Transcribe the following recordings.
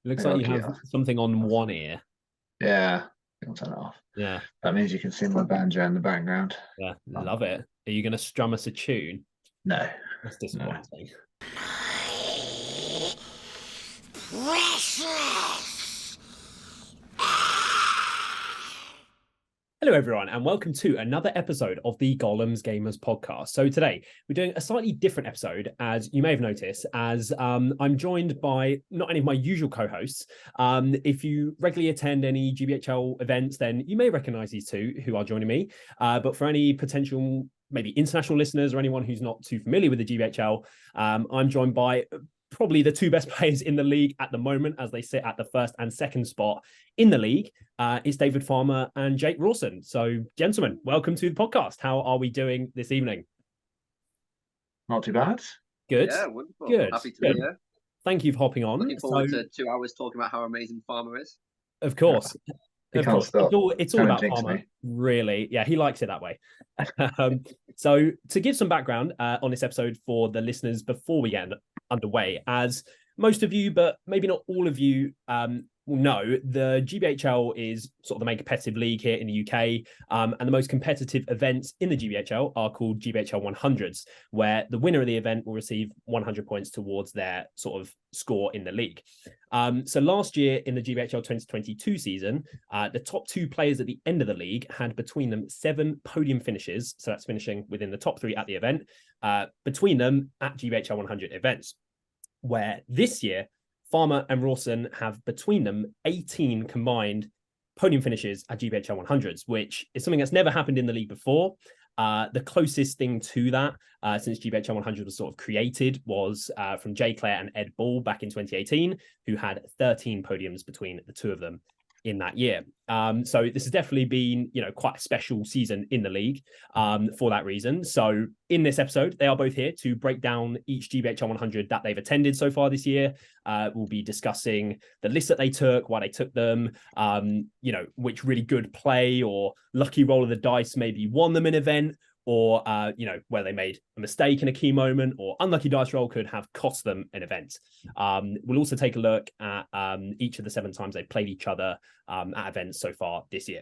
looks Maybe like I'll you keep have it. something on one ear. Yeah, I'll turn it off. Yeah, That means you can see my banjo in the background. yeah, Oh, love it. Are you going to strum us a tune? no, That's no. disappointing. Precious. Hello, everyone, and welcome to another episode of the Gollum's Gamers podcast. So today we're doing a slightly different episode, as you may have noticed, as I'm joined by not any of my usual co-hosts. If you regularly attend any GBHL events, then you may recognize these two who are joining me. But for any potential maybe international listeners or anyone who's not too familiar with the GBHL, I'm joined by probably the two best players in the league at the moment, as they sit at the first and second spot in the league. It's David Farmer and Jake Rawson. So, gentlemen, welcome to the podcast. How are we doing this evening? Not too bad. Good. Yeah, wonderful. Good. Happy to Good. be here. Thank you for hopping on. Looking forward to 2 hours talking about how amazing Farmer is. Of course. He Of can't course. stop. It's all Trying to about jinx Farmer, me. really. Yeah, he likes it that way. So, to give some background on this episode for the listeners before we get underway, as most of you, but maybe not all of you, will know, the GBHL is sort of the main competitive league here in the UK, and the most competitive events in the GBHL are called GBHL 100s, where the winner of the event will receive 100 points towards their sort of score in the league. So last year in the GBHL 2022 season, the top two players at the end of the league had between them 7 podium finishes, so that's finishing within the top 3 at the event, between them at GBHL 100 events, where this year Farmer and Rawson have between them 18 combined podium finishes at GBHL 100s, which is something that's never happened in the league before. The closest thing to that since GBHL 100 was sort of created was from Jay Clare and Ed Ball back in 2018, who had 13 podiums between the two of them in that year. So this has definitely been, quite a special season in the league for that reason. So in this episode, they are both here to break down each GBHL 100 that they've attended so far this year. We'll be discussing the list that they took, why they took them, which really good play or lucky roll of the dice maybe won them an event, or where they made a mistake in a key moment, or unlucky dice roll could have cost them an event. We'll also take a look at each of the 7 times they've played each other at events so far this year.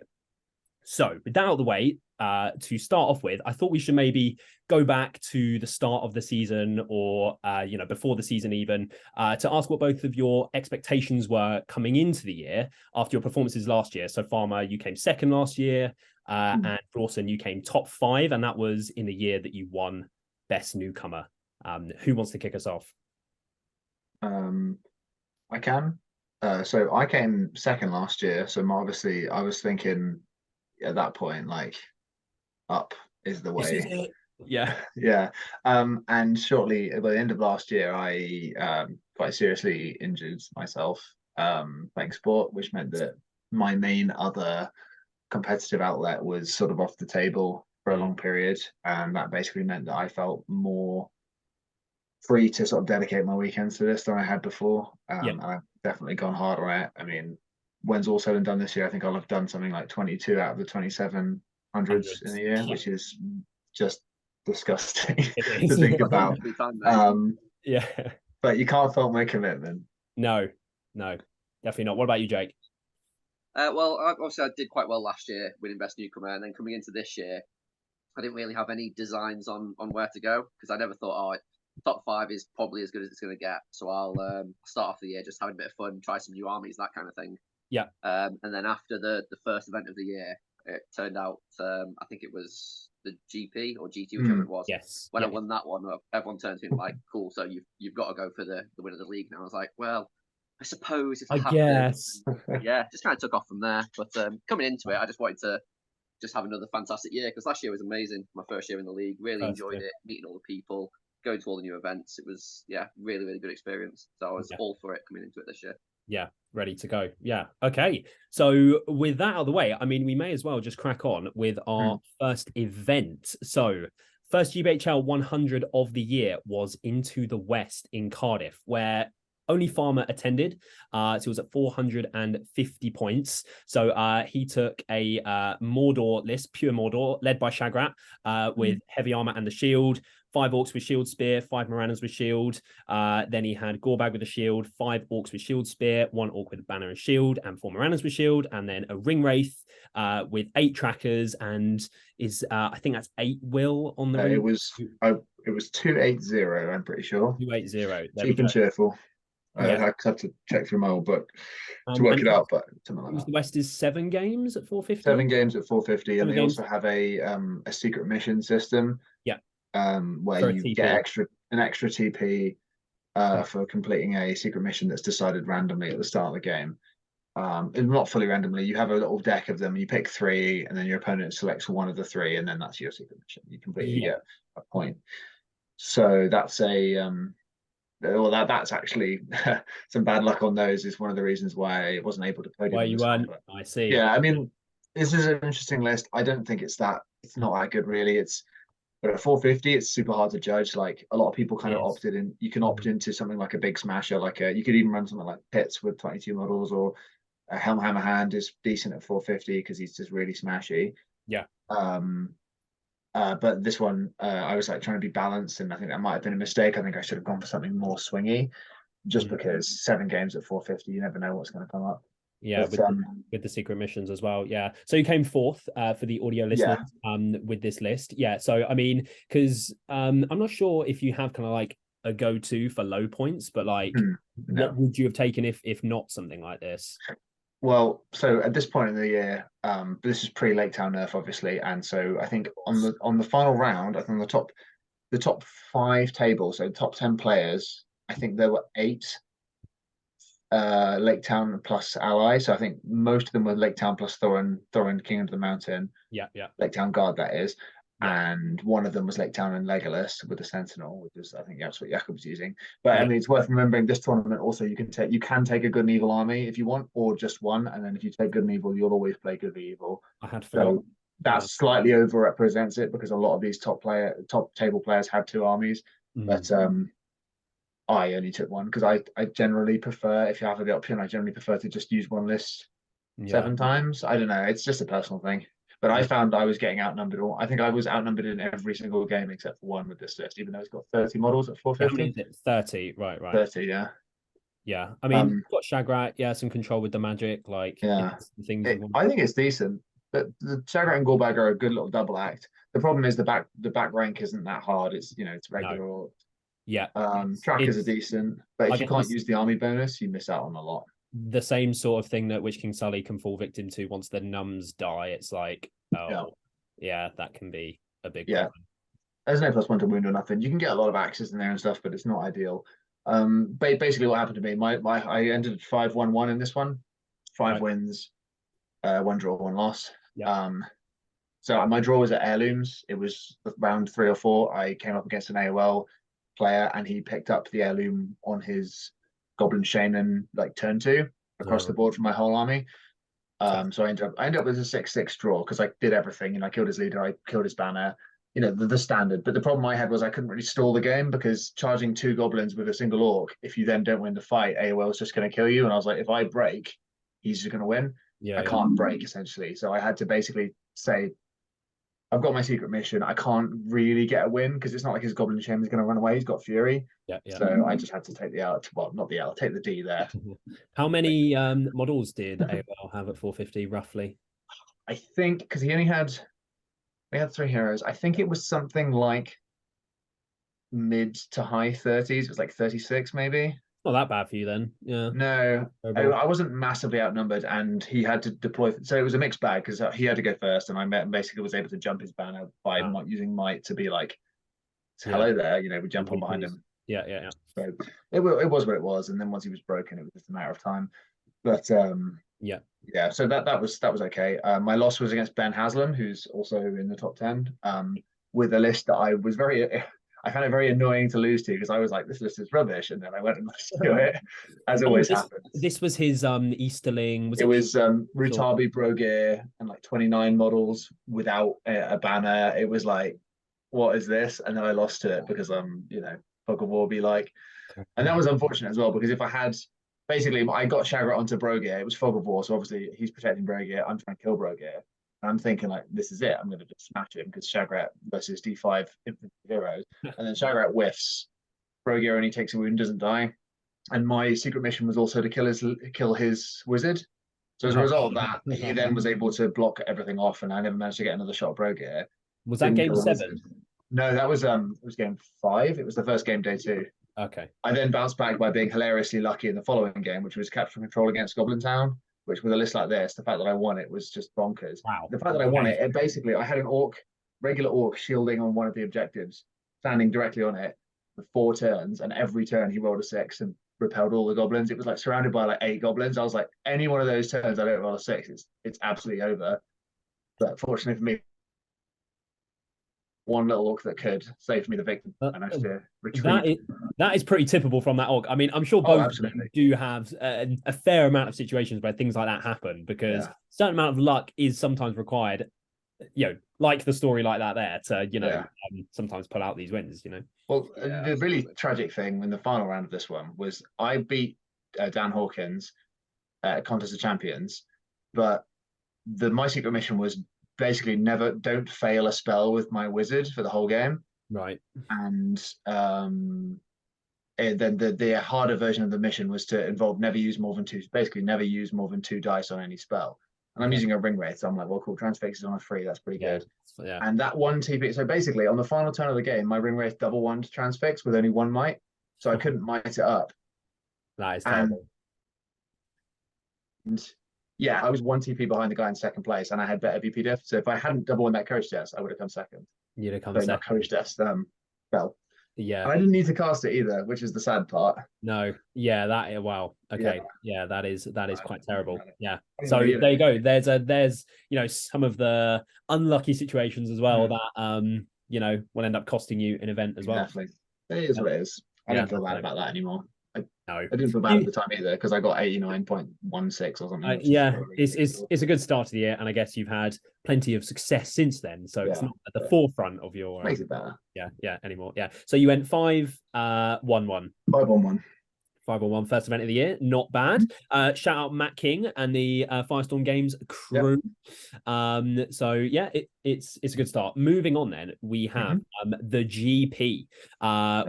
So with that out of the way, to start off with, I thought we should maybe go back to the start of the season, or before the season even, to ask what both of your expectations were coming into the year after your performances last year. So Farmer, you came second last year, and Rawson, you came top 5, and that was in the year that you won Best Newcomer. Who wants to kick us off? I can. So I came second last year. So obviously, I was thinking at that point, like, up is the This way. is it. Yeah. Yeah. And shortly by the end of last year, I quite seriously injured myself playing sport, which meant that my main other competitive outlet was sort of off the table for a long period, and that basically meant that I felt more free to sort of dedicate my weekends to this than I had before. And I've definitely gone hard on it. I mean, when's all said and done this year, I think I'll have done something like 22 out of the 2700s in a year, which is just disgusting to think about. Yeah. But you can't fault my commitment. No, definitely not. What about you, Jake? Well, obviously I did quite well last year winning Best Newcomer, and then coming into this year, I didn't really have any designs on where to go, because I never thought, top 5 is probably as good as it's going to get. So I'll start off the year just having a bit of fun, try some new armies, that kind of thing. Yeah. And then after the first event of the year, it turned out, I think it was the GP or GT, whichever it was. Yes. When I won that one, everyone turned to me like, cool, so you've got to go for the win of the league now. I was like, well, I suppose if I have guess. to. Yeah, just kind of took off from there. But coming into it, I just wanted to just have another fantastic year, because last year was amazing. My first year in the league, really enjoyed it, meeting all the people, going to all the new events. It was, really, really good experience. So I was all for it coming into it this year. Yeah, ready to go. Yeah. Okay. So with that out of the way, I mean, we may as well just crack on with our first event. So first GBHL 100 of the year was Into the West in Cardiff, where only farmer attended. So he was at 450 points. So he took a Mordor list, pure Mordor, led by Shagrat, with heavy armor and the shield. 5 orcs with shield spear, 5 Moranas with shield. Then he had Gorbag with a shield, 5 orcs with shield spear, 1 orc with banner and shield, and 4 Moranas with shield, and then a ring wraith with 8 trackers, and I think that's 8 will on the ring. It was 280, I'm pretty sure. 280. Cheap and cheerful. Yeah. I have to check through my old book to work it out, but something like that. The West is 7 games at 450. 7 games at 450, and they games. also have a secret mission system. Yeah. Where you get an extra TP for completing a secret mission that's decided randomly at the start of the game. Not fully randomly. You have a little deck of them. You pick 3, and then your opponent selects one of the 3, and then that's your secret mission. You completely get a point. So that's that's actually some bad luck on those. Is one of the reasons why I wasn't able to podium. Why you weren't? I see. Yeah, I mean, this is an interesting list. I don't think it's not that good really. But at 450, it's super hard to judge. Like a lot of people kind of opted in. You can opt into something like a big smasher, you could even run something like Pits with 22 models, or a Helm Hammerhand is decent at 450 because he's just really smashy. Yeah. But this one, I was like trying to be balanced, and I think that might have been a mistake. I think I should have gone for something more swingy, just because 7 games at 450, you never know what's going to come up. Yeah, but, with the secret missions as well. Yeah. So you came 4th for the audio listeners with this list. Yeah. So I mean, because I'm not sure if you have kind of like a go-to for low points, but like what would you have taken if not something like this? Well, so at this point in the year, this is pre-Lake Town nerf, obviously, and so I think on the final round, I think the top 5 tables, so top 10 players, I think there were 8 Lake Town plus allies. So I think most of them were Lake Town plus Thorin, King of the Mountain. Yeah. Lake Town Guard, that is. Yeah. And one of them was Lake Town and Legolas with the Sentinel, which is I think that's what Jakob's using. But I mean, it's worth remembering this tournament also you can take a good and evil army if you want, or just one. And then if you take good and evil, you'll always play good and evil. I had forgotten. So that slightly overrepresents it because a lot of these top table players had 2 armies. But I only took 1 because I generally prefer, if you have the option, I generally prefer to just use 1 list 7 times. I don't know. It's just a personal thing. But I found I was getting outnumbered. I think I was outnumbered in every single game except for 1 with this list, even though it's got 30 models at 450. 30, right. 30, yeah. Yeah. I mean, you've got Shagrat, some control with the magic, like things. I think it's decent. But the Shagrat and Gorbag are a good little double act. The problem is the back rank isn't that hard. It's it's regular. No. Yeah. Trackers are decent, but if you can't use the army bonus, you miss out on a lot. The same sort of thing that Witch King Sully can fall victim to once the numbs die. It's like, that can be a big problem. There's no +1 to wound or nothing. You can get a lot of axes in there and stuff, but it's not ideal. Basically what happened to me, I ended 5-1-1 in this one. 5 wins, 1 draw, 1 loss. So my draw was at Heirlooms. It was round 3 or 4. I came up against an AOL player, and he picked up the heirloom on his Goblin Shaman turn 2 across the board for my whole army. So I ended up with a 6-6 draw because I did everything. I killed his leader, I killed his banner, the standard. But the problem I had was I couldn't really stall the game because charging 2 goblins with a single orc, if you then don't win the fight, AOL is just going to kill you. And I was like, if I break, he's just going to win. I can't break essentially. So I had to basically say, I've got my secret mission. I can't really get a win because it's not like his Goblin Shaman is going to run away. He's got Fury. So I just had to take the L. Well, not the L. Take the D there. How many models did AOL have at 450 roughly? I think because we had 3 heroes. I think it was something like mid to high 30s. It was like 36 maybe. Not that bad for you then. Yeah. No, I wasn't massively outnumbered, and he had to deploy. So it was a mixed bag because he had to go first, and I basically was able to jump his banner by using might to be like, "Hello there," we jump on behind him. Yeah. So it was what it was, and then once he was broken, it was just a matter of time. But yeah. So that was okay. My loss was against Ben Haslam, who's also in the top 10, with a list that I found it very annoying to lose to because I was like, this list is rubbish. And then I went and lost to it, as always happens. This was his Easterling. It was Rutabi, Brogir, and 29 models without a banner. It was like, what is this? And then I lost to it because Fog of War be like. And that was unfortunate as well, because if I had, basically, I got Shagrat onto Brogear. It was fog of war, so obviously he's protecting Brogear. I'm trying to kill Brogear. And I'm thinking, like, this is it. I'm going to just smash him because Shagrat versus D5 infantry heroes. And then Shagrat whiffs. Brogear only takes a wound, doesn't die. And my secret mission was also to kill his wizard. So as a result of that, he then was able to block everything off, and I never managed to get another shot at Brogear. Was that game 7? No, that was it was game 5. It was the first game, day 2. Okay. I then bounced back by being hilariously lucky in the following game, which was capture control against Goblin Town, which with a list like this, the fact that I won it was just bonkers. Wow. The fact that I won it basically, I had an regular orc shielding on one of the objectives, standing directly on it for 4 turns, and every turn he rolled a 6 and repelled all the goblins. It was like surrounded by like 8 goblins. I was like, any one of those turns I don't roll a 6, it's absolutely over. But fortunately for me, one little orc that could save me the victim. I managed to retreat. That is pretty typical from that orc. I mean, I'm sure both do have a fair amount of situations where things like that happen, because a certain amount of luck is sometimes required, like the story like that there to, sometimes pull out these wins, Well, the really tragic thing in the final round of this one was I beat Dan Hawkins at Contest of Champions, but my secret mission was basically don't fail a spell with my wizard for the whole game. Right. And then the harder version of the mission was to involve never use more than 2 dice on any spell. And I'm using a ring wraith, so I'm like, well, cool, transfix is on a 3, that's pretty good. Yeah. And that one TP, so basically on the final turn of the game, my ring wraith double one to transfix with only 1 might, so I couldn't might it up. That is terrible. And yeah, I was 1 TP behind the guy in second place, and I had better BP diff. So if I hadn't double won that courage test, I would have come second. You'd have come so second. Not courage test, spell. Yeah. And I didn't need to cast it either, which is the sad part. No. Yeah. Wow. Okay. Yeah. That is quite terrible. Yeah. So Anyway, there you go. There's some of the unlucky situations as well that will end up costing you an event as well. Definitely. It is what it is. I don't feel bad about that anymore. No, I didn't feel bad at the time either, because I got 89.16 or something. It's a good start to the year, and I guess you've had plenty of success since then. So it's not at the forefront of your makes it better. Anymore. Yeah. So you went 5-1-1. 5-1-1. 5-1-1 first event of the year, not bad. Shout out Matt King and the Firestorm Games crew. Yep. So yeah, it's a good start. Moving on, then we have the GP,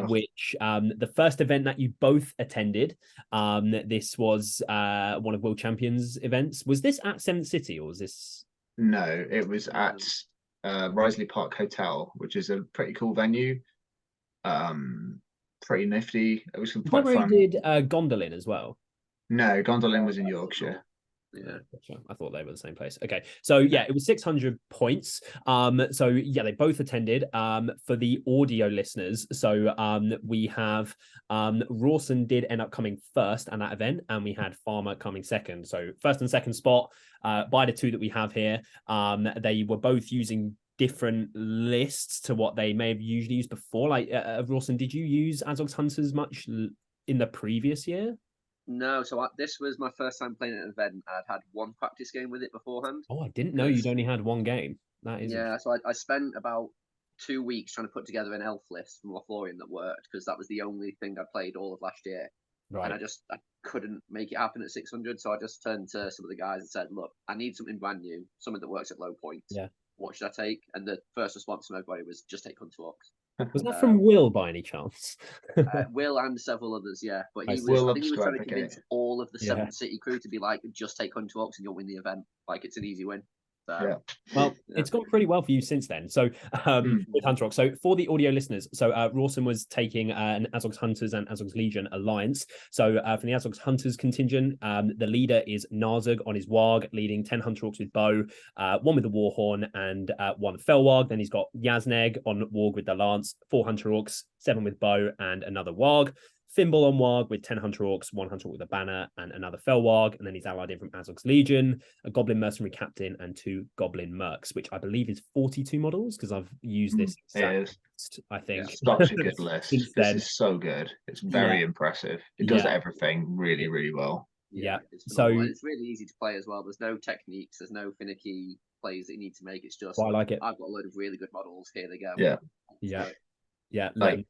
which the first event that you both attended. This was one of World Champions events. Was this at 7th City, or was this? No, it was at Risley Park Hotel, which is a pretty cool venue. Pretty nifty. It was quite fun. You did Gondolin as well? No, Gondolin was in Yorkshire. Yeah, I thought they were the same place. Okay, so yeah, it was 600 points. So yeah, they both attended. For the audio listeners, so we have Rawson did end up coming first at that event, and we had Farmer coming second. So first and second spot by the two that we have here. They were both using different lists to what they may have usually used before. Like Rawson, did you use Azog's Hunters much in the previous year? No, so this was my first time playing an event. I'd had 1 practice game with it beforehand. Oh, I didn't know you'd only had 1 game. That is so I spent about 2 weeks trying to put together an elf list from Lothlorien that worked, because that was the only thing I played all of last year. Right. And I couldn't make it happen at 600, so I just turned to some of the guys and said, look, I need something brand new, something that works at low points. Yeah. What should I take? And the first response from everybody was just take Hunter Ox. Was that from Will by any chance? Will and several others, yeah. But I think he was trying to convince all of the 7th City crew to be like, just take Hunter Ox and you'll win the event. Like, it's an easy win. So, well, it's gone pretty well for you since then. So with Hunter Ox. So for the audio listeners, so Rawson was taking an Azog's Hunters and Azog's Legion alliance. So from the Azog's Hunters contingent, the leader is Narzug on his Warg, leading 10 Hunter Orcs with bow, 1 with the Warhorn and 1 Fell Warg. Then he's got Yazneg on Warg with the lance, 4 Hunter Orcs, 7 with bow and another Warg. Thimble on Warg with 10 Hunter Orcs, 1 Hunter Orc with a banner, and another Fell Warg. And then he's allied in from Azog's Legion, a Goblin Mercenary Captain, and 2 Goblin Mercs, which I believe is 42 models, because I've used this. I think. It's such a good list. This is so good. It's very impressive. It does everything really, really well. Yeah. So it's really easy to play as well. There's no techniques. There's no finicky plays that you need to make. It's just, I like it. I've got a load of really good models. Here they go. Yeah. Yeah. Like,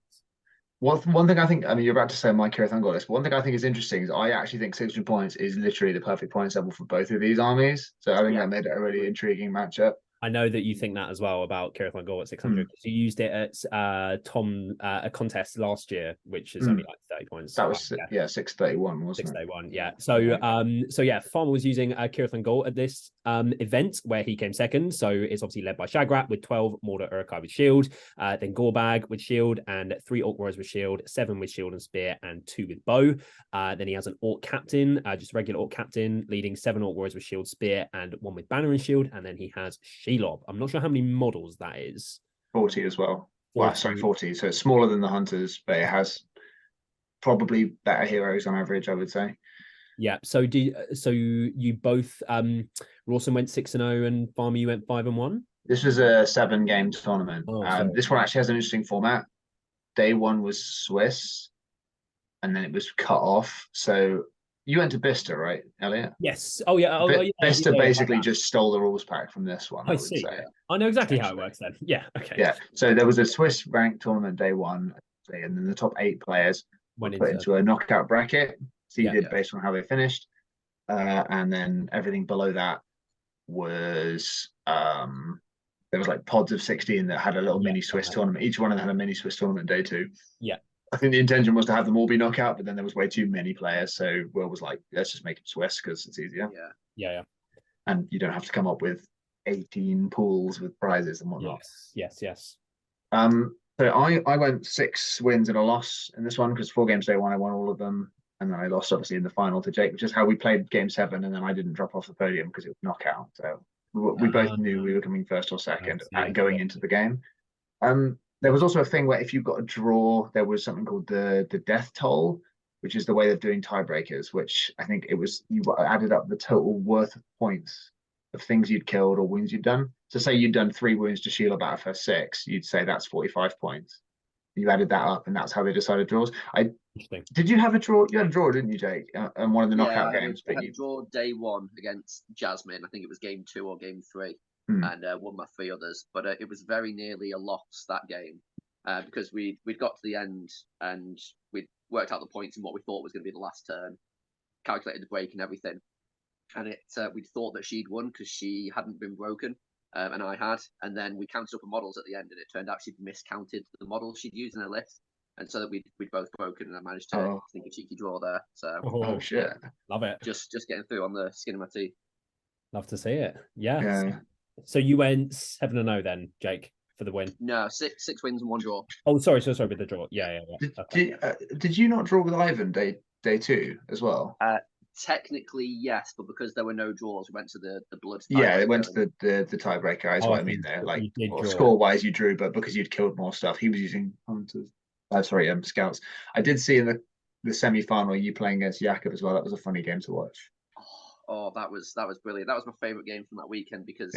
One thing I think, I mean, you're about to say my Kirath got this, but one thing I think is interesting is I actually think 600 points is literally the perfect points level for both of these armies. So I think that made it a really intriguing matchup. I know that you think that as well about Kirath Goal at 600. You used it at a contest last year, which is only like 30 points. That was 631, wasn't it? 631, yeah. So yeah, Farmer was using Kirath Goal at this event where he came second. So it's obviously led by Shagrat with 12, Mortar Urkai with shield, then Gorbag with shield, and 3 Orc Warriors with shield, 7 with shield and spear, and 2 with bow. Then he has an Orc Captain, just regular Orc Captain, leading 7 Orc Warriors with shield, spear, and 1 with banner and shield. And then he has Shelob. I'm not sure how many models that is. 40 as well. 40. Well, sorry, 40. So it's smaller than the Hunters, but it has probably better heroes on average, I would say. Yeah. So you both Rawson went 6-0 and Farmer you went 5-1? This was a 7-game tournament. This one actually has an interesting format. Day 1 was Swiss, and then it was cut off. So you went to Bista, right, Elliot? Yes. Oh yeah. Bista basically just stole the rules pack from this one. I would see. Say. I know exactly how it works then. Yeah. Okay. Yeah. So there was a Swiss ranked tournament day 1, and then the top 8 players were put into a knockout bracket, seeded based on how they finished, and then everything below that was there was like pods of 16 that had a little mini Swiss tournament. Each one of them had a mini Swiss tournament day 2. Yeah. I think the intention was to have them all be knockout, but then there was way too many players. So Will was like, let's just make it Swiss because it's easier. Yeah. And you don't have to come up with 18 pools with prizes and whatnot. Yes. So I went 6 wins and a loss in this one because 4 games day 1, I won all of them. And then I lost obviously in the final to Jake, which is how we played game 7. And then I didn't drop off the podium because it was knockout. So we both knew we were coming first or second going into the game. There was also a thing where if you got a draw, there was something called the death toll, which is the way of doing tiebreakers, which I think it was you added up the total worth of points of things you'd killed or wounds you'd done. So say you'd done 3 wounds to Sheila out of her 6, you'd say that's 45 points. You added that up, and that's how they decided draws. Did you have a draw? You had a draw, didn't you, Jake? And one of the knockout games. I had a draw day 1 against Jasmine. I think it was game 2 or game 3. And won my 3 others, but it was very nearly a loss that game because we'd got to the end and we'd worked out the points in what we thought was going to be the last turn, calculated the break and everything, and we'd thought that she'd won because she hadn't been broken and I had, and then we counted up the models at the end and it turned out she'd miscounted the models she'd used in her list, and so that we'd both broken, and I managed to sneak a cheeky draw there. So oh shit, love it. Just getting through on the skin of my teeth. Love to see it. Yeah. So you went 7-0 then, Jake, for the win? No, 6 wins and 1 draw. Oh, sorry with the draw. Yeah. Did you not draw with Ivan day 2 as well? Technically, yes, but because there were no draws, we went to the blood. Yeah, it went to the tiebreaker. Is what I mean there. Like score-wise, you drew, but because you'd killed more stuff, he was using hunters. Scouts. I did see in the semi-final you playing against Jakob as well. That was a funny game to watch. Oh, that was brilliant. That was my favorite game from that weekend because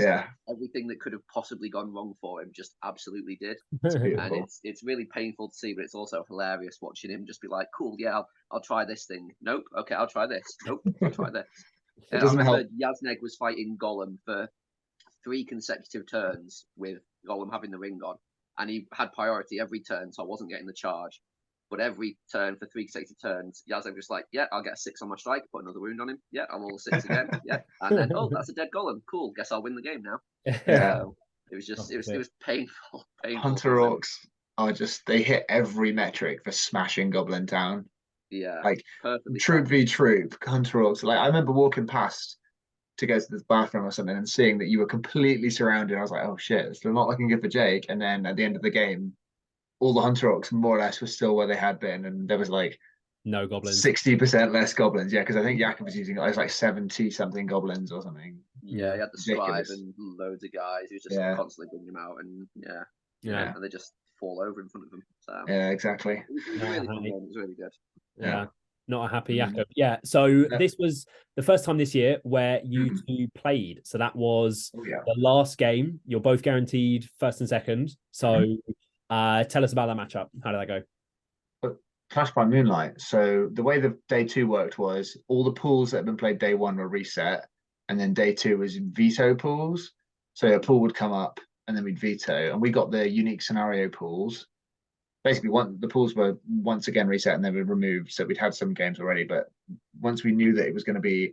everything that could have possibly gone wrong for him just absolutely did. And it's really painful to see, but it's also hilarious watching him just be like, "Cool, yeah, I'll try this thing. Nope, okay, I'll try this. Nope, I'll try this." It doesn't help. Yazneg was fighting Gollum for 3 consecutive turns with Gollum having the ring on, and he had priority every turn, so I wasn't getting the charge. But every turn for 3 consecutive turns, Yazneg was like, yeah, I'll get a 6 on my strike, put another wound on him. Yeah, I'll roll a 6 again. Yeah. And then, that's a dead Gollum. Cool. Guess I'll win the game now. Yeah. It was painful. Hunter Orcs are they hit every metric for smashing Goblin Town. Yeah. Like troop v troop, Hunter Orcs. Like I remember walking past to go to the bathroom or something and seeing that you were completely surrounded. I was like, oh shit, it's not looking good for Jake. And then at the end of the game, all the Hunter Orcs more or less were still where they had been, and there was like no goblins, 60% less goblins. Yeah, because I think Jakob was using like 70-something goblins or something. Yeah, he had the scribe and loads of guys. He was just constantly bringing them out, and and they just fall over in front of them. So yeah, exactly. It was really fun. It was really good. Yeah. Not a happy Jakob. Yeah. So this was the first time this year where you 2 played. So that was the last game. You're both guaranteed first and second. So tell us about that matchup. How did that go? Clash by Moonlight. So the way the day 2 worked was all the pools that had been played day 1 were reset, and then day 2 was veto pools. So a pool would come up, and then we'd veto, and we got the unique scenario pools. basically the pools were once again reset and they were removed. So we'd had some games already, but once we knew that it was going to be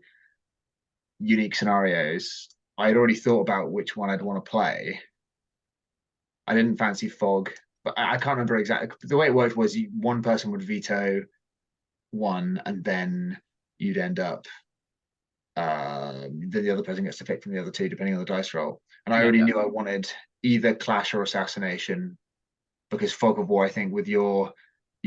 unique scenarios, I had already thought about which one I'd want to play. I didn't fancy fog, but I can't remember exactly. The way it worked was one person would veto one, and then you'd end up. Then the other person gets to pick from the other two, depending on the dice roll. And I already knew I wanted either clash or assassination, because fog of war, I think, with you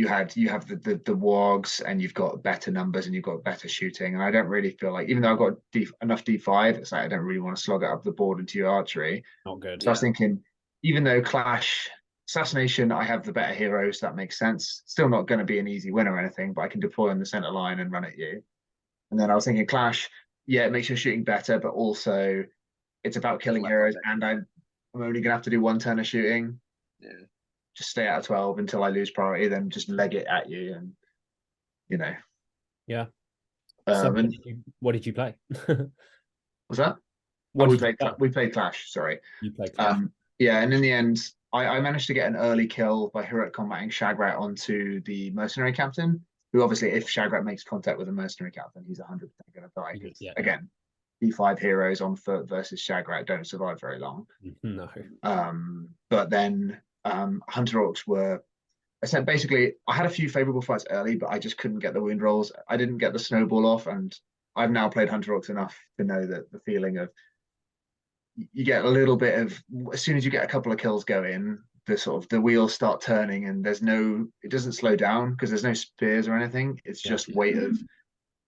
have the wargs, and you've got better numbers and you've got better shooting. And I don't really feel like, even though I've got enough D5, it's like I don't really want to slog it up the board into your archery. Not good. So I was thinking, even though clash, assassination, I have the better heroes, that makes sense. Still not going to be an easy win or anything, but I can deploy on the center line and run at you. And then I was thinking clash, yeah, it makes your shooting better, but also it's about killing heroes, and I'm only gonna have to do one turn of shooting. Yeah. Just stay out of 12 until I lose priority, then just leg it at you, and Yeah. So what did you play? Was that? We played Clash. Sorry. You played Clash. Yeah, and in the end, I managed to get an early kill by heroic combating Shagrat onto the mercenary captain, who obviously, if Shagrat makes contact with a mercenary captain, he's 100% going to die. Again, D5 heroes on foot versus Shagrat don't survive very long. No. But then Hunter Orcs were. Basically, I had a few favorable fights early, but I just couldn't get the wound rolls. I didn't get the snowball off, and I've now played Hunter Orcs enough to know that the feeling of you get a little bit of, as soon as you get a couple of kills going, the wheels start turning, and it doesn't slow down because there's no spears or anything. It's just weight of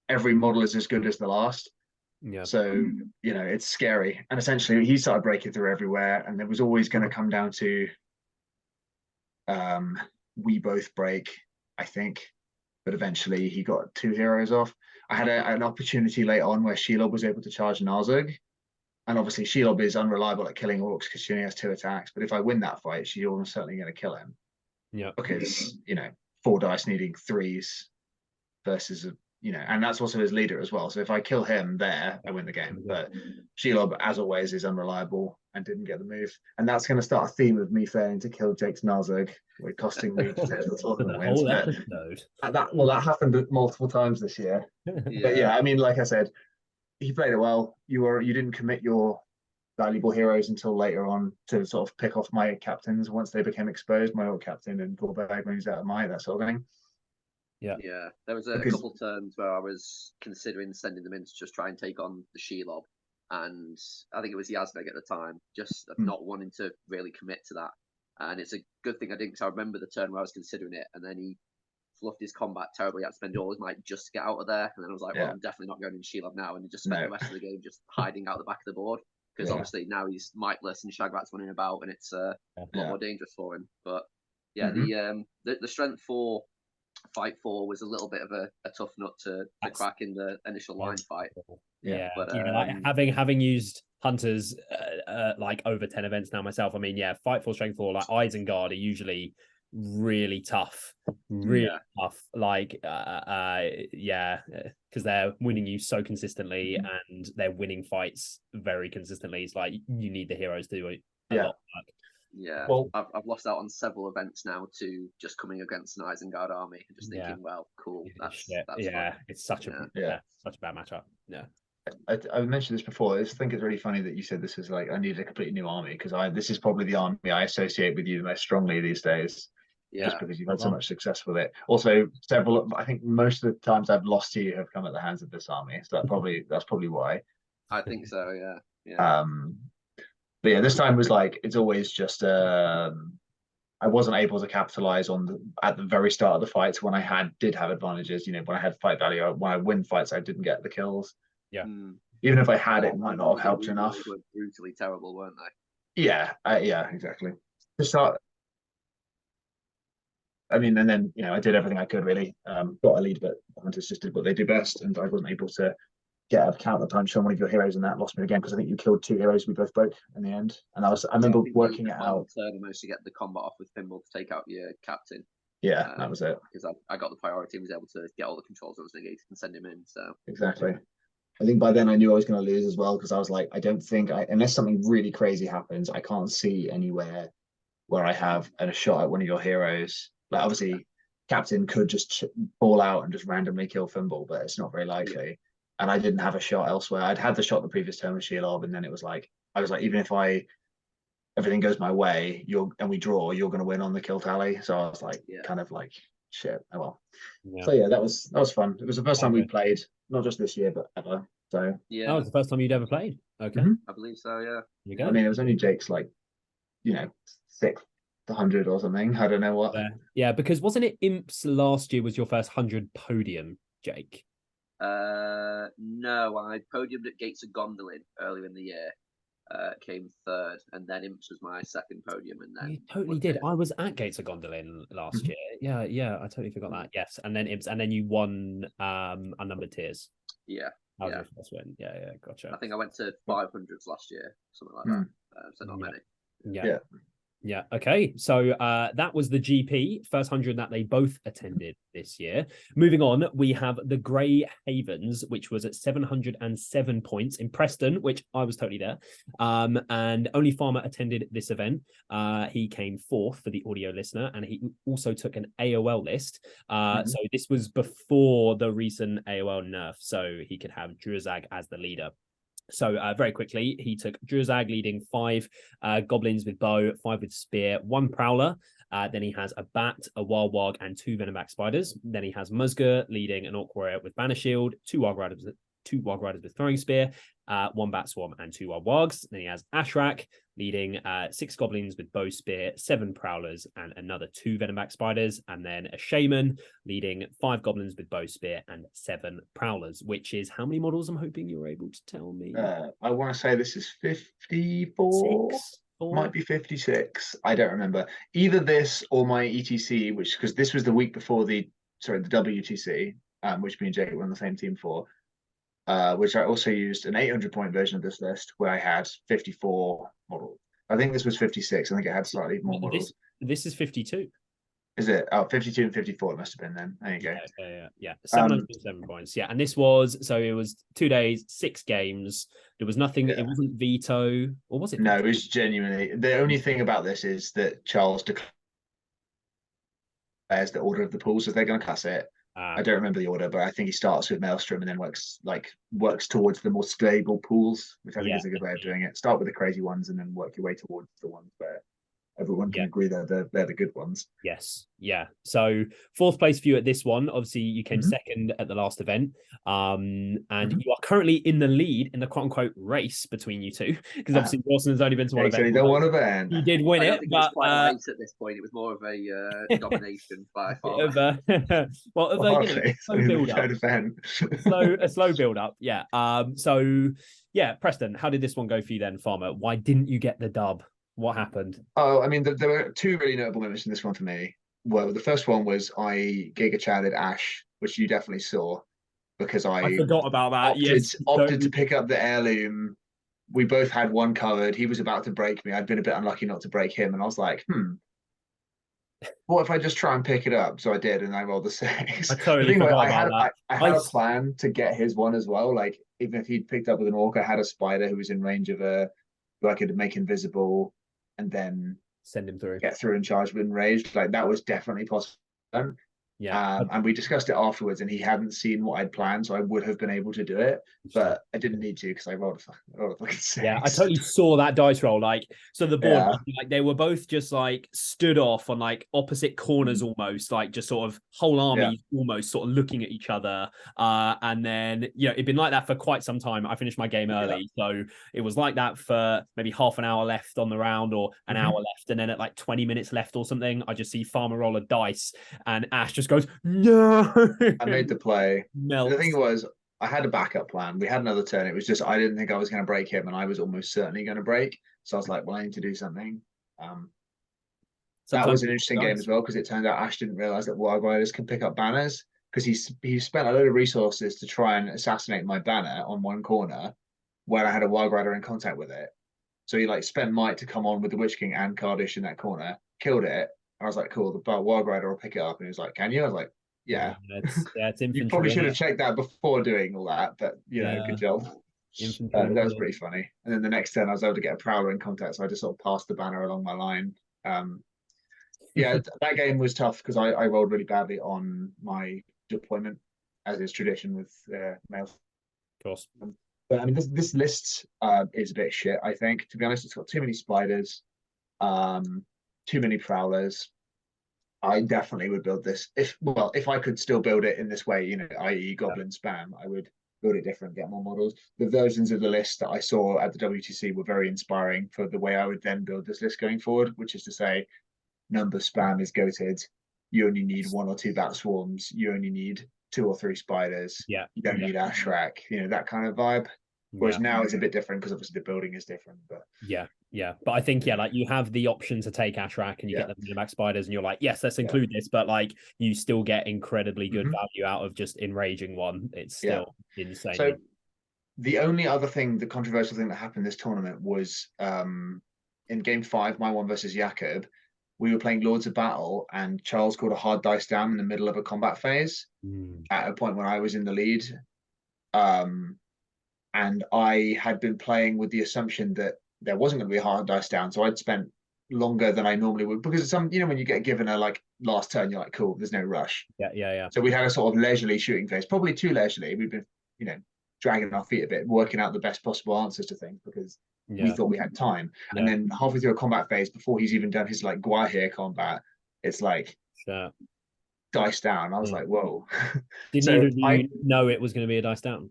every model is as good as the last. Yeah. So it's scary, and essentially he started breaking through everywhere, and it was always going to come down to we both break, I think, but eventually he got 2 heroes off. I had an opportunity late on where Shelob was able to charge Narzug, and obviously Shelob is unreliable at killing orcs because she only has 2 attacks, but if I win that fight, she's almost certainly going to kill him. Yeah, because 4 dice needing 3s versus and that's also his leader as well. So if I kill him there, I win the game. But Shelob, as always, is unreliable and didn't get the move. And that's going to start a theme of me failing to kill Jake's Narzug, costing me the tournament wins. That happened multiple times this year. But yeah, I mean, like I said, he played it well. You didn't commit your valuable heroes until later on to sort of pick off my captains once they became exposed, my old captain and Gorbag when he's out of my, that sort of thing. Yeah, there was a couple turns where I was considering sending them in to just try and take on the Shelob, and I think it was Yazbek at the time, just not wanting to really commit to that. And it's a good thing I didn't, because I remember the turn where I was considering it, and then he fluffed his combat terribly. He had to spend all his might just to get out of there, and then I was like, well, I'm definitely not going in Shelob now, and he just spent the rest of the game just hiding out the back of the board, because obviously now he's mightless and Shagrat's running about, and it's a lot more dangerous for him. But the strength 4 fight 4 was a little bit of a tough nut to crack in the initial line fight. But like having used hunters like over 10 events now myself, I mean, fight 4, strength 4, like Isengard are usually really tough, tough, like because they're winning you so consistently and they're winning fights very consistently. It's like you need the heroes to do a lot of work. Yeah, well, I've lost out on several events now to just coming against an Isengard army and just thinking, well, cool, that's fun. It's such a such a bad matchup. Yeah, I mentioned this before. I just think it's really funny that you said this is like I needed a completely new army, because this is probably the army I associate with you the most strongly these days. Just because you've had so much success with it. Also, I think most of the times I've lost to you have come at the hands of this army. So that's probably why. I think so. Yeah. But yeah, this time was like, it's always just I wasn't able to capitalize at the very start of the fights when I did have advantages. When I had fight value, when I win fights, I didn't get the kills. Yeah. Even if I had, it might not have helped enough. They were brutally terrible, weren't they? Yeah, exactly. To start, I mean, and then I did everything I could really. Got a lead, but the hunters just did what they do best, and I wasn't able to get a counter punch on one of your heroes, and that lost me again because I think you killed 2 heroes. We both broke in the end, and I remember working it out. Turn, I managed to get the combat off with Thimble to take out your captain. Yeah, that was it. Because I got the priority and was able to get all the controls that was negated and send him in. So exactly. I think by then I knew I was going to lose as well, because I was like, I don't think unless something really crazy happens, I can't see anywhere where I have a shot at one of your heroes. Like obviously, captain could just fall out and just randomly kill Thimble, but it's not very likely. And I didn't have a shot elsewhere. I'd had the shot the previous turn with Shelob, and then it was like I was like, even if everything goes my way, and we draw, you're going to win on the kill tally. So I was like, kind of like, shit. Oh well. Yeah. So yeah, that was fun. It was the first time we played, not just this year, but ever. So Yeah, that was the first time you'd ever played. Okay, I believe so. Yeah. You go. I mean, it was only Jake's like, 600 or something. I don't know what. Yeah, because wasn't it Imps last year was your first 100 podium, Jake? No, I podiumed at Gates of Gondolin earlier in the year. Came third, and then Imps was my second podium, and then You totally did. I was at Gates of Gondolin last year. Yeah, I totally forgot that. Yes, and then Imps, and then you won Unnumbered Tiers. Yeah, That was your first win. Yeah, gotcha. I think I went to 500s last year, something like that. So not many. Yeah. Okay. So that was the GP first 100 that they both attended this year. Moving on, we have the Grey Havens, which was at 707 points in Preston, which I was totally there. And only Farmer attended this event. He came fourth for the audio listener, and he also took an AOL list. So this was before the recent AOL nerf, so he could have Druazag as the leader. So very quickly, he took Druazag leading 5 goblins with bow, 5 with spear, 1 prowler. Then he has a bat, a wild wog, and 2 venomback spiders. Then he has Musgur leading an orc warrior with banner shield, 2 wild riders with throwing spear, 1 bat swarm, and 2 wild wogs. Then he has Ashrak leading 6 goblins with bow spear, 7 prowlers, and another 2 venomback spiders. And then a shaman leading 5 goblins with bow spear and 7 prowlers, which is how many models? I'm hoping you're able to tell me. I want to say this is 54. 6? Might be 56. I don't remember. Either this or my ETC, because this was the week before the WTC, which me and Jake were on the same team for. Which I also used an 800-point version of this list where I had 54 models. I think this was 56. I think it had slightly more models. This is 52. Is it? Oh, 52 and 54 it must have been then. There you go. Yeah. 707 points. Yeah. And this was, so it was 2 days, 6 games. There was nothing, it wasn't veto, or was it? No, it was genuinely. The only thing about this is that Charles declares the order of the pools if they're going to class it. I don't remember the order, but I think he starts with Maelstrom and then works towards the more stable pools, which I think is a good way of doing it. Start with the crazy ones and then work your way towards the ones where everyone can agree that they're the good ones. Yes. Yeah. So 4th place for you at this one. Obviously, you came second at the last event. And you are currently in the lead in the quote unquote race between you two. Because obviously Rawson has only been to one event. He done one event. He did win it. But it was quite a race at this point. It was more of a domination by far. A slow build up. Yeah. Preston, how did this one go for you then, Farmer? Why didn't you get the dub? What happened? Oh, I mean, there were 2 really notable moments in this one for me. Well, the first one was I Giga Chatted Ash, which you definitely saw, because I forgot about that. Opted to pick up the heirloom. We both had one covered. He was about to break me. I'd been a bit unlucky not to break him, and I was like, what if I just try and pick it up? So I did, and I rolled the 6. I totally forgot about that. I had a plan to get his one as well. Like, even if he'd picked up with an orc, I had a spider who was in range of who I could make invisible and then send him through, get through and charge with enraged. Like, that was definitely possible. And we discussed it afterwards, and he hadn't seen what I'd planned, so I would have been able to do it, but I didn't need to because I rolled a fucking 6. Yeah, I totally saw that dice roll. Like, so the board, like, they were both just like stood off on like opposite corners, almost like just sort of whole armies, almost sort of looking at each other. And then it'd been like that for quite some time. I finished my game early, so it was like that for maybe half an hour left on the round or an hour left, and then at like 20 minutes left or something, I just see Farmer roll a dice, and Ash just goes, no. I made the play. The thing was, I had a backup plan. We had another turn. It was just I didn't think I was going to break him, and I was almost certainly going to break. So I was like, well, I need to do something. That was an interesting game as well, because it turned out Ash didn't realize that Wild Riders can pick up banners, because he spent a load of resources to try and assassinate my banner on one corner where I had a Wild Rider in contact with it. So he spent might to come on with the Witch King and Cardish in that corner, killed it. I was like, cool, the Wild Rider will pick it up. And he was like, can you? I was like, yeah. It's infantry. You probably should have checked that before doing all that, but, good job. That was pretty funny. And then the next turn, I was able to get a Prowler in contact, so I just sort of passed the banner along my line. Yeah, that game was tough because I rolled really badly on my deployment, as is tradition with males. Of course. But I mean, this list is a bit shit, I think. To be honest, it's got too many spiders, too many prowlers. I definitely would build this if I could still build it in this way, i.e. goblin spam, I would build it different, get more models. The versions of the list that I saw at the WTC were very inspiring for the way I would then build this list going forward, which is to say, number spam is goated. You only need 1 or 2 bat swarms. You only need 2 or 3 spiders. Yeah. You don't need Ashrak, that kind of vibe. Whereas now it's a bit different because obviously the building is different. But but I think like you have the option to take Ashrak and you get the minimax spiders, and you're like, yes, let's include this, but like you still get incredibly good value out of just enraging one. It's still insane. So the only other thing, the controversial thing that happened this tournament was in game 5, my one versus Jakob, we were playing Lords of Battle, and Charles called a hard dice down in the middle of a combat phase at a point when I was in the lead. And I had been playing with the assumption that there wasn't going to be a hard dice down. So I'd spent longer than I normally would, because when you get given a last turn, you're like, cool, there's no rush. Yeah. So we had a sort of leisurely shooting phase, probably too leisurely. We've been, dragging our feet a bit, working out the best possible answers to things because we thought we had time. And then halfway through a combat phase, before he's even done his Guahir combat, it's like dice down. I was like, whoa. Did neither of you know it was going to be a dice down?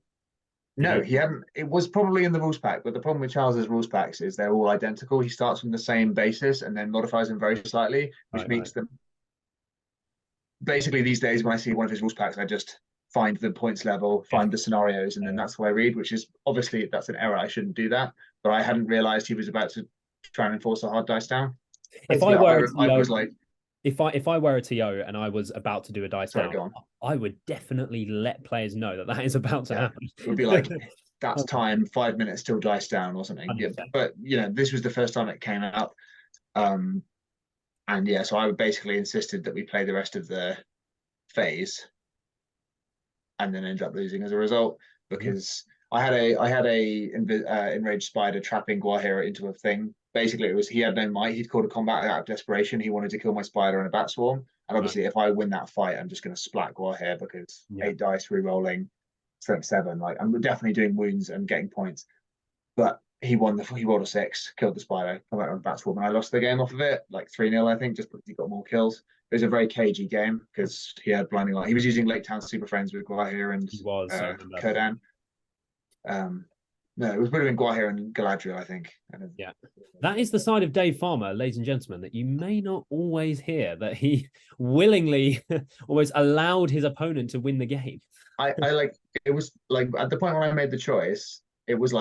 No, he hadn't. It was probably in the rules pack, but the problem with Charles's rules packs is they're all identical. He starts from the same basis and then modifies them very slightly, which makes them. Basically, these days when I see one of his rules packs, I just find the points level, find the scenarios, and then that's what I read. Which is obviously that's an error. I shouldn't do that, but I hadn't realized he was about to try and enforce a hard dice down. If I was like. If I were a TO and I was about to do a dice down, I would definitely let players know that is about to happen. It would be like, that's time, 5 minutes till dice down or something. But this was the first time it came out. And so I basically insisted that we play the rest of the phase and then ended up losing as a result, because I had a enraged spider trapping Guahira into a thing. Basically, it was he had no might. He'd called a combat out of desperation. He wanted to kill my spider and a bat swarm. And obviously, if I win that fight, I'm just going to splat Guahira because 8 dice re-rolling, strength 7. I'm definitely doing wounds and getting points. But he rolled a 6, killed the spider, come out on a bat swarm, and I lost the game off of it, 3-0, I think, just because he got more kills. It was a very cagey game because he had blinding light. He was using Lake Town Super Friends with Guahira and Kurdan. No, it would have been Guahir and Galadriel, I think. That is the side of Dave Farmer, ladies and gentlemen, that you may not always hear, that he willingly always allowed his opponent to win the game. It was at the point when I made the choice, it was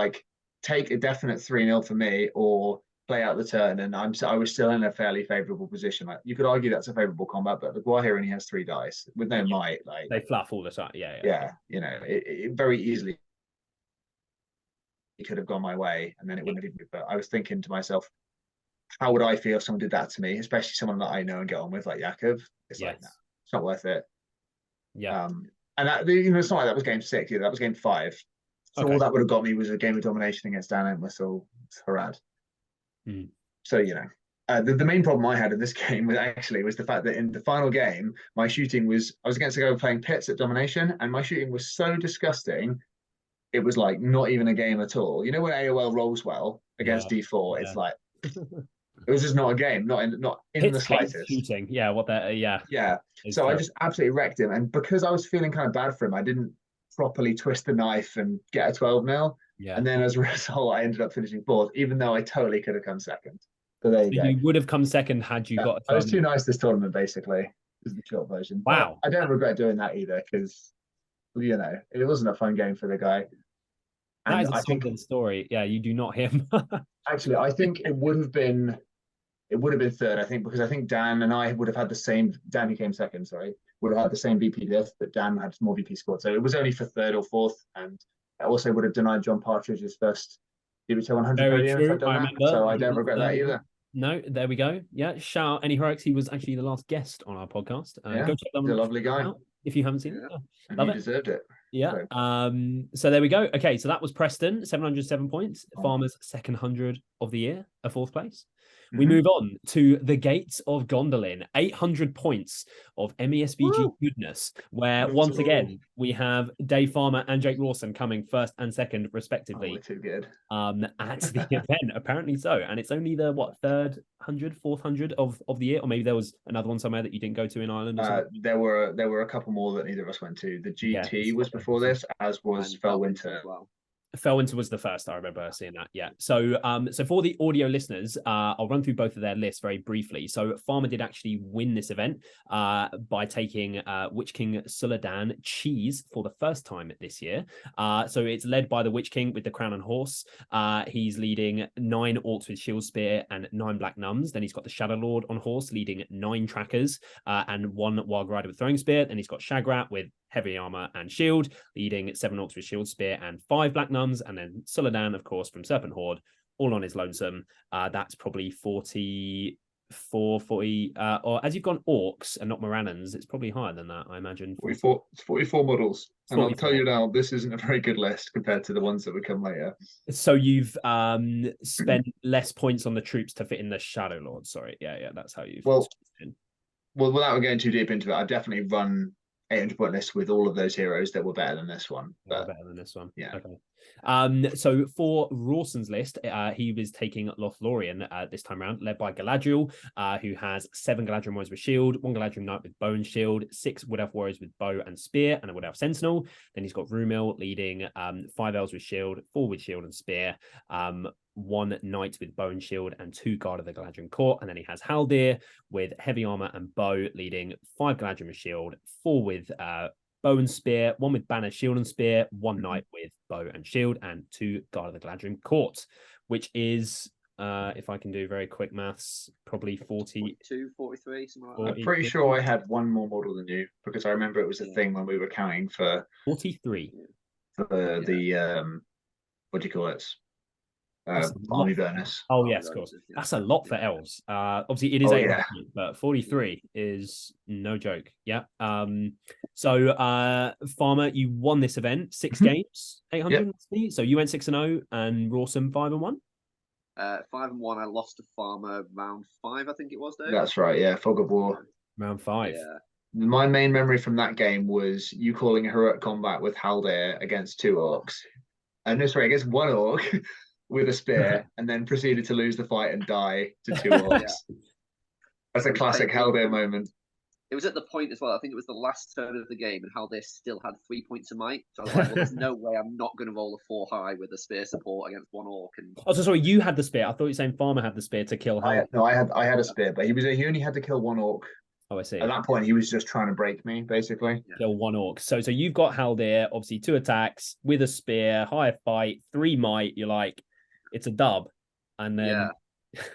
take a definite 3-0 for me or play out the turn, and I was still in a fairly favourable position. You could argue that's a favourable combat, but the Guahir only has 3 dice with no might. They fluff all the time. It very easily could have gone my way, and then it wouldn't have even. But I was thinking to myself, how would I feel if someone did that to me, especially someone that I know and get on with, like Jakob? It's nah, it's not worth it. And that, it's not like that was game 6 either. That was game 5. So all that would have got me was a game of domination against Dan Entwistle, Harad. So the main problem I had in this game was the fact that in the final game, my shooting was, I was against a guy playing pits at domination, and my shooting was so disgusting. It was not even a game at all. When AOL rolls well against D4, it's it was just not a game, not in the slightest. Shooting, So I just absolutely wrecked him, and because I was feeling kind of bad for him, I didn't properly twist the knife and get a 12-0. And then as a result, I ended up finishing 4th, even though I totally could have come 2nd. So there you go. You would have come 2nd had you got. I was too nice this tournament, basically. Is the short version. Wow. But I don't regret doing that either, because it wasn't a fun game for the guy. And that is a something story. Yeah, you do not him. Actually, I think it would have been 3rd. I think because I think Dan and I would have had the same. Dan, who came 2nd, sorry, would have had the same VP diff, but Dan had more VP scored. So it was only for 3rd or 4th, and I also would have denied John Partridge's first GBHL 100 podium if I'd done that. So I don't regret that either. No, there we go. Yeah, shout any heroics. He was actually the last guest on our podcast. Go check them. He's a lovely guy. Out if you haven't seen it. And he deserved it. Yeah. So there we go. Okay, so that was Preston, 707 points. Farmer's second 100 of the year. a fourth place. We move on to the Gates of Gondolin, 800 points of MESBG goodness, where once again we have Dave Farmer and Jake Rawson coming first and second respectively. Oh, we're too good. At the event, apparently so. And it's only the third 400 of the year, or maybe there was another one somewhere that you didn't go to in Ireland or something? There were a couple more that neither of us went to. The GT was before this, as was Fellwinter as well. Fellwinter was the first. I remember seeing that. Yeah. So, so for the audio listeners, I'll run through both of their lists very briefly. So, Farmer did actually win this event by taking Witch King Suladan Cheese for the first time this year. So it's led by the Witch King with the Crown and Horse. He's leading 9 Orcs with Shield Spear and 9 Black Nuns. Then he's got the Shadow Lord on horse, leading 9 Trackers and 1 Wild Rider with Throwing Spear. Then he's got Shagrat with Heavy Armor and Shield, leading 7 Orcs with Shield Spear and 5 Black Nuns, and then Suladan, of course, from Serpent Horde, all on his lonesome. That's probably 40, or as you've gone Orcs and not Morannons, it's probably higher than that, I imagine. 44, it's 44 models. And 44. I'll tell you now, this isn't a very good list compared to the ones that would come later. So you've spent less points on the troops to fit in the Shadow Lord. Sorry, yeah, that's how you've. Well, without going too deep into it, I've definitely run 800 point list with all of those heroes that were better than this one. But better than this one. Yeah. Okay. So for Rawson's list, he was taking Lothlorien this time around, led by Galadriel, who has 7 Galadriel Warriors with Shield, 1 Galadriel Knight with Bow and Shield, 6 Wood Elf Warriors with Bow and Spear, and a Wood Elf Sentinel. Then he's got Rumil leading 5 Elves with Shield, 4 with Shield and Spear, 1 Knight with Bow and Shield, and 2 Guard of the Galadriel Court. And then he has Haldir with Heavy Armor and Bow, leading 5 Galadriel with Shield, 4 with Bow and Spear, 1 with Banner, Shield and Spear, 1 Knight with Bow and Shield, and 2 Guard of the Galadriel Court, which is, if I can do very quick maths, probably 42, 43, something like that. I'm pretty sure I had 1 more model than you, because I remember it was a thing when we were counting for 43 for the what do you call it? Army bonus. Oh yes, of course. That's a lot for elves. Obviously it is 800, but 43 is no joke. Yeah. So Farmer, you won this event, 6 games, 800. Yep. So you went 6-0, and Rawson 5-1. 5-1. I lost to Farmer round 5, I think it was. Dave. That's right. Yeah, Fog of War. Round 5. Yeah. My main memory from that game was you calling a heroic combat with Haldir against 2 orcs, and sorry, against 1 orc. With a spear, and then proceeded to lose the fight and die to 2 orcs. That's a classic Haldir moment. It was at the point as well, I think it was the last turn of the game, and Haldir still had 3 points of might. So I was like, well, there's no way I'm not going to roll a 4 high with a spear support against 1 orc. And... Oh, so sorry, you had the spear. I thought you were saying Farmer had the spear to kill Haldir. I had a spear, but he only had to kill 1 orc. Oh, I see. At that point, he was just trying to break me, basically. Kill 1 orc. So you've got Haldir, obviously 2 attacks with a spear, higher fight, 3 might. You're like, it's a dub, and then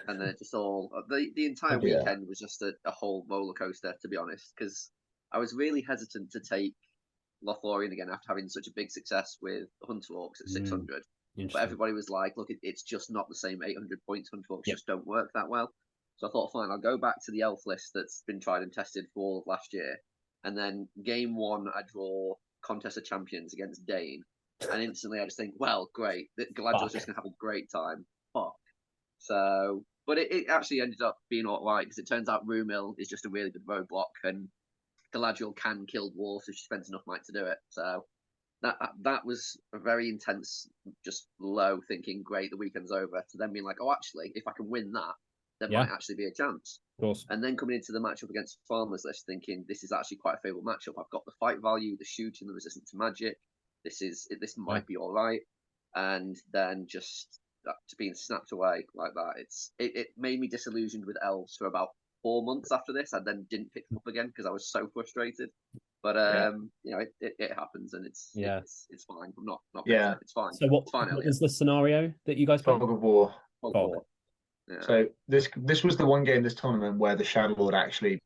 and then just all the entire weekend was just a whole roller coaster, to be honest, because I was really hesitant to take Lothlorien again after having such a big success with Hunter Orcs at 600. But everybody was like, look, it's just not the same 800 points. Hunter Orcs just don't work that well. So I thought, fine, I'll go back to the elf list that's been tried and tested for all of last year, and then game 1 I draw Contest of Champions against Dane. And instantly I just think, well, great. Galadriel's just going to have a great time. Fuck. So, but it actually ended up being all right, because it turns out Rumil is just a really good roadblock, and Galadriel can kill dwarves if she spends enough might to do it. So that was a very intense, just low thinking, great, the weekend's over, to then being like, oh, actually, if I can win that, there might actually be a chance. Of course. And then coming into the matchup against Farmer's list, thinking this is actually quite a favourable matchup. I've got the fight value, the shooting, the resistance to magic. This might be all right, and then just to being snapped away like that, it made me disillusioned with elves for about 4 months after this. I then didn't pick them up again because I was so frustrated. But you know, it happens, and it's fine. I'm not it's fine. So what is the scenario that you guys played? Fog of War. Fog. Yeah. So this was the one game this tournament where the Shadow Lord actually,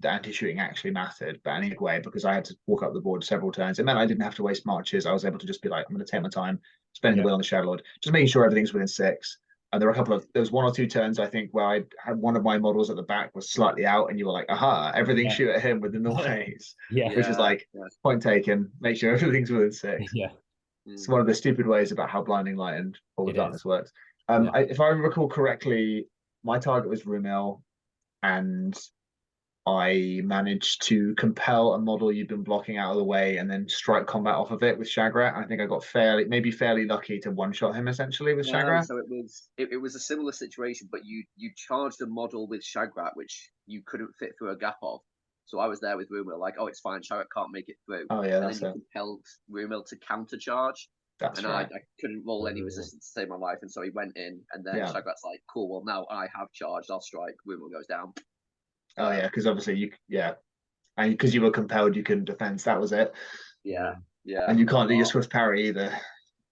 the anti-shooting actually mattered, but anyway, because I had to walk up the board several turns, it meant I didn't have to waste marches. I was able to just be like, I'm going to take my time, spending the will on the Shadow Lord, just making sure everything's within 6. And there was 1 or 2 turns, I think, where I had one of my models at the back was slightly out, and you were like, aha, everything shoot at him within the ways. Which is like, point taken, make sure everything's within 6. Yeah. It's one of the stupid ways about how Blinding Light and All the Darkness works. If I recall correctly, my target was Rumel, and I managed to compel a model you'd been blocking out of the way and then strike combat off of it with Shagrat. I think I got fairly lucky to one-shot him essentially with Shagrat. So it was a similar situation, but you charged a model with Shagrat which you couldn't fit through a gap of. So I was there with Rumel, like, oh, it's fine, Shagrat can't make it through. Oh yeah, and then you compelled Rumel to countercharge. That's right. I couldn't roll any resistance to save my life, and so he went in, and then Shagrat's like, cool, well, now I have charged, I'll strike. Rumel goes down. Oh yeah, because obviously and because you were compelled, you couldn't defend. That was it. Yeah. And you can't do your Swift parry either.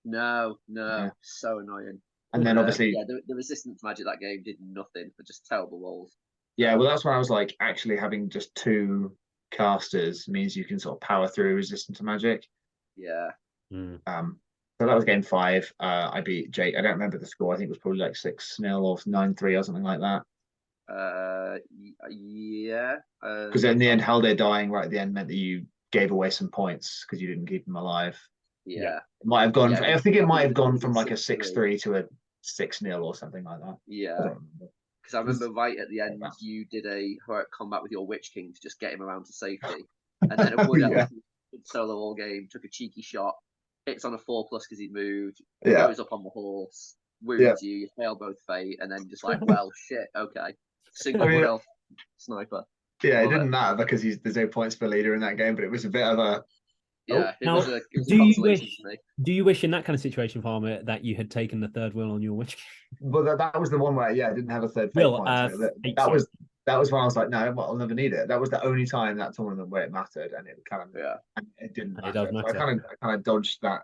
No, so annoying. And then obviously, the resistance magic that game did nothing, but just terrible rolls. Yeah, well, that's when I was like, actually having just 2 casters means you can sort of power through resistance to magic. Yeah. So that was game 5. I beat Jake. I don't remember the score. I think it was probably like 6-0 or 9-3 or something like that. Yeah. Because in the end, Haldir dying right at the end meant that you gave away some points because you didn't keep him alive. Yeah. It might have gone. I think it might have gone from like a 6-3 to a 6-0 or something like that. Yeah. Because I remember right at the end, you did a heroic combat with your Witch King to just get him around to safety, and then a Wood solo all game took a cheeky shot, hits on a 4+ because he moved, goes up on the horse, wounds you, you fail both fate, and then just like, well, shit, okay, single health sniper. Yeah, it didn't matter because there's no points for leader in that game, but it was a bit of a. Yeah, it was a consolation for me. Do you wish in that kind of situation, Farmer, that you had taken the 3rd will on your Witch King? Well, that was the one where I didn't have a 3rd will. That was when I was like, no, I'll never need it. That was the only time that tournament where it mattered, and it kind of and it didn't matter. It does matter. So I kind of dodged that,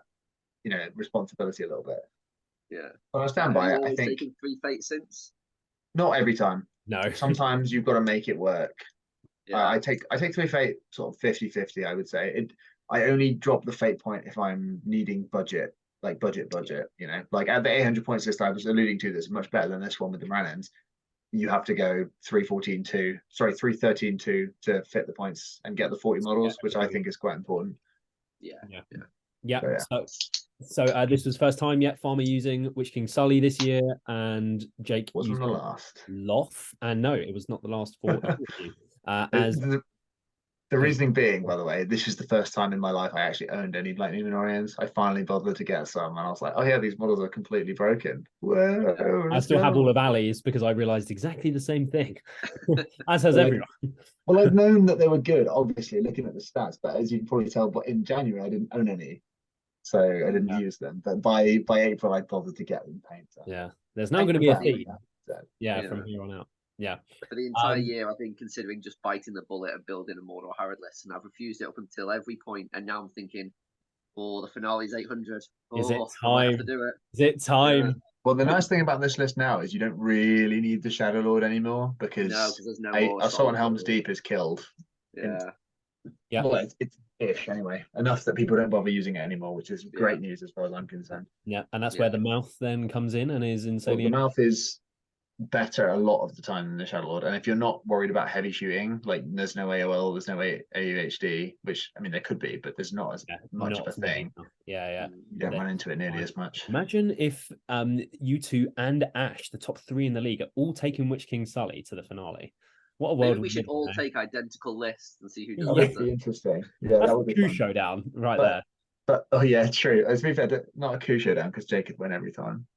responsibility a little bit. Yeah, but I stand by it. I think taken 3 fate since. Not every time. No. Sometimes you've got to make it work. Yeah. I take 3 fate sort of 50-50. I would say I only drop the fate point if I'm needing budget. Like budget, like at the 800 points list I was alluding to, that's much better than this one with the Ranens. You have to go 313-2 to fit the points and get the 40 models, which I think is quite important. Yeah. So this was first time yet Farmer using Witch King Sully this year, and Jake wasn't the last. Loth, and no, it was not the last for you. The reasoning being, by the way, this is the first time in my life I actually owned any Black Numenorians. I finally bothered to get some, and I was like, oh yeah, these models are completely broken. Whoa, I still have all of Ali's because I realized exactly the same thing, as has everyone. Well, I've known that they were good, obviously, looking at the stats, but as you can probably tell, but in January I didn't own any, so I didn't use them. But by April I bothered to get them painted. Yeah, there's now going to be a theme. From here on out. Yeah. For the entire year, I've been considering just biting the bullet and building a Mordor Harrod list, and I've refused it up until every point. And now I'm thinking, the finale's 800. Is it time? To do it. Is it time? Well, the nice thing about this list now is you don't really need the Shadow Lord anymore because there's no Assault on Helm's Deep is killed. Yeah. Well, it's ish anyway. Enough that people don't bother using it anymore, which is great news as far as I'm concerned. Yeah, and that's where the mouth then comes in and is insanely. The mouth is better a lot of the time than the Shadow Lord, and if you're not worried about heavy shooting, like there's no AOL, there's no AUHD, which I mean there could be, but there's not as much of a thing. You don't run into it nearly as much. Imagine if you two and Ash, the top 3 in the league, are all taking Witch King Sully to the finale. What a world! Maybe we should all take identical lists and see who does it. That would be interesting. Yeah, that's that would be a coup showdown there. But true. To be fair, not a coup showdown because Jake could win every time.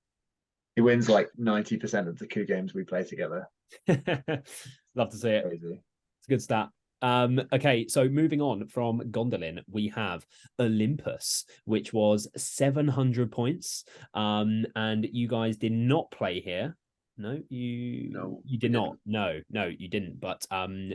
He wins like 90% of the coup games we play together. Love to see it. Crazy. It's a good stat. Okay, so moving on from Gondolin, we have Olympus, which was 700 points. And you guys did not play here. No, you did not. No, you didn't. But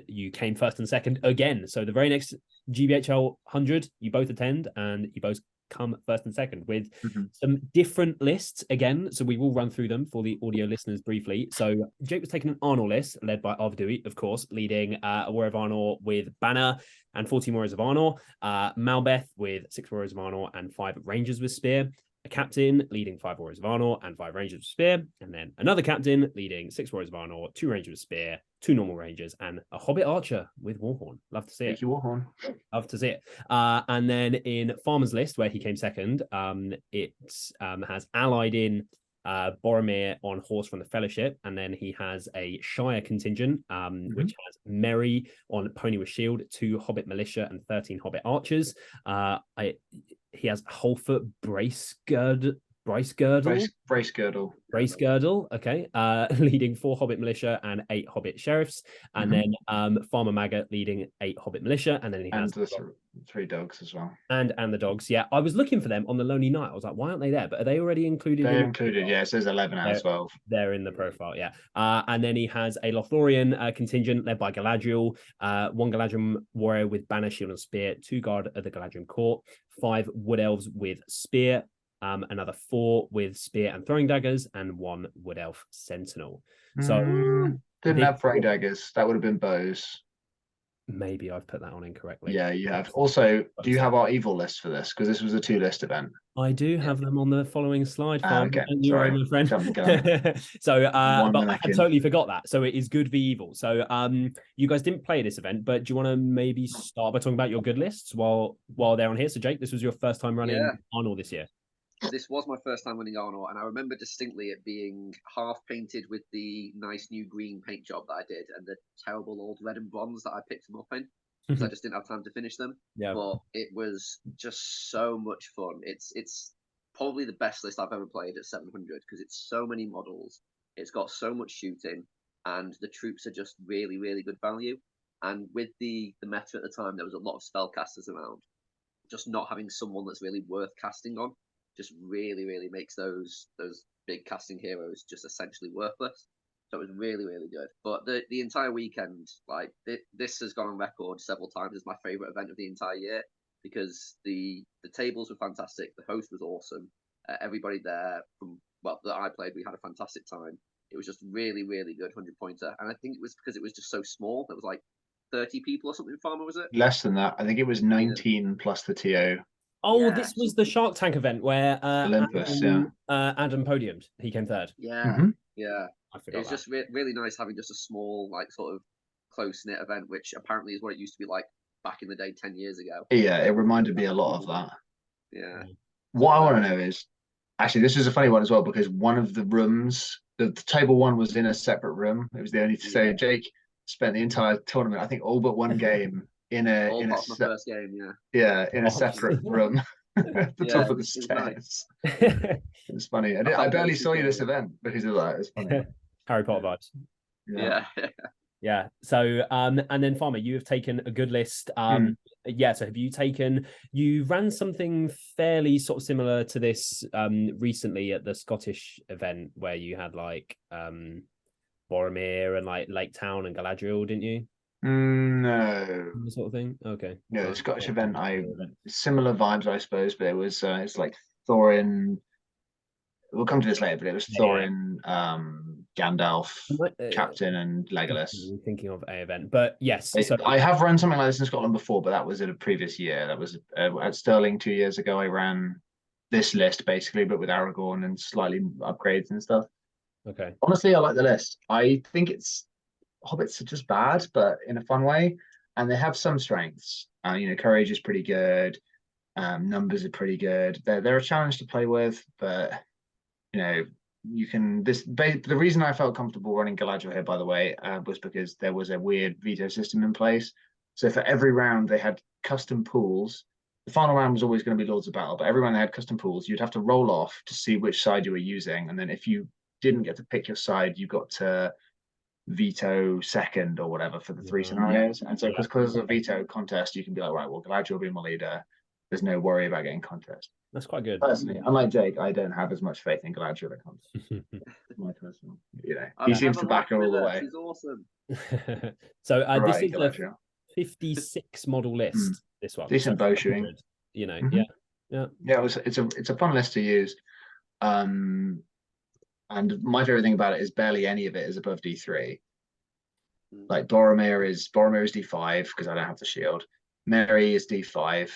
you came first and second again. So the very next GBHL 100, you both attend, and you both come first and second with some different lists again. So we will run through them for the audio listeners briefly. So Jake was taking an Arnor list led by Arvidui, of course, leading a Warrior of Arnor with Banner and 14 Warriors of Arnor. Malbeth with 6 Warriors of Arnor and 5 Rangers with Spear. A captain leading 5 Warriors of Arnor and 5 Rangers with Spear. And then another captain leading 6 Warriors of Arnor, 2 Rangers with Spear, 2 normal Rangers, and a Hobbit Archer with Warhorn. Love to see it. Thank you, Warhorn. Love to see it. And then in Farmer's list, where he came second, it has allied in Boromir on horse from the Fellowship, and then he has a Shire contingent, which has Merry on pony with shield, 2 Hobbit militia, and 13 Hobbit archers. He has Holfoot Brace Girdle. Okay. Leading 4 Hobbit militia and 8 Hobbit sheriffs, and then Farmer Maggot leading 8 Hobbit militia, and then he has the 3 dogs as well. And the dogs. Yeah, I was looking for them on the Lonely Night. I was like, why aren't they there? But are they already included? They're included. Yeah, it says 11 out of 12. They're in the profile. Yeah. And then he has a Lothlorien contingent led by Galadriel, 1 Galadriel warrior with banner, shield, and spear, 2 guard of the Galadriel court, 5 wood elves with spear. Another 4 with spear and throwing daggers, and 1 wood elf sentinel. So didn't have throwing daggers. That would have been bows. Maybe I've put that on incorrectly. Yeah, you have. Also, do you have our evil list for this? Because this was a 2-list event. I do have them on the following slide. Okay. Sorry, my friend. So, but I had totally forgot that. So it is good v evil. So, you guys didn't play this event, but do you want to maybe start by talking about your good lists while they're on here? So, Jake, this was your first time running Arnor this year. This was my first time running Arnor, and I remember distinctly it being half painted with the nice new green paint job that I did, and the terrible old red and bronze that I picked them up in, because I just didn't have time to finish them. Yeah. But it was just so much fun. It's probably the best list I've ever played at 700, because it's so many models, it's got so much shooting, and the troops are just really, really good value. And with the meta at the time, there was a lot of spellcasters around. Just not having someone that's really worth casting on just really, really makes those big casting heroes just essentially worthless. So it was really, really good. But the entire weekend, like this has gone on record several times as my favorite event of the entire year, because the tables were fantastic, the host was awesome, everybody there that I played, we had a fantastic time. It was just really, really good 100-pointer, and I think it was because it was just so small. It was like 30 people or something. Farmer, was it? Less than that. I think it was 19 plus the TO. Oh, yeah. This was the Shark Tank event where Olympus, Adam podiumed. He came 3rd. Yeah, yeah. It was just really nice having just a small, like, sort of close-knit event, which apparently is what it used to be like back in the day 10 years ago. Yeah, it reminded me a lot of that. Yeah. What I want to know is, actually, this is a funny one as well, because one of the rooms, the table 1 was in a separate room. It was the only so Jake spent the entire tournament, I think, all but one game in a first game, in a separate room at the top of the stairs. Nice. It's funny. I barely saw you this event because of that. It's funny. Harry Potter vibes. Yeah. So and then Farmer, you have taken a good list. So have you ran something fairly sort of similar to this recently at the Scottish event where you had like Boromir and like Lake Town and Galadriel, didn't you? No. Sort of thing. Okay. No, the Scottish event, similar vibes, I suppose, but it was it's like Thorin. We'll come to this later, but it was Thorin, Gandalf, Captain, and Legolas. Thinking of a event, but yes. So I have run something like this in Scotland before, but that was in a previous year. That was at Stirling 2 years ago. I ran this list basically, but with Aragorn and slightly upgrades and stuff. Okay. Honestly, I like the list. I think hobbits are just bad, but in a fun way, and they have some strengths. Courage is pretty good. Numbers are pretty good. They're a challenge to play with, but you can. The reason I felt comfortable running Galadriel here, by the way, was because there was a weird veto system in place. So for every round, they had custom pools. The final round was always going to be Lords of Battle, but every round they had custom pools. You'd have to roll off to see which side you were using, and then if you didn't get to pick your side, you got to veto second or whatever for the 3 scenarios. And so because of a veto contest, you can be like, right, well, Galadriel will be my leader. There's no worry about getting contest. That's quite good. Personally, unlike Jake, I don't have as much faith in Galadriel that comes. My personal, he seems to back her all the way. She's awesome. So this is Galadriel. A 56 model list. This one, decent bow shooting. Yeah. It's a fun list to use. And my favorite thing about it is barely any of it is above D3. Like Boromir is D5 because I don't have the shield. Merry is D5.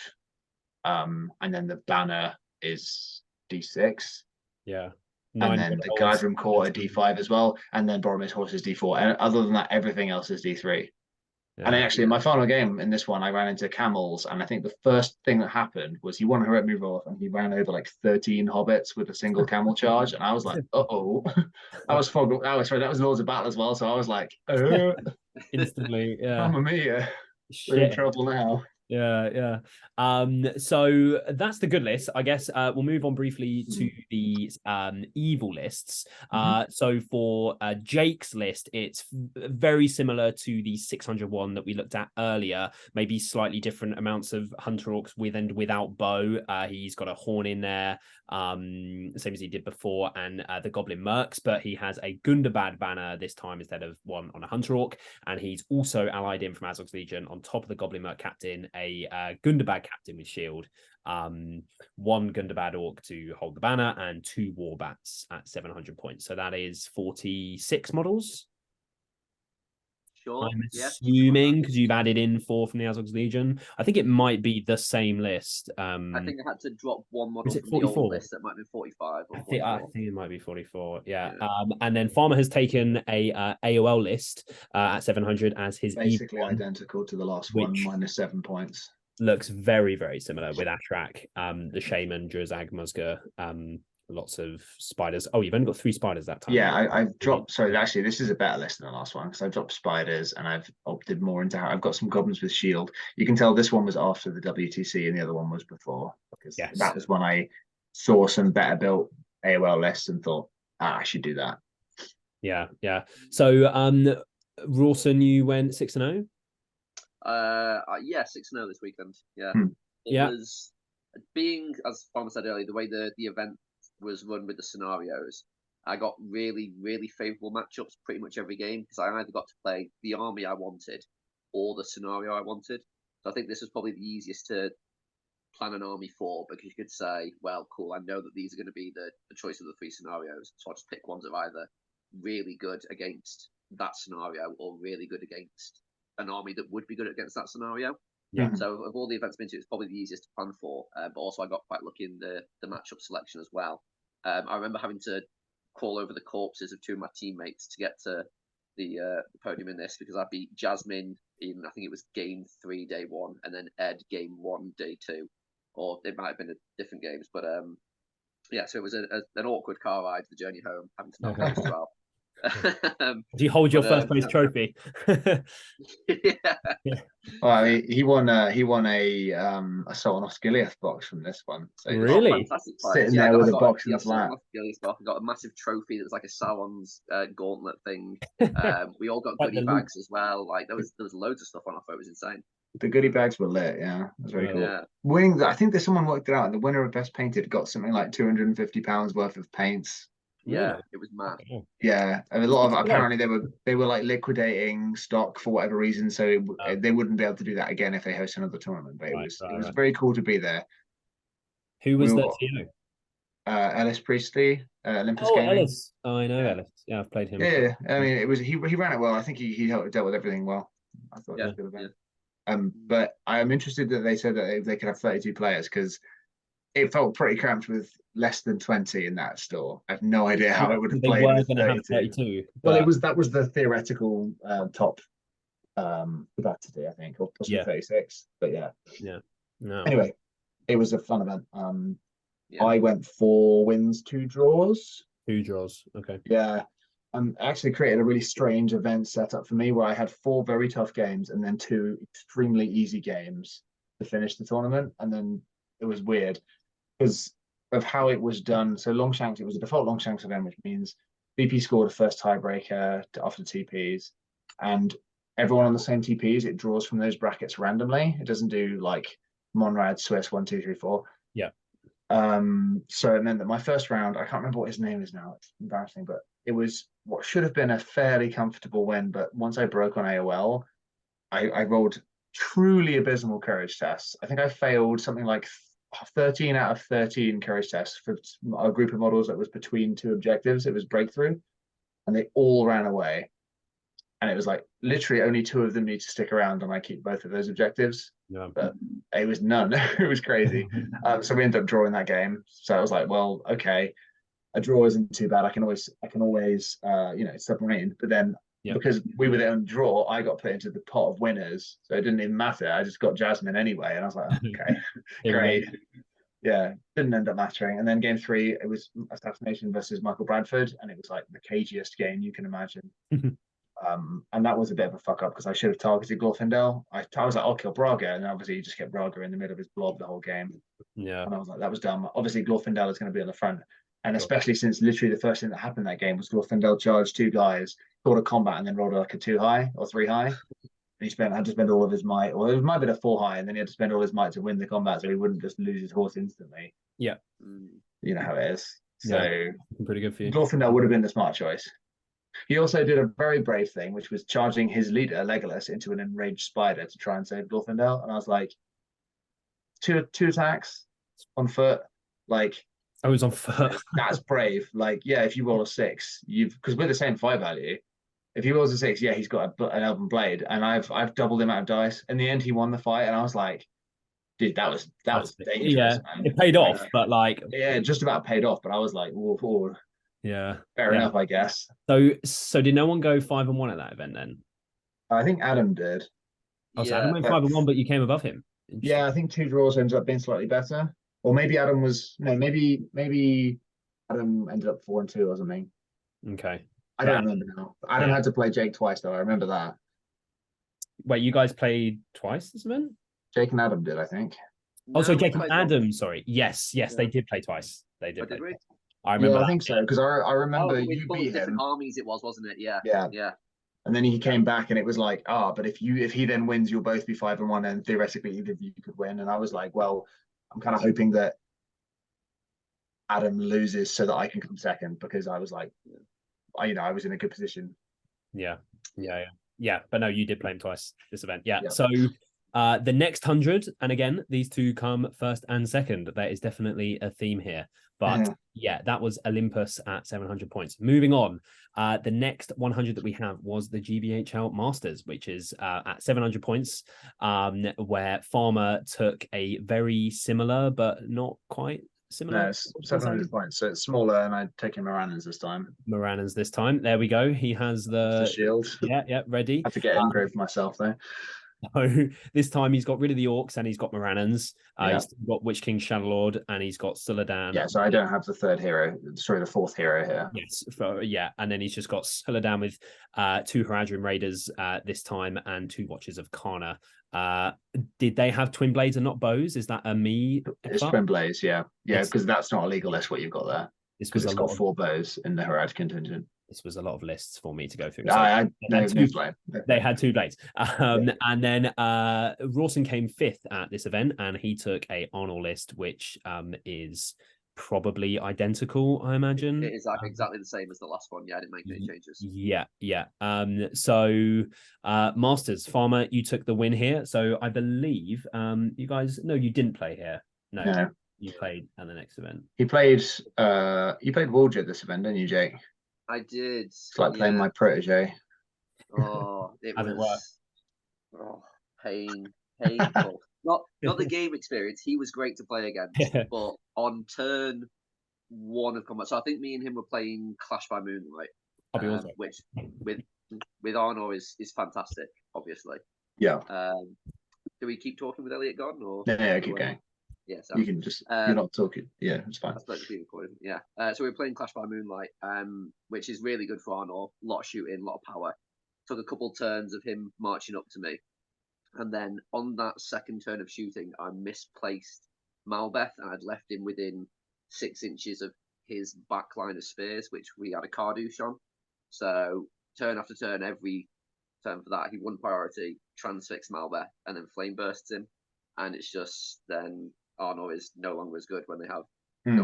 And then the banner is D6. Yeah. And then the Galadriel court are D5 as well. And then Boromir's horse is D4. And other than that, everything else is D3. And actually, in my final game in this one, I ran into camels, and I think the first thing that happened was he won a heroic move off, and he ran over like 13 hobbits with a single camel charge, and I was like, "Uh-oh!" I was sorry, that was Lords of Battle as well, so I was like, instantly, yeah, "Mamma mia, we're in shit. trouble now." Yeah. So that's the good list. I guess we'll move on briefly to the evil lists. So for Jake's list, it's very similar to the 600 one that we looked at earlier, maybe slightly different amounts of Hunter Orcs with and without bow. He's got a horn in there, same as he did before, and the Goblin Mercs, but he has a Gundabad banner this time instead of one on a Hunter Orc, and he's also allied in from Azog's Legion on top of the Goblin Merc captain, a Gundabad captain with shield, one Gundabad orc to hold the banner, and 2 Warbats at 700 points. So that is 46 models. Sure. I'm assuming because you've added in 4 from the Azog's Legion. I think it might be the same list. I think I had to drop one model from 44? the old list. That might be 45. Or I think it might be 44. Yeah. And then Farmer has taken a AOL list at 700 as his basically identical to the last one, minus 7 points. Looks very, very similar with Ashrak, the Shaman, Drazag, Musga, lots of spiders. Oh, you've only got 3 spiders that time. Yeah, I've dropped. So actually, this is a better list than the last one because I've dropped spiders and I've opted more into how I've got some goblins with shield. You can tell this one was after the WTC and the other one was before, because that was when I saw some better built AOL lists and thought, I should do that. Yeah. So, Rawson, you went 6-0. Yeah, 6-0 this weekend. Yeah. It was being, as Farmer said earlier, the way the event was run with the scenarios. I got really, really favourable matchups pretty much every game because I either got to play the army I wanted or the scenario I wanted. So I think this was probably the easiest to plan an army for, because you could say, well, cool, I know that these are going to be the choice of the 3 scenarios, so I'll just pick ones that are either really good against that scenario or really good against an army that would be good against that scenario. Yeah. So of all the events I've been to, it's probably the easiest to plan for. But also I got quite lucky in the matchup selection as well. I remember having to crawl over the corpses of 2 of my teammates to get to the podium in this, because I beat Jasmine in, I think it was game 3 day 1, and then Ed game 1 day 2, or it might have been a different games. But yeah, so it was an awkward car ride the journey home, having to knock those as well. Do you hold your first place trophy? Yeah. Well, I mean, he won a Assault on Osgiliath box from this one. So really? Fantastic sitting there with a box in his lap. I got a massive trophy that was like a Sauron's gauntlet thing. We all got goodie bags as well. Like there was loads of stuff on offer. It was insane. The goodie bags were lit. Yeah, it was very cool. Yeah. Winning, I think there's someone worked it out. The winner of Best Painted got something like £250 worth of paints. Yeah, really? it was mad. Yeah, and a lot of apparently they were like liquidating stock for whatever reason, so they wouldn't be able to do that again if they host another tournament. But it was very cool to be there. Who was the TO? Ellis Priestley, Olympus Gaming. Ellis. Oh, I know Ellis. Yeah, I've played him. Yeah, I mean, it was he ran it well. I think he dealt with everything well. I thought it was a good event. But I am interested that they said that they could have 32 players, because it felt pretty cramped with less than 20 in that store. I have no idea how it would have played. They were going to have 32. Well, that was the theoretical top capacity, I think, or possibly 36. But yeah. No. Anyway, it was a fun event. I went 4 wins, 2 draws. 2 draws. Okay. Yeah. I actually created a really strange event setup for me where I had 4 very tough games and then 2 extremely easy games to finish the tournament. And then it was weird because of how it was done. So Longshanks, it was a default Longshanks event, which means BP scored a first tiebreaker after TPs, and everyone on the same TPs, it draws from those brackets randomly. It doesn't do like Monrad, Swiss, 1, 2, 3, 4. Yeah. So it meant that my first round, I can't remember what his name is now. It's embarrassing, but it was what should have been a fairly comfortable win. But once I broke on AOL, I rolled truly abysmal courage tests. I think I failed something like 13 out of 13 courage tests for a group of models that was between 2 objectives. It was breakthrough, and they all ran away. And it was like literally only 2 of them need to stick around, and I keep both of those objectives. Yeah. But it was none. It was crazy. So we ended up drawing that game. So I was like, well, okay, a draw isn't too bad. I can always submarine. But then because we were the only draw, I got put into the pot of winners, so it didn't even matter. I just got Jasmine anyway, and I was like, oh, okay, great. Yeah, didn't end up mattering. And then game 3, it was Assassination versus Michael Bradford, and it was like the cagiest game you can imagine. And that was a bit of a fuck up because I should have targeted Glorfindel. I was like, I'll kill Braga, and obviously he just kept Braga in the middle of his blob the whole game. Yeah, and I was like, that was dumb. Obviously, Glorfindel is going to be on the front, and especially since literally the first thing that happened that game was Glorfindel charged 2 guys, caught a combat, and then rolled like a 2 high or 3 high. And he had to spend all of his might, or it might have been a 4 high, and then he had to spend all his might to win the combat, so he wouldn't just lose his horse instantly. Yeah, you know how it is. So pretty good for you. Glorfindel would have been the smart choice. He also did a very brave thing, which was charging his leader Legolas into an enraged spider to try and save Glorfindel. And I was like, two attacks on foot, like. I was on foot. That's brave. Like, yeah, if you roll a 6, because we're the same 5 value. If he rolls a 6, yeah, he's got an elven blade, and I've doubled him out of dice. In the end, he won the fight, and I was like, dude, that was dangerous. Yeah, man. It paid off, but like, yeah, just about paid off. But I was like, whoa. Yeah, fair enough, I guess. So did no one go 5-1 at that event then? I think Adam did. Oh, so Adam went 5-1, but you came above him. Yeah, I think 2 draws ended up being slightly better, or maybe Adam was maybe Adam ended up 4-2 or something. Okay. I don't remember now. Adam had to play Jake twice, though. I remember that. Wait, you guys played twice this event? Jake and Adam did, I think. Oh, so Jake and Adam, sorry. Yes, they did play twice. They did. Did we? I remember. Yeah, I think so, because I remember you both beat different him. armies. It was, wasn't it? Yeah. Yeah. And then he came back, and it was like, but if he then wins, you'll both be 5-1, and theoretically either of you could win. And I was like, well, I'm kind of hoping that Adam loses so that I can come second, because I was like, I was in a good position. Yeah. But no, you did play him twice this event. Yeah. So the next 100, and again, these two come first and second. There is definitely a theme here. But that was Olympus at 700 points. Moving on, the next 100 that we have was the GBHL Masters, which is at 700 points, where Farmer took a very similar but not quite similar. No, it's 700 points, so it's smaller, and I'd taken Moranans this time. Moranans this time. There we go. He has the shield. Yeah, ready. I have to get engraved for myself though. So this time he's got rid of the orcs and he's got Moranans. He's got Witch King Shadowlord and he's got Suladan. Yeah, so I don't have the the 4th hero here. Yes, and then he's just got Suladan with 2 Haradrim Raiders this time and 2 Watchers of Karna. Did they have twin blades and not bows? Is that a me? It's twin blades, yeah, because that's not illegal. That's what you've got there. Because it's got 4 bows in the Harad contingent. This was a lot of lists for me to go through. So they had 2 blades. And then Rawson came 5th at this event, and he took a Arnold list, which is probably identical, I imagine. It is exactly the same as the last one. Yeah, I didn't make any changes. Yeah. So Masters, Farmer, you took the win here. So I believe you guys, no, you didn't play here. No. You played at the next event. You played Waldra at this event, didn't you, Jake? I did. It's like playing my protege. Oh, it was painful. Not the game experience. He was great to play against, but on turn 1 of combat. So I think me and him were playing Clash by Moonlight, which with Arno is fantastic, obviously. Yeah. Do we keep talking with Elliot gone, or yeah, keep going. Yeah, so you can just you're not talking. Yeah, it's fine. That's totally recorded. Yeah. So we're playing Clash by Moonlight, which is really good for Arno. A lot of shooting, a lot of power. Took a couple turns of him marching up to me. And then on that second turn of shooting, I misplaced Malbeth, and I'd left him within 6 inches of his back line of spears, which we had a Cardouche on. So turn after turn, every turn for that, he won priority, transfixed Malbeth, and then flame bursts him. And it's just then Arno is no longer as good when they don't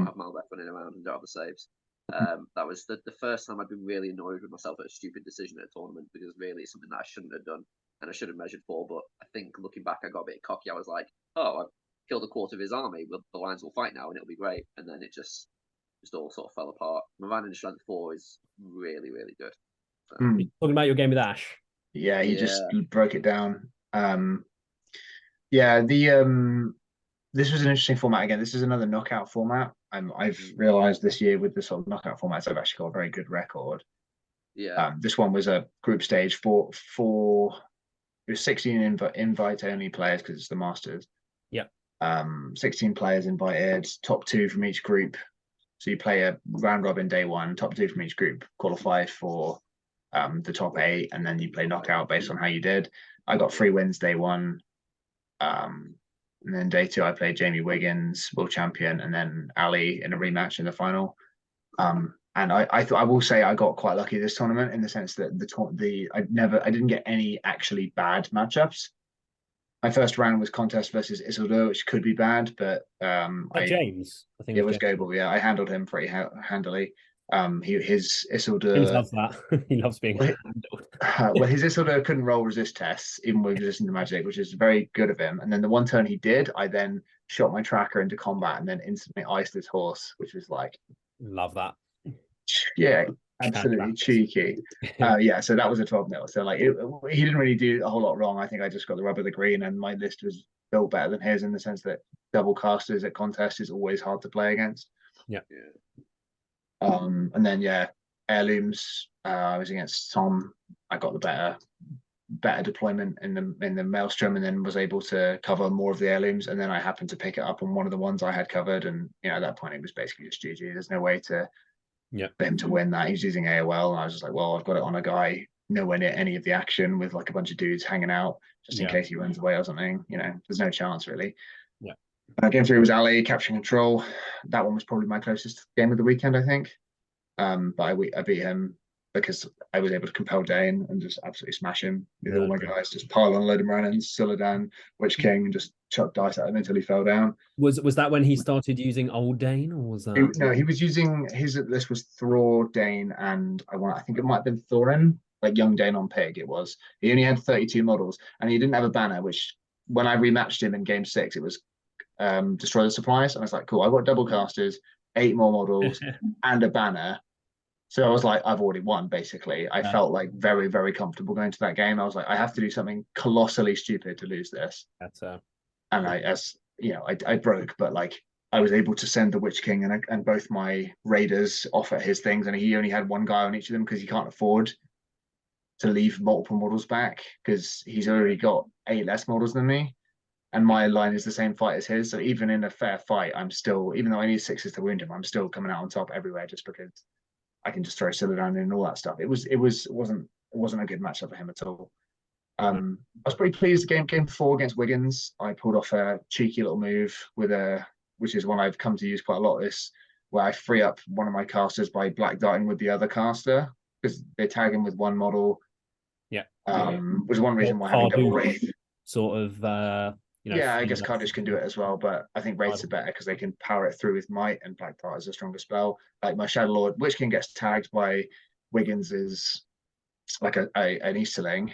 have Malbeth running around and don't have the saves. That was the first time I'd been really annoyed with myself at a stupid decision at a tournament, because really it's something that I shouldn't have done and I should have measured for. But I think looking back, I got a bit cocky. I was like, I've killed a quarter of his army. Well, the Lions will fight now and it'll be great. And then it just all sort of fell apart. Moran in Strength 4 is really, really good. So. Talking about your game with Ash. Yeah, he just broke it down. This was an interesting format. Again, this is another knockout format. I've realized this year with the sort of knockout formats, I've actually got a very good record. Yeah. This one was a group stage for it was 16 invite only players because it's the Masters. Yep. 16 players invited, top 2 from each group. So you play a round robin day 1, top 2 from each group qualify for the top 8, and then you play knockout based on how you did. I got 3 wins day 1. And then day 2 I played Jamie Wiggins, world champion, and then Ali in a rematch in the final. And I will say I got quite lucky this tournament in the sense that I didn't get any actually bad matchups. My first round was contest versus Isildur, which could be bad, but James, I think it was Goebel. Yeah, I handled him pretty handily. His Isildur. He loves that. He loves being handled. Well, his Isildur couldn't roll resist tests, even with resisting the magic, which is very good of him. And then the one turn he did, I then shot my tracker into combat and then instantly iced his horse, which was like, love that. Yeah, absolutely cheeky. Yeah, so that was a 12-0. So like he didn't really do a whole lot wrong. I think I just got the rub of the green, and my list was built better than his in the sense that double casters at contest is always hard to play against. Yeah. And then heirlooms. I was against Tom. I got the better deployment in the maelstrom, and then was able to cover more of the heirlooms. And then I happened to pick it up on one of the ones I had covered, and at that point it was basically just GG. There's no way for him to win that. He's using AOL, and I was just like, well, I've got it on a guy nowhere near any of the action with like a bunch of dudes hanging out just in case he runs away or something. There's no chance really. Game 3 was Ali capturing control. That one was probably my closest game of the weekend, I think. But I beat him because I was able to compel Dane and just absolutely smash him with all my guys, just pile on a load of Brennans, Siladan, Witch King, and just chuck dice at him until he fell down. Was that when he started using Old Dane, or was that? No, he was using his. This was Thror, Dane, and I think it might have been Thorin, like young Dane on Pig. It was. He only had 32 models, and he didn't have a banner. Which when I rematched him in Game 6, it was Destroy the Supplies, and I was like, cool. I've got double casters, 8 more models, and a banner. So I was like, I've already won, basically. I felt like very, very comfortable going to that game. I was like, I have to do something colossally stupid to lose this. And I broke, but like I was able to send the Witch King and both my raiders off at his things, and he only had one guy on each of them because he can't afford to leave multiple models back because he's already got 8 less models than me. And my line is the same fight as his. So even in a fair fight, I'm still, even though I need 6s to wound him, I'm still coming out on top everywhere just because I can just throw Siladan in and all that stuff. It wasn't a good matchup for him at all. I was pretty pleased. Game 4 against Wiggins, I pulled off a cheeky little move which is one I've come to use quite a lot. Where I free up one of my casters by black darting with the other caster because they tag him with one model. Which is one reason why having double Wraith sort of. I guess Cardish can do it as well, but I think Wraiths are better because they can power it through with Might, and Black Dart is a stronger spell. Like my Shadow Lord, Witch King gets tagged by Wiggins is like an Easterling.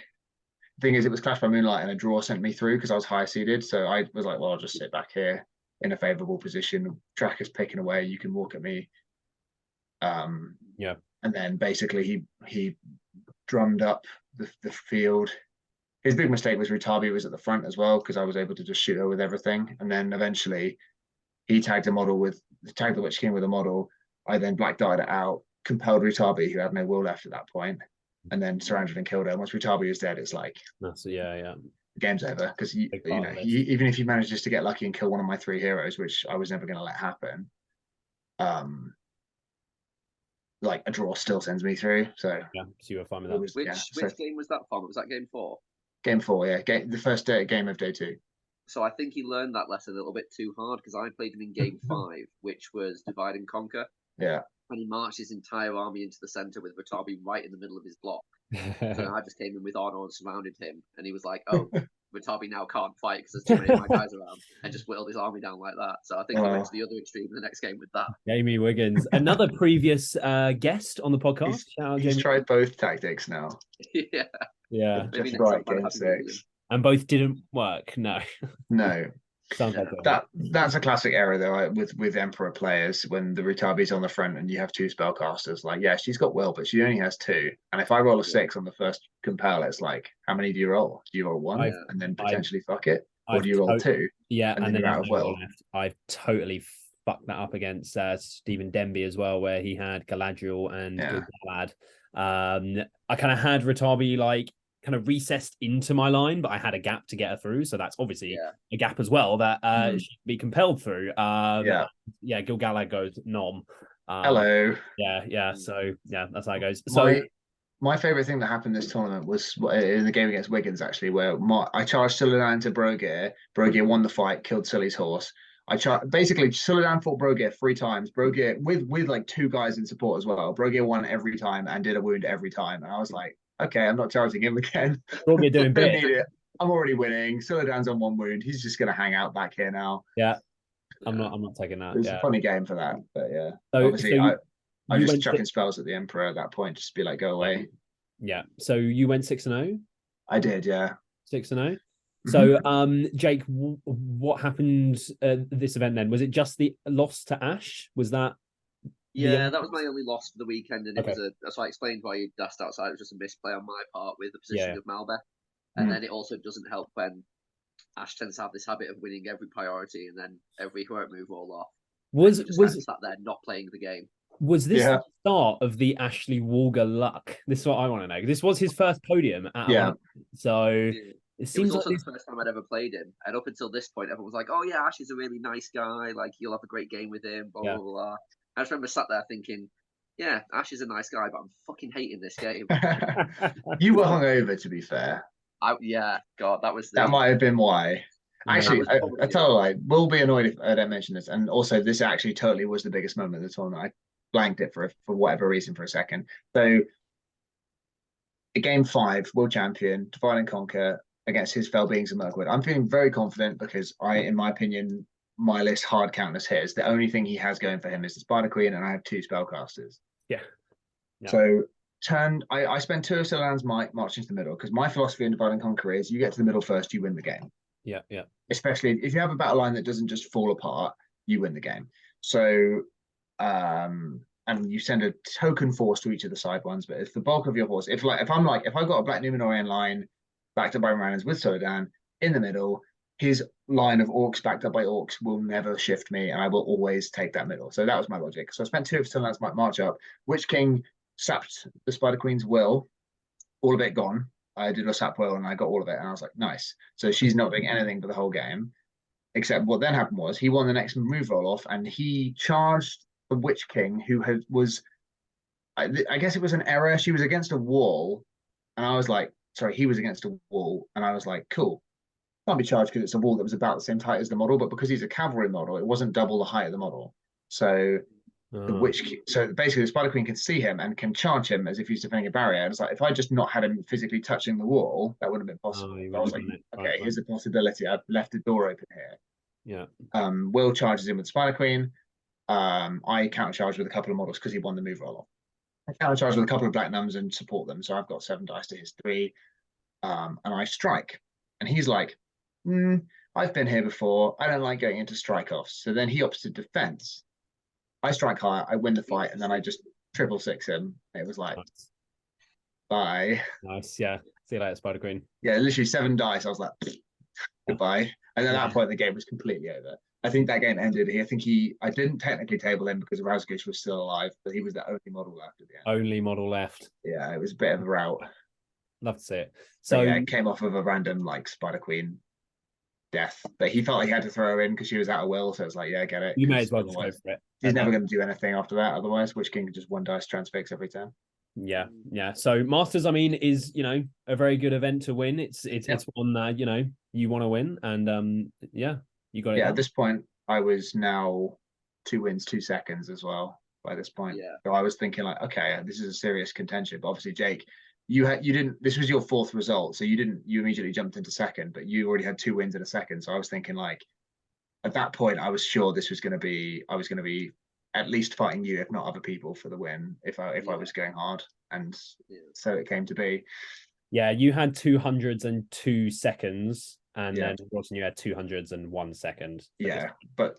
The thing is, it was Clash by Moonlight, and a draw sent me through because I was higher seeded. So I was like, well, I'll just sit back here in a favourable position. Tracker's picking away. You can walk at me. And then basically he drummed up the field. His big mistake was Rutabi was at the front as well because I was able to just shoot her with everything. And then eventually he tagged the Witch King with a model. I then black darted it out, compelled Rutabi, who had no will left at that point, and then surrounded and killed her. Once Rutabi is dead, it's like the game's over because even if he manages to get lucky and kill one of my 3 heroes, which I was never going to let happen, like a draw still sends me through. So so you were fine with that. Which game was that from? Was that Game 4? Game 4, the first game of day 2. So I think he learned that lesson a little bit too hard because I played him in Game 5, which was Divide and Conquer. Yeah. And he marched his entire army into the center with Rutabi right in the middle of his block. So I just came in with Arno and surrounded him, and he was like, "Oh, Rutabi now can't fight because there's too many of my guys around," and just whittled his army down like that. So I think he went to the other extreme in the next game with that. Jamie Wiggins, another previous guest on the podcast. He's tried both tactics now. Yeah. Just right, Game 6. And both didn't work. No. Sounds like that's a classic error though with Emperor players when the Rutabi's on the front and you have 2 spellcasters. Like, yeah, she's got will, but she only has 2. And if I roll a 6 on the first compel, it's like, how many do you roll? Do you roll 1 and then potentially fuck it, or do you roll 2? Yeah, and then you're out of will. I've totally fucked that up against Stephen Denby as well, where he had Galadriel and Galad. I kind of had Ratabi like kind of recessed into my line, but I had a gap to get her through. So that's obviously a gap as well that she can be compelled through. Gilgalad goes nom. Hello. Yeah. So yeah, that's how it goes. So my favorite thing that happened this tournament was in the game against Wiggins, actually, where I charged Suladan into Brogear. Brogear won the fight, killed Sully's horse. Basically Suladan fought Brogear 3 times. Brogear with like 2 guys in support as well. Brogear won every time and did a wound every time. And I was like, okay, I'm not charging him again. Brogear doing Don't need it. I'm already winning. Suladan's on 1 wound. He's just gonna hang out back here now. Yeah. I'm not taking that. It was a funny game for that, but yeah. So, obviously I just chucking spells at the Emperor at that point, just be like, go away. Yeah. So you went 6-0? I did, yeah. 6-0. So, Jake, what happened at this event then? Was it just the loss to Ash? Was that? Yeah, that was my only loss for the weekend, and it was so I explained why you dashed outside. It was just a misplay on my part with the position of Malbec, and then it also doesn't help when Ash tends to have this habit of winning every priority and then every heroic move all off. Was sat there not playing the game? Was this the start of the Ashley Walger luck? This is what I want to know. This was his first podium at Olympus. So it seems also like the first time I'd ever played him. And up until this point, everyone was like, oh yeah, Ash is a really nice guy. Like, you'll have a great game with him, blah, blah, blah. I just remember sat there thinking, yeah, Ash is a nice guy, but I'm fucking hating this game. You were hungover, to be fair. God, that might have been why. Actually, I tell you, like, we'll be annoyed if I don't mention this. And also, this actually totally was the biggest moment of the tournament. I blanked it for whatever reason for a second. So, game 5, world champion, divide and conquer against his fell beings of Mirkwood. I'm feeling very confident because in my opinion, my list hard counters his. The only thing he has going for him is the Spider Queen, and I have 2 spellcasters. Yeah. So I spend 2 of Solaran's might marching to the middle because my philosophy in divide and conquer is you get to the middle first, you win the game. Yeah. Especially if you have a battle line that doesn't just fall apart, you win the game. So, and you send a token force to each of the side ones. But if the bulk of your horse, if I got a Black Numenorian line backed up by Rannans with Soladan in the middle, his line of orcs backed up by orcs will never shift me, and I will always take that middle. So that was my logic. So I spent 2 of Solaran's might march up. Witch King sapped the Spider Queen's will, all of it gone. I did a sap will and I got all of it, and I was like, nice. So she's not doing anything for the whole game, except what then happened was he won the next move roll off, and he charged the Witch King, who was, I guess it was an error. She was against a wall, and I was like, sorry, he was against a wall, and I was like, cool. Can't be charged because it's a wall that was about the same height as the model, but because he's a cavalry model, it wasn't double the height of the model. So so basically the Spider Queen can see him and can charge him as if he's defending a barrier. And it's like, if I just not had him physically touching the wall, that wouldn't have been possible. I was like, okay, here's a possibility. I've left the door open here. Yeah. Will charges in with Spider Queen. I countercharge with a couple of models because he won the move roll off. I countercharge with a couple of black numbers and support them. So I've got 7 dice to his 3. And I strike. And he's like, I've been here before. I don't like going into strike offs. So then he opts to defense. I strike higher, I win the fight, and then I just 666 him. It was like, bye. Nice, yeah. See you later, Spider Queen. Yeah, literally 7 dice. I was like, goodbye. And at that point, the game was completely over. I think that game ended. I didn't technically table him because Razgush was still alive, but he was the only model left at the end. Only model left. Yeah, it was a bit of a rout. Love to see it. So yeah, it came off of a random like Spider Queen death, but he felt he had to throw her in because she was out of will. So it's like, yeah, I get it. You may as well just go for it. He's never going to do anything after that. Otherwise, Witch King can just 1 dice transfix every turn. Yeah. So Masters, I mean, is a very good event to win. It's one that you want to win, and you got it. Yeah, at this point, I was now 2 wins, 2 seconds as well. By this point, so I was thinking like, okay, this is a serious contention. But obviously, Jake, you didn't. This was your 4th result, so you immediately jumped into second, but you already had 2 wins in a second. So I was thinking like, at that point, I was sure this was going to be. I was going to be at least fighting you, if not other people, for the win. If I was going hard, and so it came to be. Yeah, you had 202 seconds, and then Rawson, you had 201 seconds. Yeah, but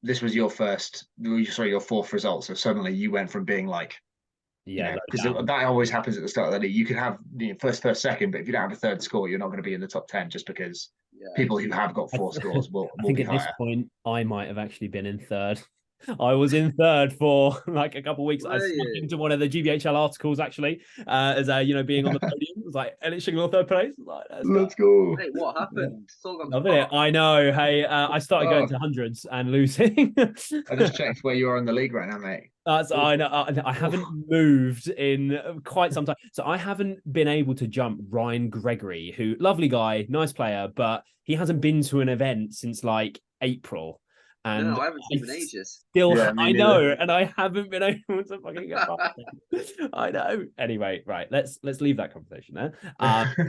this was your 4th result. So suddenly you went from being like. Yeah, because that always happens at the start of the league. You could have first, second, but if you don't have a 3rd score, you're not going to be in the top 10 just because people who have got 4 scores will. I think be at higher. this point, I might have actually been in 3rd. I was in third for like a couple of weeks. I Were snuck you? into one of the GBHL articles actually, as being on the podium. It was like Elliot Shingle third place. I was like, Let's go. Hey, what happened? It's all gone Loving it. far. I know. Hey, I started going Oh. to hundreds and losing. I just checked where you are in the league right now, mate. I know. I haven't moved in quite some time, so I haven't been able to jump Ryan Gregory, who lovely guy, nice player, but he hasn't been to an event since like April. And No, I haven't seen him in ages. still, Yeah, me I know, neither. and I haven't been able to fucking get past it. I know. Anyway, right, let's leave that conversation there.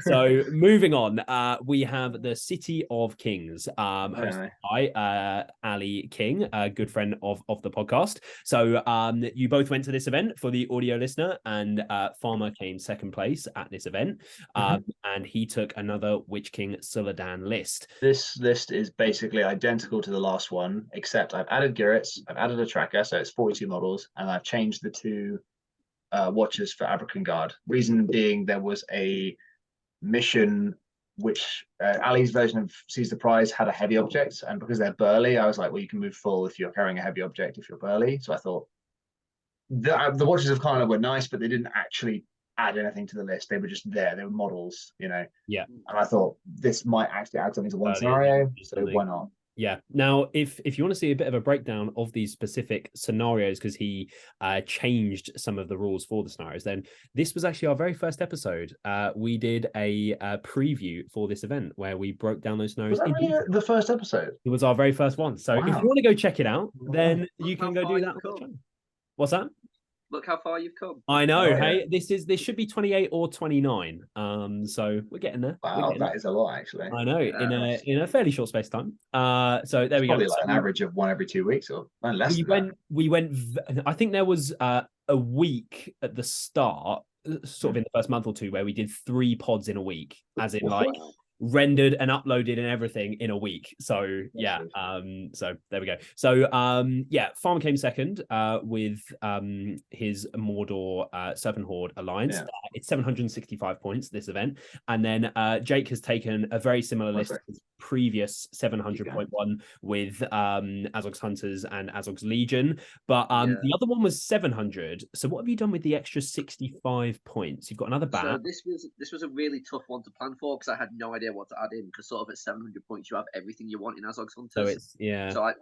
So moving on, we have the City of Kings, hosted by Ali King, a good friend of the podcast. So you both went to this event for the audio listener, and Farmer came second place at this event, and he took another Witch King Suladan list. This list is basically identical to the last one, except I've added Girits, I've added a tracker, so it's 42 models, and I've changed the two watches for Abrakan Guard. Reason being, there was a mission which Ali's version of Seize the Prize had a heavy object, and because they're burly, I was like, well, you can move full if you're carrying a heavy object if you're burly. So I thought the watches of Kana were nice, but they didn't actually add anything to the list. They were just there. They were models, Yeah. And I thought this might actually add something to one Burly, scenario, so why not? Yeah. Now, if you want to see a bit of a breakdown of these specific scenarios, because he changed some of the rules for the scenarios, then this was actually our very first episode. We did a preview for this event where we broke down those scenarios. Was that really the first episode? It was our very first one. So if you want to go check it out, then you can go do that. What's that? Look how far you've come. I know. Hey, this should be 28 or 29. So we're getting there. Wow, that is a lot actually. I know, in a fairly short space of time. So there we go. Probably like an average of one every 2 weeks or less. We went. I think there was a week at the start, sort of in the first month or two, where we did 3 pods in a week, as in like rendered and uploaded and everything in a week. So yeah, so there we go. So Farmer came second with his Mordor Serpent Horde Alliance. It's 765 points this event, and then Jake has taken a very similar list to his previous 700.1 with Azog's Hunters and Azog's Legion, but the other one was 700. So what have you done with the extra 65 points? You've got another bat. So this was a really tough one to plan for, because I had no idea what to add in, because sort of at 700 points you have everything you want in Azog's Hunters. So I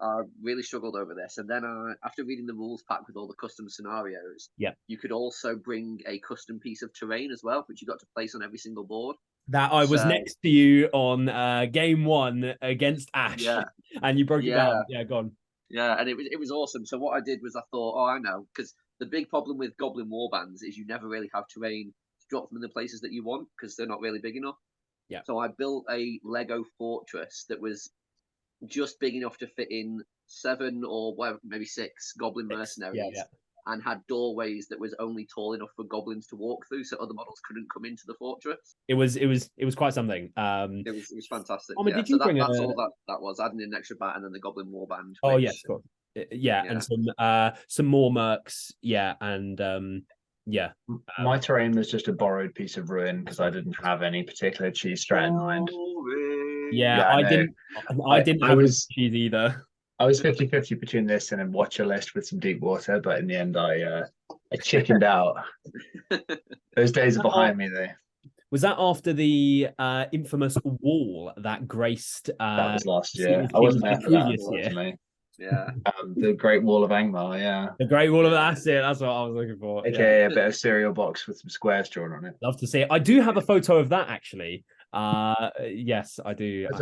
really struggled over this, and then after reading the rules pack with all the custom scenarios, you could also bring a custom piece of terrain as well, which you got to place on every single board. That I was next to you on game 1 against Ash, and you broke it down. Yeah, go on. Yeah, and it was awesome. So what I did was I thought, oh, I know, because the big problem with Goblin warbands is you never really have terrain to drop them in the places that you want, because they're not really big enough. Yeah. So I built a Lego fortress that was just big enough to fit in 7 or maybe 6 Goblin mercenaries, and had doorways that was only tall enough for goblins to walk through, so other models couldn't come into the fortress. It was quite something. It was fantastic. Did you bring that's all that was, adding an extra bat and then the Goblin warband. Oh yes, cool. And some more mercs, and my terrain was just a borrowed piece of ruin because I didn't have any particular cheese strat in mind. I didn't have cheese either. I was 50-50 between this and a watcher list with some deep water, but in the end I chickened out. Those days are behind me though. Was that after the infamous wall that graced that was last year? I wasn't there for that, unfortunately. Yeah. The Great Wall of Angmar, The Great Wall of that's it. That's what I was looking for. AKA a bit of cereal box with some squares drawn on it. Love to see it. I do have a photo of that actually. Yes, I do. It's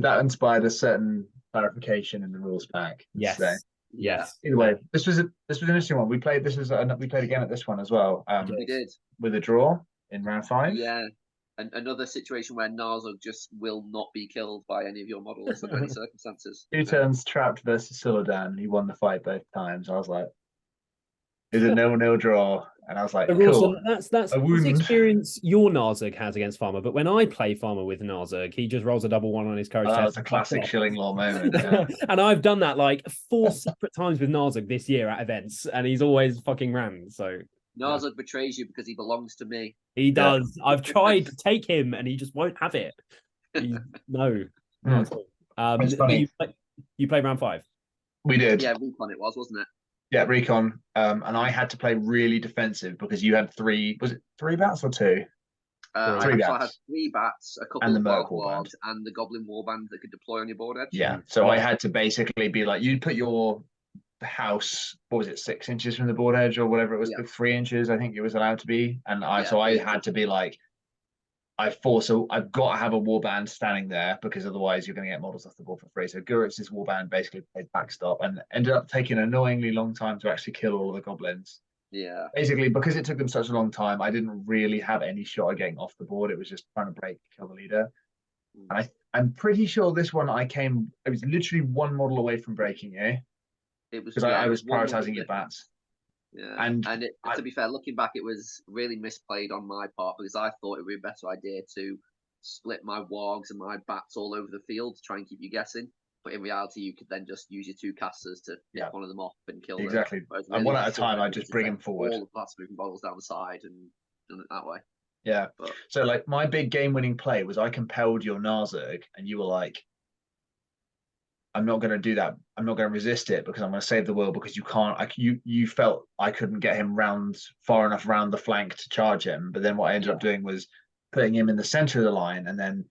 that inspired a certain clarification in the rules pack. Yes. So. Yes. Either way, this was an interesting one. We played again at this one as well. We did with a draw in round 5. Yeah. Another situation where Narzug just will not be killed by any of your models under any circumstances. 2 turns trapped versus Suladan. He won the fight both times. I was like, it's a 0-0 draw. And I was like, cool. That's the experience your Narzug has against Farmer. But when I play Farmer with Narzug, he just rolls a double 1 on his courage test. That was a classic Shilling Law moment. Yeah. And I've done that like 4 separate times with Narzug this year at events, and he's always fucking rammed. So Narzug betrays you because he belongs to me. He does. I've tried to take him, and he just won't have it. No. It's funny. You play round 5. We did. Yeah, Recon it was, wasn't it? Yeah, Recon. And I had to play really defensive because you had three. Was it 3 bats or 2? I Three had bats. 3 bats, a couple And the of Merc wild Warband. wargs, and the Goblin Warband that could deploy on your board edge. Yeah. So I had to basically be like, you'd put your house, what was it, 6 inches from the board edge or whatever it was, 3 inches, I think it was allowed to be. And I had to be like, I've got to have a warband standing there because otherwise you're going to get models off the board for free. So Guritz's warband basically played backstop and ended up taking an annoyingly long time to actually kill all of the goblins. Yeah. Basically, because it took them such a long time, I didn't really have any shot at getting off the board. It was just trying to kill the leader. And I'm pretty sure this one I was literally 1 model away from breaking it. It was because I was prioritizing your bats. Yeah, and to be fair, looking back, it was really misplayed on my part because I thought it would be a better idea to split my wargs and my bats all over the field to try and keep you guessing. But in reality, you could then just use your 2 casters to pick one of them off and kill them. Exactly. And one at a time, I just bring them forward. All the fast moving bottles down the side and done it that way. Yeah. So like my big game-winning play was I compelled your Narzug, and you were like, I'm not going to do that. I'm not going to resist it because I'm going to save the world because you can't. You felt I couldn't get him far enough round the flank to charge him. But then what I ended up doing was putting him in the center of the line and then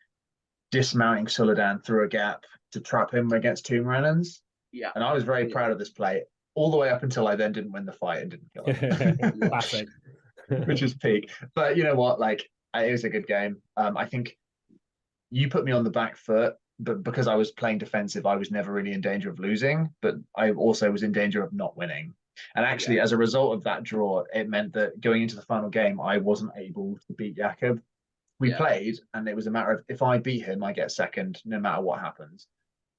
dismounting Suladan through a gap to trap him against Tomb Rennans. Yeah. And I was very proud of this play all the way up until I then didn't win the fight and didn't kill him. Classic. Which is peak. But you know what? Like, it was a good game. I think you put me on the back foot, but because I was playing defensive, I was never really in danger of losing, but I also was in danger of not winning. And actually, as a result of that draw, it meant that going into the final game, I wasn't able to beat Jakob. We played, and it was a matter of if I beat him, I get second, no matter what happens.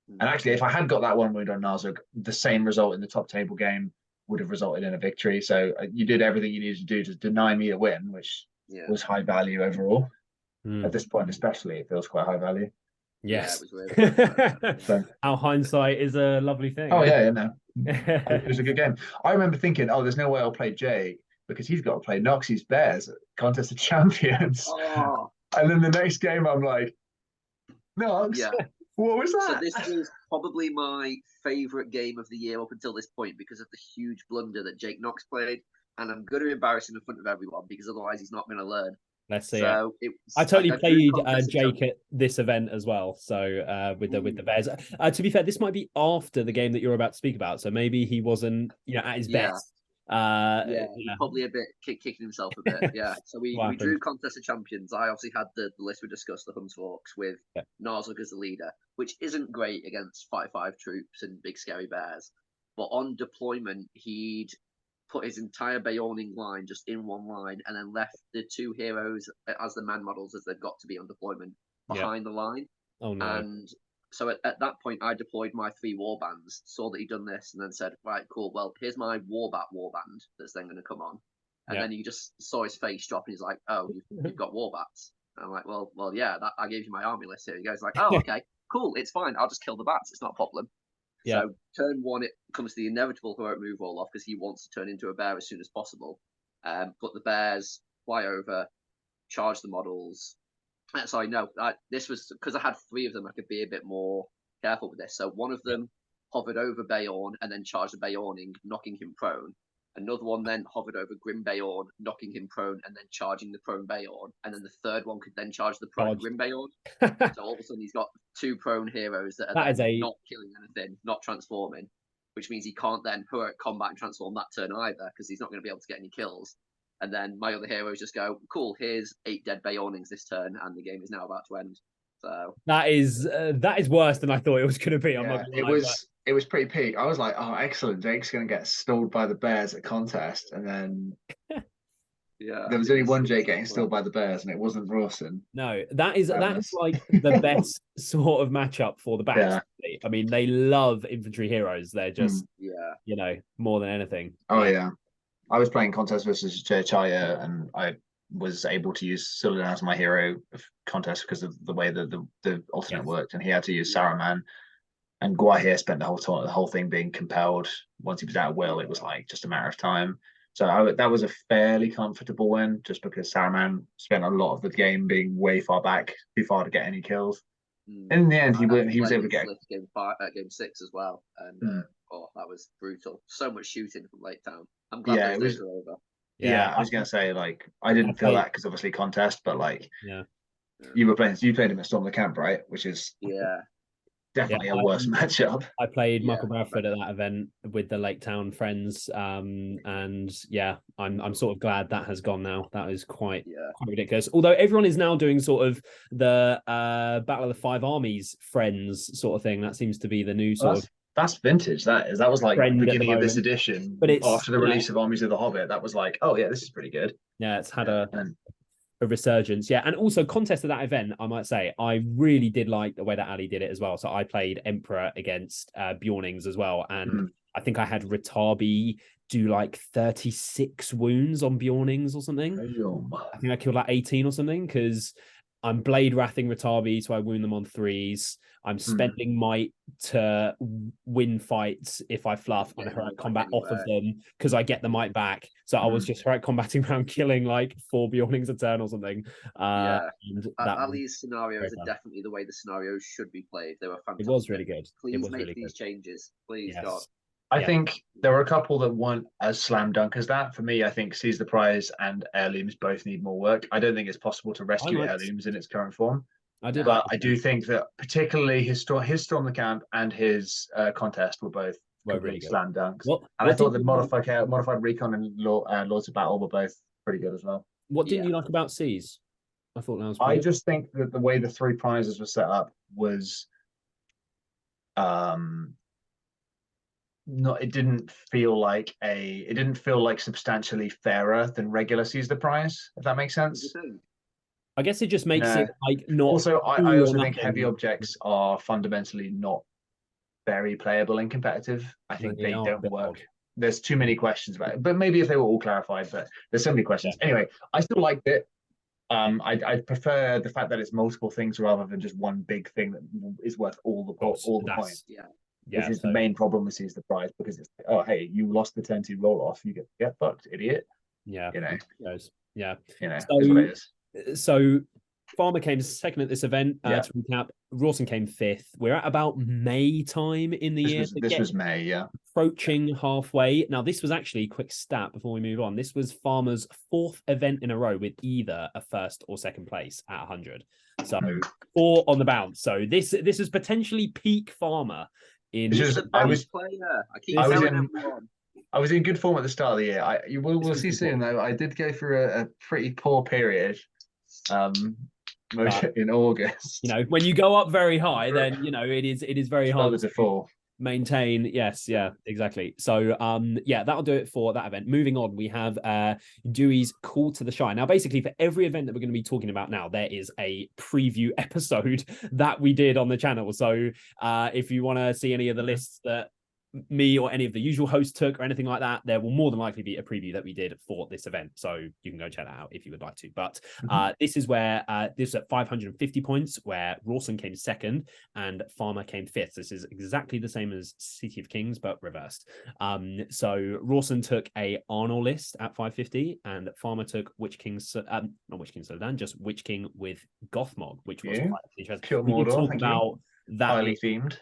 And actually, if I had got that 1 wound on Narzug, the same result in the top table game would have resulted in a victory. So you did everything you needed to do to deny me a win, which was high value overall. At this point, especially, it feels quite high value. Yes. Yeah, it was really so, our hindsight is a lovely thing. Oh, yeah, no. It was a good game. I remember thinking, there's no way I'll play Jay because he's got to play Noxie's Bears at Contest of Champions. Oh. And then the next game, I'm like, Nox, what was that? So this was probably my favourite game of the year up until this point because of the huge blunder that Jake Knox played. And I'm going to embarrass him in front of everyone because otherwise he's not going to learn. Let's see. So I totally played Jake at this event as well. So with the Bears. To be fair, this might be after the game that you're about to speak about. So maybe he wasn't, at his best. Probably a bit kicking himself a bit. Yeah. So we drew Contest of Champions. I obviously had the list we discussed, the Huntsforks, with Narzug as the leader, which isn't great against 5/5 troops and big scary bears. But on deployment, he'd put his entire Beorning line just in one line and then left the 2 heroes as the man models as they've got to be on deployment behind the line. Oh no. And so at that point, I deployed my 3 warbands, saw that he'd done this, and then said, right, cool, well, here's my warband that's then going to come on. And then you just saw his face drop, and he's like, oh, you've got warbats. And I'm like, well, yeah, I gave you my army list here. He goes like, oh, okay, cool, it's fine. I'll just kill the bats. It's not a problem. Yeah. So turn 1, it comes to the inevitable heroic move roll off because he wants to turn into a bear as soon as possible. But the bears fly over, charge the models. Sorry, no, this was because I had 3 of them. I could be a bit more careful with this. So one of them hovered over Beorn and then charged the Beorning, knocking him prone. Another one then hovered over Grim Beorn, knocking him prone and then charging the prone Beorn. And then the third one could then charge the prone Grim Beorn. So all of a sudden he's got 2 prone heroes that are not killing anything, not transforming, which means he can't then heroic combat and transform that turn either because he's not going to be able to get any kills. And then my other heroes just go, cool, here's 8 dead Beornings this turn, and the game is now about to end. So that is worse than I thought it was going to be. It was pretty peak. I was like, oh, excellent. Jake's going to get stalled by the bears at contest. And then there was only one Jake getting stalled by the bears, and it wasn't Rawson. No, that is like the best sort of matchup for the bats. Yeah. I mean, they love infantry heroes. They're just, more than anything. Oh, yeah. I was playing contest versus Chaya, and I was able to use Suladan as my hero of contest because of the way that the alternate worked, and he had to use Saruman. And Guahir spent the whole thing being compelled. Once he was out of will, it was like just a matter of time. So that was a fairly comfortable win, just because Saruman spent a lot of the game being way far back, too far to get any kills. In the end, he was able to get game 6 as well, and Oh, that was brutal. So much shooting from Lake Town. I'm glad Yeah, those it was. days are over. Yeah, I was gonna say like I didn't feel that because obviously contest, but like Yeah. you played him at Storm the Camp, right? Which is Yeah. definitely a worse matchup. I played Yeah, Michael Bradford at that event with the Lake Town friends, and yeah, I'm sort of glad that has gone now. That is quite ridiculous. Although everyone is now doing sort of the Battle of the Five Armies friends sort of thing. That seems to be the new sort of That's vintage. That was like trend at the beginning of this moment. edition. But it's, after the release of Armies of the Hobbit. That was like, oh yeah, this is pretty good. Yeah, it's had And a resurgence. Yeah, and also contest of that event, I might say, I really did like the way that Ali did it as well. So I played Emperor against Bjornings as well, and I think I had Ratabi do like 36 wounds on Bjornings or something. I think I killed like 18 or something because I'm blade wrathing Ratabi, so I wound them on 3s. I'm spending might to win fights if I fluff and heroic combat off of them because I get the might back. So I was just heroic combating around killing like 4 Bjornings a turn or something. Ali's scenarios are definitely the way the scenarios should be played. They were fantastic. It was really good. Please make these changes. Please, God. I think there were a couple that weren't as slam dunk as that. For me, I think Seize the Prize and Heirlooms both need more work. I don't think it's possible to rescue Heirlooms in its current form. I do think that particularly his Storm the Camp and his contest were both really slam dunks. And I thought that modified Recon and Lords of Battle were both pretty good as well. What didn't you like about Seize? I thought that was I just think that the way the 3 prizes were set up was it didn't feel like substantially fairer than regular Seize the Prize, if that makes sense. I guess it just makes it like not. Also, I also think heavy objects are fundamentally not very playable and competitive. I think they don't work. There's too many questions about it, but maybe if they were all clarified, but there's so many questions. Anyway, I still liked it. I prefer the fact that it's multiple things rather than just one big thing that is worth all the points. Which is the main problem with Seize the Prize, because it's like, oh hey, you lost the turn 2 roll off, you get fucked, idiot. Yeah, you know. Yeah, you know, so, is what it is. So Farmer came second at this event. To recap, Rawson came 5th. We're at about May time in the year. This was May, yeah. Approaching halfway. Now, this was actually, quick stat before we move on. This was Farmer's 4th event in a row with either a 1st or 2nd place at 100. So 4 on the bounce. So this is potentially peak Farmer. I was in good form at the start of the year. We'll see soon though. I did go through a pretty poor period in August. You know, when you go up very high, then you know it is very hard to fall. Maintain. Yes, yeah, exactly. So that'll do it for that event. Moving on, we have Dewey's Call to the Shire. Now, basically, for every event that we're going to be talking about now, there is a preview episode that we did on the channel. So if you want to see any of the lists that me or any of the usual hosts took or anything like that, there will more than likely be a preview that we did for this event, so you can go check that out if you would like to. But this is where this is at 550 points, where Rawson came 2nd and Farmer came 5th. This is exactly the same as City of Kings but reversed. So Rawson took a Arnor list at 550 and Farmer took Witch King not Witch King Sodan, just Witch King with Gothmog, which was quite interesting. We did talk about that highly themed.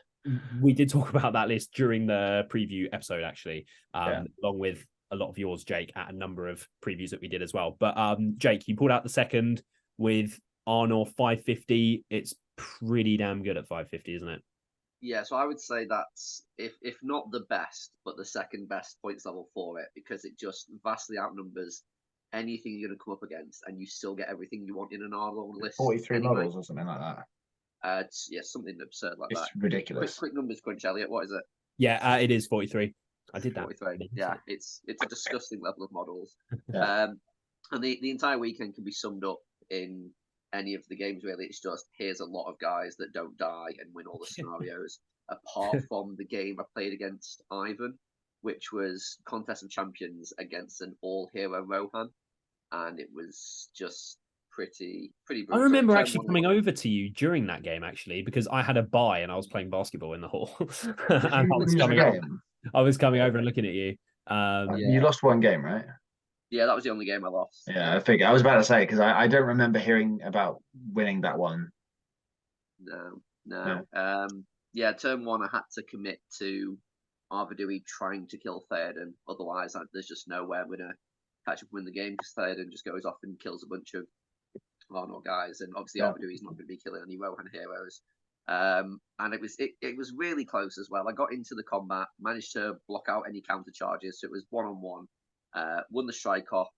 We did talk about that list during the preview episode, actually, along with a lot of yours, Jake, at a number of previews that we did as well. But Jake, you pulled out the 2nd with Arnor 550. It's pretty damn good at 550, isn't it? Yeah, so I would say that's, if not the best, but the 2nd best points level for it, because it just vastly outnumbers anything you're going to come up against, and you still get everything you want in an Arnor list. 43 models or something like that. Something absurd like it's that. It's ridiculous. Quick numbers crunch, Elliot. What is it? Yeah, it is 43. I did that. 43. Yeah, it's a disgusting level of models. And the entire weekend can be summed up in any of the games, really. It's just, here's a lot of guys that don't die and win all the scenarios, apart from the game I played against Ivan, which was Contest of Champions against an all-hero Rohan, and it was just pretty brutal. I remember actually coming over to you during that game, actually, because I had a bye and I was playing basketball in the hall. And I was coming over and looking at you. You lost one game, right? Yeah, that was the only game I lost. Yeah, I think I was about to say, because I don't remember hearing about winning that one. No. Yeah, turn 1 I had to commit to Arvidui trying to kill Theoden. Otherwise, there's just no way I'm going to catch up and win the game because Theoden just goes off and kills a bunch of Arnor guys. And obviously, Arvidui's not going to be killing any Rohan heroes. And it was really close as well. I got into the combat, managed to block out any counter charges. So it was 1-on-1, won the strike off.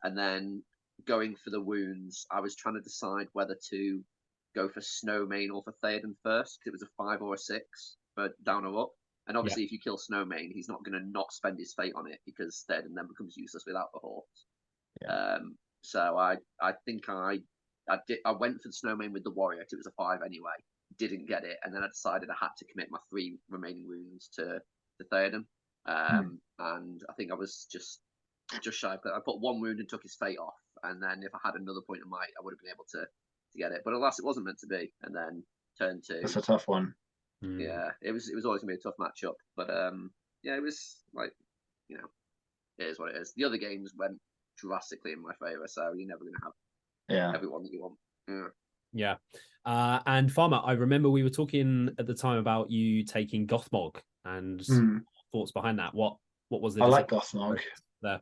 And then going for the wounds, I was trying to decide whether to go for Snowmane or for Theoden first, because it was a 5 or a 6 for down or up. And obviously, if you kill Snowmane, he's not going to not spend his fate on it because Theoden then becomes useless without the horse. Yeah. So I think I went for the Snowmane with the warrior because it was a 5 anyway. Didn't get it, and then I decided I had to commit my 3 remaining wounds to Theoden. And I think I was just shy. But I put 1 wound and took his fate off, and then if I had another point of might, I would have been able to get it. But alas, it wasn't meant to be. And then turn 2. That's a tough one. Yeah, it was always gonna be a tough matchup. But yeah, it was like, you know, it is what it is. The other games went drastically in my favor, so you're never gonna have everyone that you want. Yeah. And Farmer, I remember we were talking at the time about you taking Gothmog and thoughts behind that. What was the I like Gothmog there.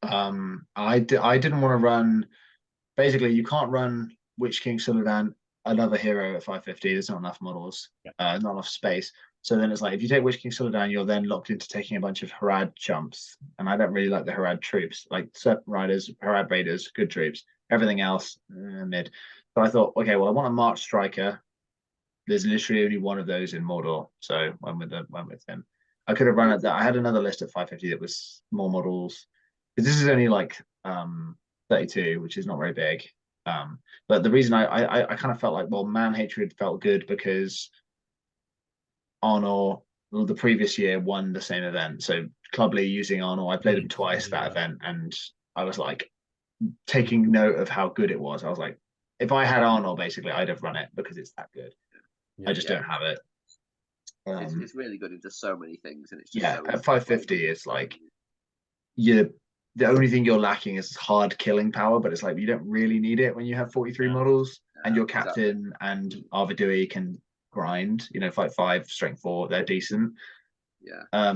I didn't want to run. Basically, you can't run Witch King Suladan, another hero at 550. There's not enough models, not enough space. So then it's like, if you take Witch King Suladan, you're then locked into taking a bunch of Harad chumps. And I don't really like the Harad troops, like Serpent Riders, Harad Raiders, good troops. Everything else, mid. So I thought, okay, well, I want a March Striker. There's literally only one of those in Mordor, so went with him. I could have run it. I had another list at 550 that was more models, because this is only like 32, which is not very big. But the reason I kind of felt like, well, Man Hatred felt good because Arnor the previous year won the same event. So Clubly using Arnor, I played him twice that event, and I was like taking note of how good it was. I was like, if I had Arnold, basically, I'd have run it because it's that good. I just don't have it. It's really good into so many things, and it's just at 550, it's like the only thing you're lacking is hard killing power, but it's like you don't really need it when you have 43 models and your captain and Arvidui can grind. You know, fight 5, strength 4, they're decent. Yeah.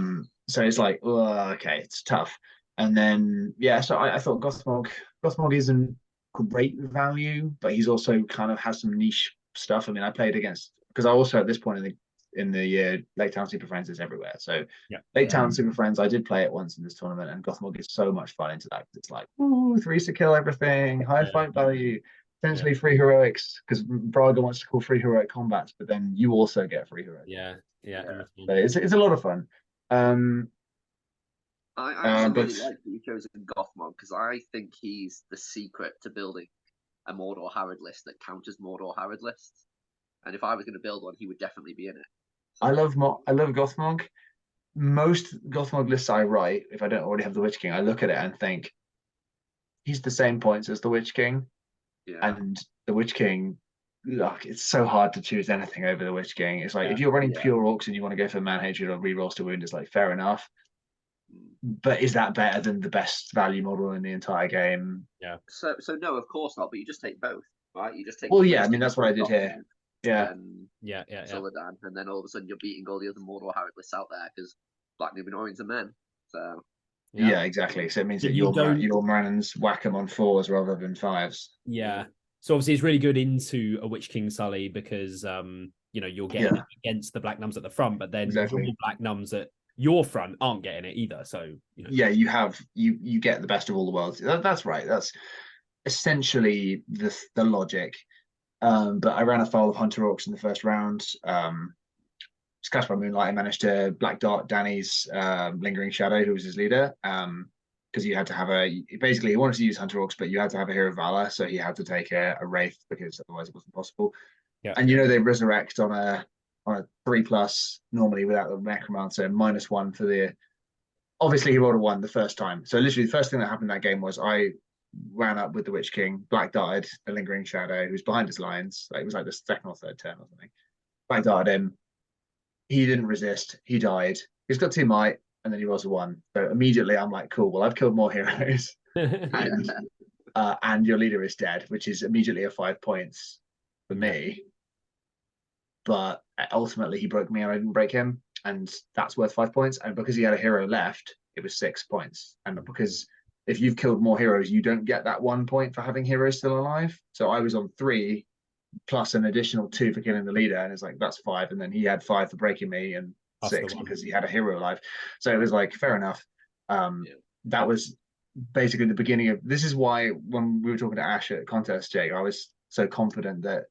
So it's like, okay, it's tough. And then so I thought Gothmog isn't great value, but he's also kind of has some niche stuff. I mean, I played against, because I also at this point in the year, Lake Town Super Friends is everywhere. So Lake Town Super Friends, I did play it once in this tournament, and Gothmog is so much fun into that. It's like, 3s to kill everything, high fight value, potentially free heroics, because Braga wants to call free heroic combats, but then you also get free heroic. So it's a lot of fun. I actually really like that you chose Gothmog, because I think he's the secret to building a Mordor Harad list that counters Mordor Harad lists. And if I was going to build one, he would definitely be in it. I love Gothmog. Most Gothmog lists I write, if I don't already have the Witch King, I look at it and think he's the same points as the Witch King. And the Witch King, look, it's so hard to choose anything over the Witch King. It's like if you're running pure orcs and you want to go for Man Hatred or rerolls to wound, it's like fair enough. But is that better than the best value model in the entire game? So no, of course not. But you just take both, right? You just take. Well, I mean that's what I did here. Suladan, and then all of a sudden you're beating all the other Mordor Harad lists out there because Black Númenóreans are men. So exactly. So it means that your Morannons whack them on 4s rather than 5s. So obviously it's really good into a Witch King Sully because you're getting against the Black Nums at the front, but then your Black Nums at your front aren't getting it either. So you get the best of all the worlds. That's right. That's essentially the logic. But I ran afoul of Hunter Orcs in the first round. Scratch by Moonlight, I managed to black dart Danny's Lingering Shadow, who was his leader. Because you had to have basically he wanted to use Hunter Orcs, but you had to have a Hero of Valor, so he had to take a Wraith because otherwise it wasn't possible. And they resurrect on a 3+ normally without the Necromancer, -1 for the. Obviously, he rolled a 1 the first time. So literally, the first thing that happened in that game was I ran up with the Witch King, black darted a Lingering Shadow, who's behind his lines. It was like the second or third turn or something. Black darted him. He didn't resist. He died. He's got 2 might, and then he rolls a 1. So immediately, I'm like, cool. Well, I've killed more heroes, and your leader is dead, which is immediately a 5 points for me. But ultimately, he broke me, and I didn't break him. and that's worth 5 points. And because he had a hero left, it was 6 points. And because if you've killed more heroes, you don't get that 1 point for having heroes still alive. So I was on 3 plus an additional 2 for killing the leader, and it's like that's 5. And then he had 5 for breaking me and That's 6 because he had a hero alive. So it was like fair enough. That was basically the beginning of this. Is why when we were talking to Ash at contest, Jake, I was so confident that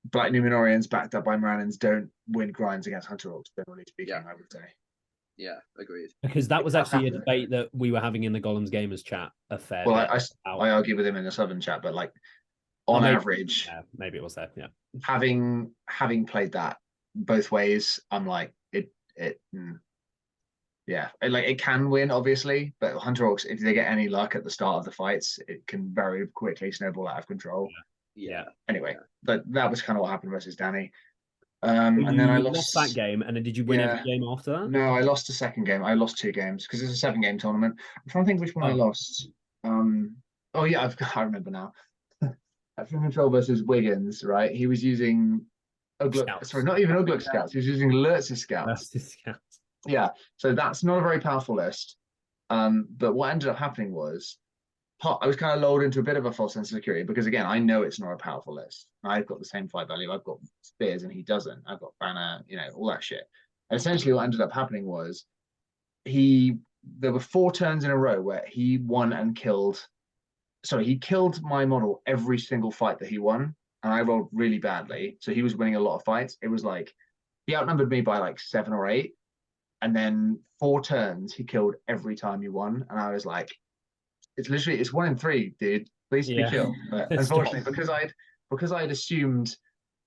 Black Numenorians backed up by Morannons don't win grinds against Hunter Orcs, generally speaking, I would say. Yeah, agreed. Because that was actually a debate that we were having in the Gollum's Gamers chat a fair bit. I argue with him in the Southern chat, but like on average, maybe it was there. Yeah, having played that both ways, I'm like it can win obviously, but Hunter Orcs, if they get any luck at the start of the fights, it can very quickly snowball out of control. Yeah. Anyway, but that was kind of what happened versus Danny. And then I lost that game, and then did you win every game after that? No, I lost the second game. I lost 2 games because it's a 7-game tournament. I'm trying to think which one I lost. Oh yeah, I remember now. At Film Control versus Wiggins, right? He was using sorry, not even Ugluk Scouts. He was using Lurtz's Scouts. Yeah, so that's not a very powerful list. But what ended up happening was I was kind of lulled into a bit of a false sense of security because, again, I know it's not a powerful list. I've got the same fight value. I've got spears and he doesn't. I've got banner, all that shit. And essentially what ended up happening was there were 4 turns in a row where he won and killed. Sorry, he killed my model every single fight that he won. And I rolled really badly. So he was winning a lot of fights. It was like he outnumbered me by like 7 or 8. And then 4 turns, he killed every time he won. And I was like, it's 1 in 3, dude. Please be chill. But unfortunately, because I'd assumed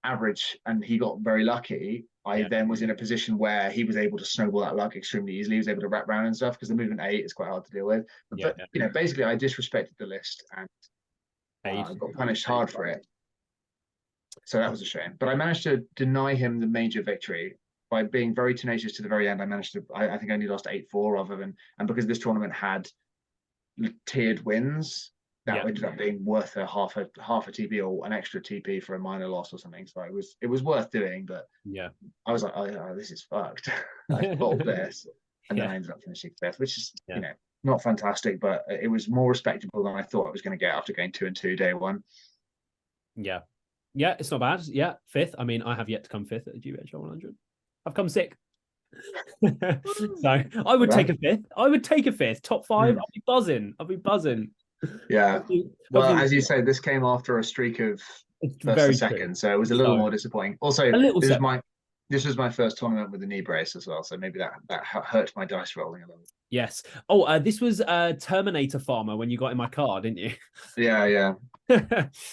average and he got very lucky, I then was in a position where he was able to snowball that luck extremely easily. He was able to wrap around and stuff because the movement 8 is quite hard to deal with. But basically I disrespected the list and I got punished hard for it. So that was a shame. But I managed to deny him the major victory by being very tenacious to the very end. I managed to, I think I only lost 8-4 rather than, and because this tournament had tiered wins, that ended up being worth a half a TP or an extra TP for a minor loss or something. So it was worth doing, but I was like, oh this is fucked. I bottled this, and then I ended up finishing 5th, which is not fantastic, but it was more respectable than I thought I was going to get after going 2-2 day 1. Yeah, it's not bad. Yeah, 5th. I mean, I have yet to come 5th at the GBHL 100. I've come 6th. So I would take a 5th. I would take a 5th. Top 5. I'll be buzzing. Yeah. Well, as you say, this came after a streak of first and second, so it was a little more disappointing. Also, this was my first tournament with a knee brace as well, so maybe that hurt my dice rolling a little. Yes. Oh, this was Terminator Farmer when you got in my car, didn't you? Yeah.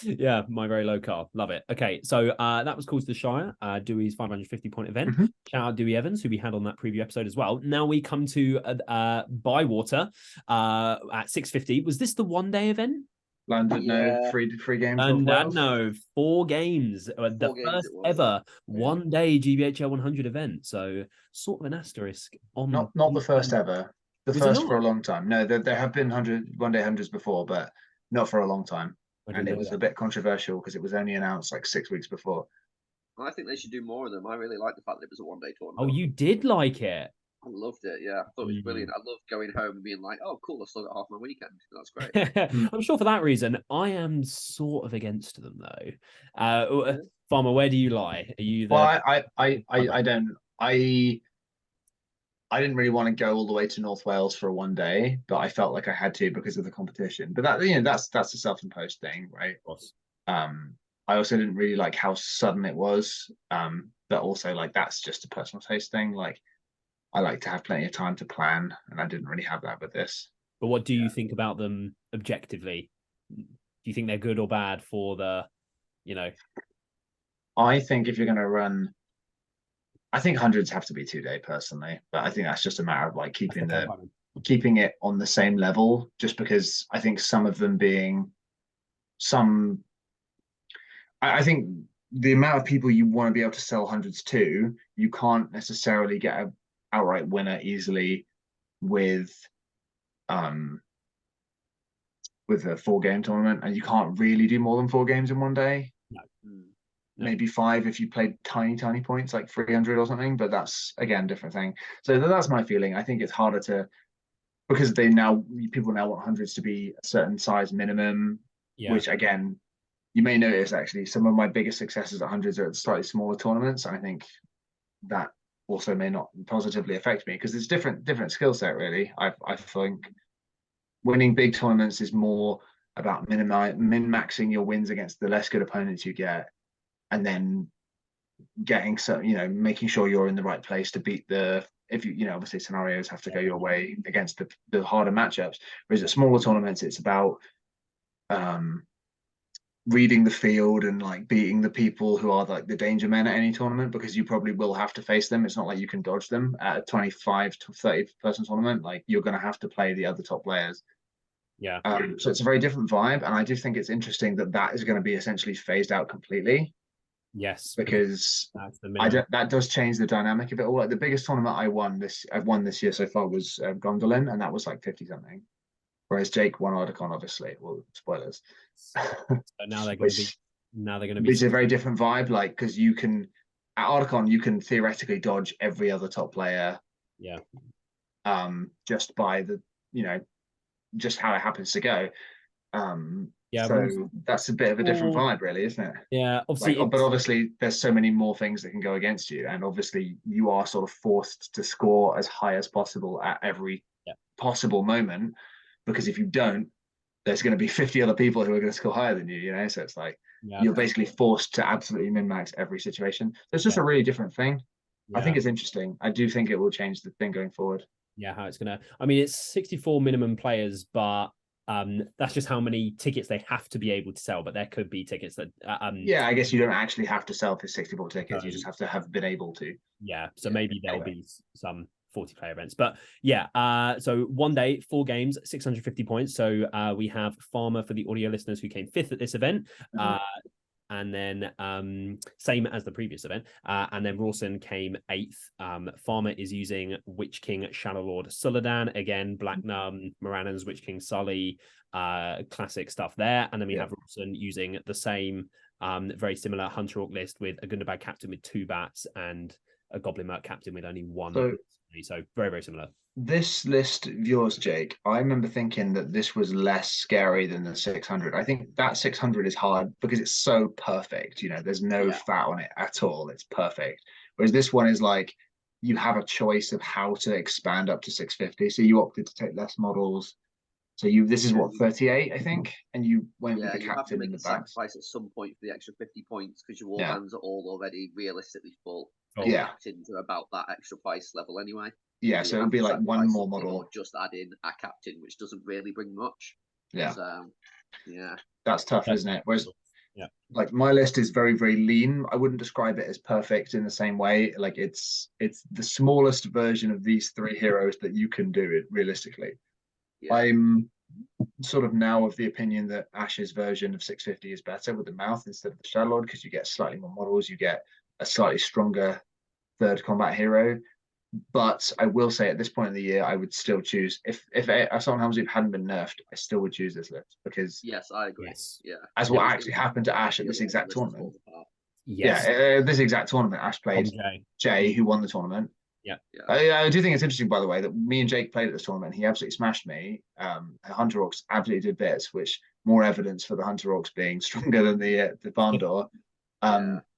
Yeah, my very low car. Love it. Okay, so that was called the Shire, Dewey's 550-point event. Shout out Dewey Evans, who we had on that preview episode as well. Now we come to Bywater at 650. Was this the 1-day event? London, no, free games. And no, 4 games. The first ever 1-day GBHL 100 event. So sort of an asterisk on. Not the first ever. The first for a long time. No, there have been 1-day hundreds before, but not for a long time. And it was a bit controversial because it was only announced like 6 weeks before. I think they should do more of them. I really like the fact that it was a 1-day tournament. Oh, you did like it? I loved it, yeah. I thought it was brilliant. I loved going home and being like, oh, cool, I still got half my weekend. That's great. I'm sure for that reason, I am sort of against them, though. Farmer, where do you lie? Are you there? Well, I didn't really want to go all the way to North Wales for a 1-day, but I felt like I had to because of the competition. But that's a self-imposed thing, right? Of course. I also didn't really like how sudden it was. But also like that's just a personal taste thing. Like I like to have plenty of time to plan, and I didn't really have that with this. But what do you think about them objectively? Do you think they're good or bad for the, I think if you're going to run, I think hundreds have to be 2-day personally, but I think that's just a matter of like keeping it on the same level, just because I think some of them being I think the amount of people you want to be able to sell hundreds to, you can't necessarily get an outright winner easily with a 4-game tournament, and you can't really do more than 4 games in 1 day. maybe 5 if you played tiny points like 300 or something, but that's again different thing. So that's my feeling. I think it's harder to, because people now want hundreds to be a certain size minimum, which again, you may notice actually some of my biggest successes at hundreds are at slightly smaller tournaments. I think that also may not positively affect me because it's different skill set really. I think winning big tournaments is more about min-maxing your wins against the less good opponents you get, and then getting making sure you're in the right place to beat obviously scenarios have to go your way against the harder matchups. Whereas at smaller tournaments, it's about reading the field and like beating the people who are like the danger men at any tournament, because you probably will have to face them. It's not like you can dodge them at a 25 to 30 person tournament. Like you're going to have to play the other top players. So it's a very different vibe, and I do think it's interesting that is going to be essentially phased out completely. Yes, because that does change the dynamic of it all. Like the biggest tournament I've won this year so far was Gondolin, and that was like 50 something. Whereas Jake won Articon, obviously. Well, spoilers. So now they're going to be. It's a very different vibe, like because at Articon you can theoretically dodge every other top player. Yeah. Just by just how it happens to go. So that's a bit of a different vibe, really, isn't it? Yeah, obviously. But obviously, there's so many more things that can go against you, and obviously, you are sort of forced to score as high as possible at every possible moment, because if you don't, there's going to be 50 other people who are going to score higher than you. So it's like you're basically forced to absolutely min-max every situation. So it's just a really different thing. I think it's interesting. I do think it will change the thing going forward. Yeah, how it's gonna. I mean, it's 64 minimum players, but that's just how many tickets they have to be able to sell. But there could be tickets that I guess you don't actually have to sell for 64 tickets. You just have to have been able to. So maybe there'll be some 40 player events, but so one day, 4 games, 650 points. So we have Farmer for the audio listeners who came 5th at this event. And then same as the previous event. And then Rawson came 8th. Farmer is using Witch King, Shadow Lord, Suladan. Again, Black Nun, Moranans, Witch King, Sully, classic stuff there. And then we have Rawson using the same, very similar Hunter Orc list with a Gundabad captain with 2 bats and a Goblin Merc captain with only 1. So very, very similar. This list of yours, Jake, I remember thinking that this was less scary than the 600. I think that 600 is hard because it's so perfect. There's no fat on it at all. It's perfect. Whereas this one is like, you have a choice of how to expand up to 650. So you opted to take less models. So this is what, 38, I think? And you went with the captain in the back. Sacrifice at some point for the extra 50 points because your war bands are all already realistically full. Captains are about that extra price level anyway. So it'll be like one more model. Or just add in a captain, which doesn't really bring much. So, that's tough, isn't it? Whereas, like my list is very, very lean. I wouldn't describe it as perfect in the same way. Like it's the smallest version of these 3 heroes that you can do it realistically. I'm sort of now of the opinion that Ash's version of 650 is better with the mouth instead of the Shadow Lord, because you get slightly more models, you get a slightly stronger 3rd combat hero. But I will say at this point in the year, I would still choose if Assault and Helmsweep hadn't been nerfed, I still would choose this list because I agree. As what actually happened to Ash at this exact tournament. This exact tournament, Ash played Jay, who won the tournament. I do think it's interesting, by the way, that me and Jake played at this tournament. He absolutely smashed me. Hunter Orcs absolutely did bits, which more evidence for the Hunter Orcs being stronger than the Bandor.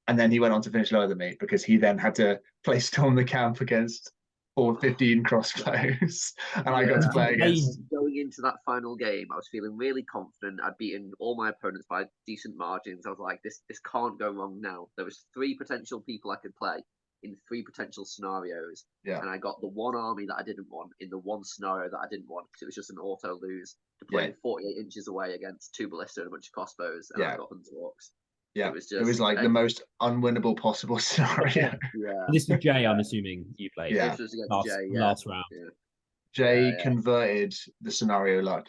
And then he went on to finish lower than me because he then had to play Storm the Camp against 415 crossbows. And I got to play against. Going into that final game, I was feeling really confident. I'd beaten all my opponents by decent margins. I was like, this can't go wrong now. There was 3 potential people I could play in 3 potential scenarios. And I got the 1 army that I didn't want in the 1 scenario that I didn't want because it was just an auto lose to play 48 inches away against 2 ballista and a bunch of crossbows. And I got Hunter Orcs. It was like the most unwinnable possible scenario. This was Jay, I'm assuming you played. This was against Jay, last round. Jay converted the scenario like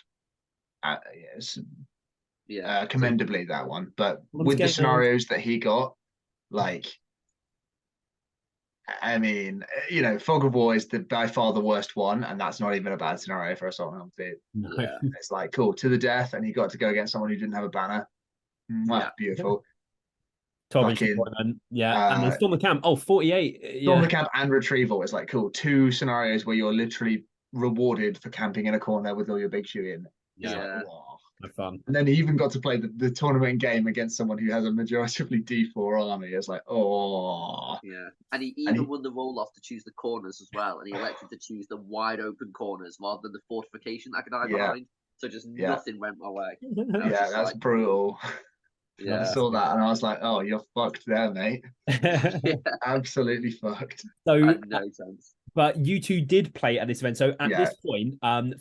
commendably, that one. But with the scenarios that he got, like, I mean, Fog of War is by far the worst one, and that's not even a bad scenario for Assault and Helmsweep. It's like, cool, to the death, and he got to go against someone who didn't have a banner. Beautiful. 12 inch fucking deployment. Yeah. And then Storm the Camp. Oh, 48. Storm the Yeah. Camp and Retrieval is like cool. Two scenarios where you're literally rewarded for camping in a corner with all your big shoe in. It's Yeah. like, wow. Have fun. And then he even got to play the tournament game against someone who has a majoritively D4 army. It's like, oh. Yeah. And he even won the roll off to choose the corners as well. And he elected to choose the wide open corners rather than the fortification that I could hide behind. So just nothing went my way. Yeah, that's like, brutal. Yeah, I saw that and I was like, oh, you're fucked there, mate. Absolutely fucked. So no sense. But you two did play at this event. So at this point,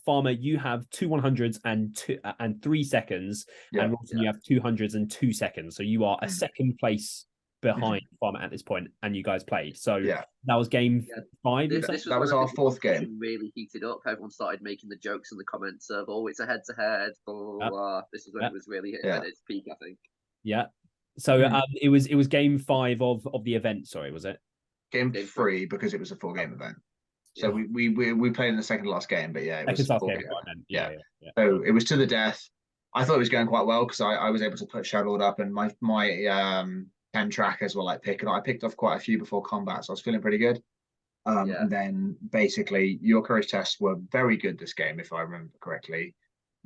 Farmer, you have 2 100s and 3 seconds, and Rawson, you have 200s and 2 seconds. So you are a second place behind Farmer at this point, and you guys played. So that was game 5. That was our 4th game. Really heated up. Everyone started making the jokes in the comments of, "Oh, it's a head-to-head." Blah, blah, blah. This is when it was really hitting at its peak, I think. Yeah. So it was game 5 of the event. Sorry, was it? Game 3 because it was a 4-game event. So we played in the second to last game, but it was a 4-game event. Yeah. So it was to the death. I thought it was going quite well because I was able to put Shadowlord up, and my 10 trackers were like picking. I picked off quite a few before combat, so I was feeling pretty good. And then basically your courage tests were very good this game, if I remember correctly.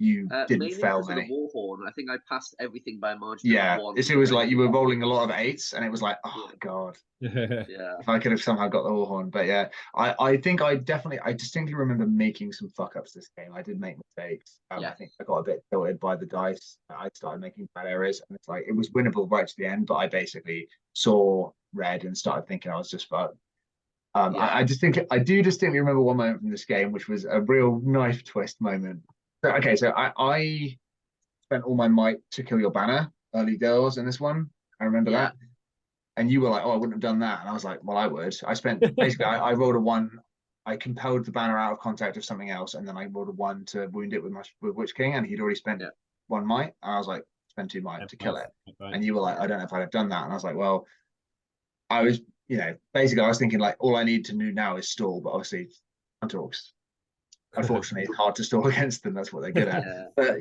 You didn't fail many. The Warhorn, I think I passed everything by a margin. Yeah, it was like you were rolling a lot of 8s, and it was like, oh god. If I could have somehow got the Warhorn, but I think I distinctly remember making some fuck ups this game. I did make mistakes. I think I got a bit tilted by the dice. I started making bad errors, and it's like it was winnable right to the end, but I basically saw red and started thinking I was just fucked. I do distinctly remember one moment from this game, which was a real knife twist moment. So, okay, so I spent all my might to kill your banner early doors in this one. I remember that. And you were like, oh, I wouldn't have done that. And I was like, well, I would. I spent basically, I rolled a 1. I compelled the banner out of contact of something else. And then I rolled a 1 to wound it with Witch King. And he'd already spent 1 might. And I was like, spend 2 might to kill it. And you were like, I don't know if I'd have done that. And I was like, well, I was, basically I was thinking like, all I need to do now is stall. But obviously, Hunter Orcs, unfortunately, it's hard to stall against them. That's what they're good at. But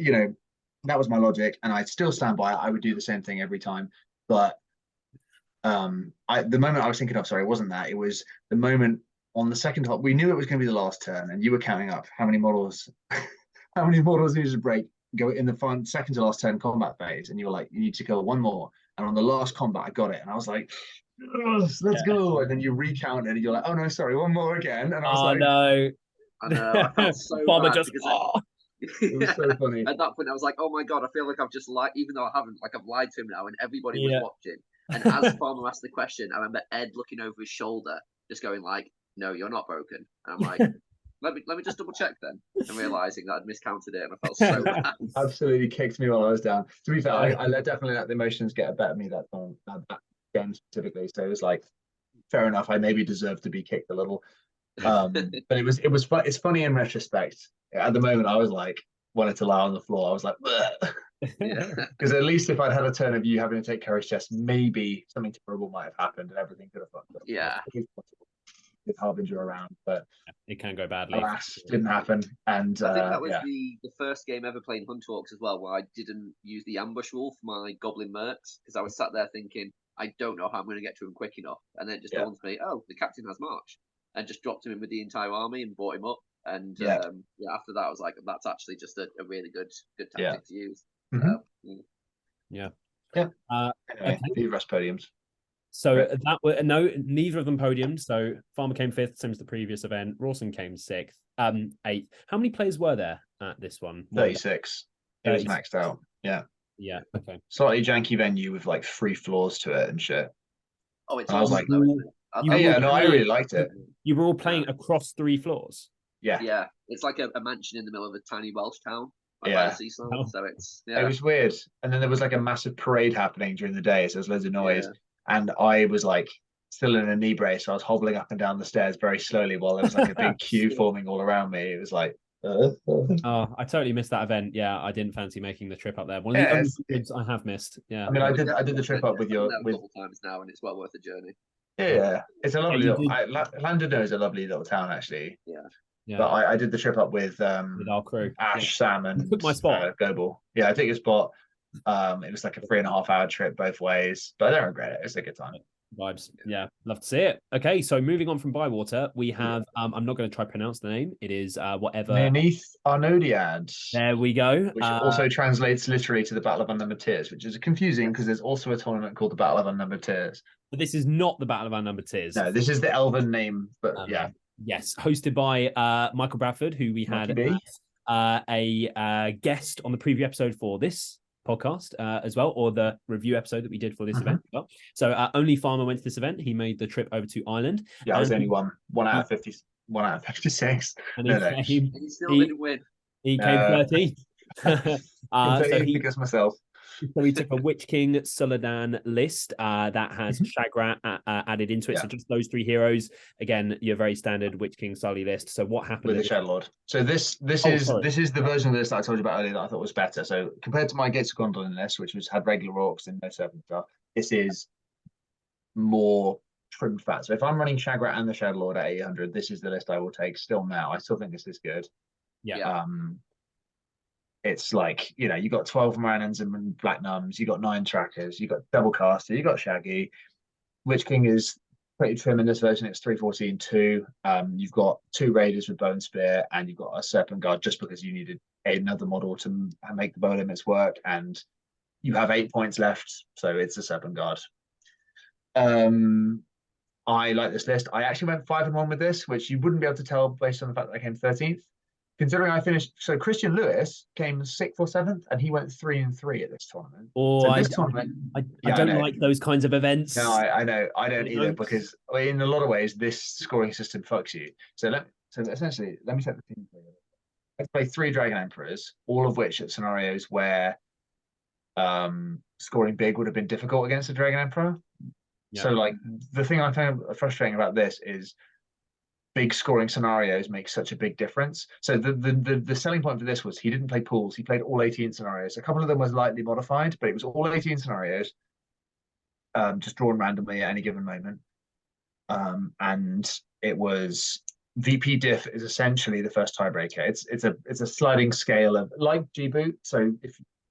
that was my logic, and I still stand by it. I would do the same thing every time. But the moment I was thinking of, sorry, it wasn't that. It was the moment on the second top. We knew it was going to be the last turn, and you were counting up how many models, needed to break, go in the second to last turn combat phase, and you were like, you need to kill 1 more. And on the last combat, I got it, and I was like, let's go. And then you recounted, and you're like, oh no, sorry, 1 more again. And I was like, no. I know, I felt so bad just it was so funny. At that point I was like, oh my god, I feel like I've just lied, even though I haven't, like I've lied to him now, and everybody was watching. And as Farmer asked the question, I remember Ed looking over his shoulder, just going like, no, you're not broken. And I'm like, let me just double check then, and realizing that I'd miscounted it, and I felt so bad. Absolutely kicked me while I was down. To be fair, I definitely let the emotions get a better of me that time, that game specifically. So it was like, fair enough, I maybe deserved to be kicked a little. But it's funny in retrospect. At the moment, I was like, wanted to lie on the floor. I was like, because at least if I'd had a turn of you having to take courage tests, maybe something terrible might have happened and everything could have fucked up. With Harbinger around, but it can go badly. Alas, didn't happen. And I think that was the first game ever playing Hunt Orcs as well, where I didn't use the ambush rule for my Goblin Mercs, because I was sat there thinking, I don't know how I'm going to get to him quick enough, and then it just dawns me, oh, the captain has March. And just dropped him in with the entire army and brought him up. And after that, I was like, that's actually just a really good tactic to use. Anyway, the rest podiums. So that were neither of them podiums. So Farmer came 5th, same as the previous event. Rawson came 6th, 8th. How many players were there at this one? 36. It was maxed out. Yeah. Yeah. Okay. Slightly janky venue with like 3 floors to it and shit. Oh, it's I was like, I really liked it. You were all playing across 3 floors. Yeah. It's like a mansion in the middle of a tiny Welsh town. By the seaside, so it's it was weird. And then there was like a massive parade happening during the day, so there's loads of noise. And I was like still in a knee brace, so I was hobbling up and down the stairs very slowly while there was like a big queue forming all around me. It was like oh, I totally missed that event. Yeah, I didn't fancy making the trip up there. One of the only trips I have missed. Yeah, I mean, I did the trip up with a couple times now, and it's well worth the journey. Yeah, it's a lovely Llandudno is a lovely little town actually. Yeah. But I did the trip up with our crew, Ash, Sam, and took my spot. Global. Yeah, I took your spot. It was like a 3.5-hour trip both ways, but I don't regret it. It's a good time. Vibes. Yeah, love to see it. Okay, so moving on from Bywater, we have I'm not going to try pronounce the name. It is whatever. Nearneath Arnodiad. There we go. Which also translates literally to the Battle of Unnumbered Tiers, which is confusing because there's also a tournament called the Battle of Unnumbered Tiers. But this is not the Battle of Unnumbered Tiers. No, this is the Elven name, but yeah. Yes, hosted by Michael Bradford, who we had as a guest on the preview episode for this podcast as well, or the review episode that we did for this event as well. So Only Farmer went to this event. He made the trip over to Ireland. Yeah, I was only one out of 50, 1 out of 56. And he still didn't win. He came 13th. So because myself. So we took a Witch King Suladan list that has Shagrat added into it. So just those 3 heroes. Again, your very standard Witch King Sully list. So what happened with the Shadow Lord? So this is the version of this that I told you about earlier that I thought was better. So compared to my Gates of Gondolin list, which had regular orcs and no serpent stuff, this is more trim fat. So if I'm running Shagrat and the Shadow Lord at 800, this is the list I will take still now. I still think this is good. Yeah. It's like, you know, you got 12 Moranans and Black Nuns, you got 9 Trackers, you got Double Caster, you got Shaggy. Witch King is pretty trim in this version. It's 314-2. You've got 2 Raiders with Bone Spear, and you've got a Serpent Guard just because you needed another model to make the bow limits work, and you have 8 points left, so it's a Serpent Guard. I like this list. I actually went 5-1 with this, which you wouldn't be able to tell based on the fact that I came 13th. Considering I finished, so Christian Lewis came 6th or 7th, and he went 3-3 at this tournament. Oh, so I don't like those kinds of events. No, I know, I don't either, because in a lot of ways this scoring system fucks you. So essentially, let me set the team for you. I play 3 Dragon Emperors, all of which at scenarios where scoring big would have been difficult against a Dragon Emperor. Yeah. So like the thing I find frustrating about this is big scoring scenarios make such a big difference. So the selling point for this was he didn't play pools. He played all 18 scenarios. A couple of them was lightly modified, but it was all 18 scenarios, just drawn randomly at any given moment. And it was VP diff is essentially the first tiebreaker. It's a sliding scale of like G-boot. So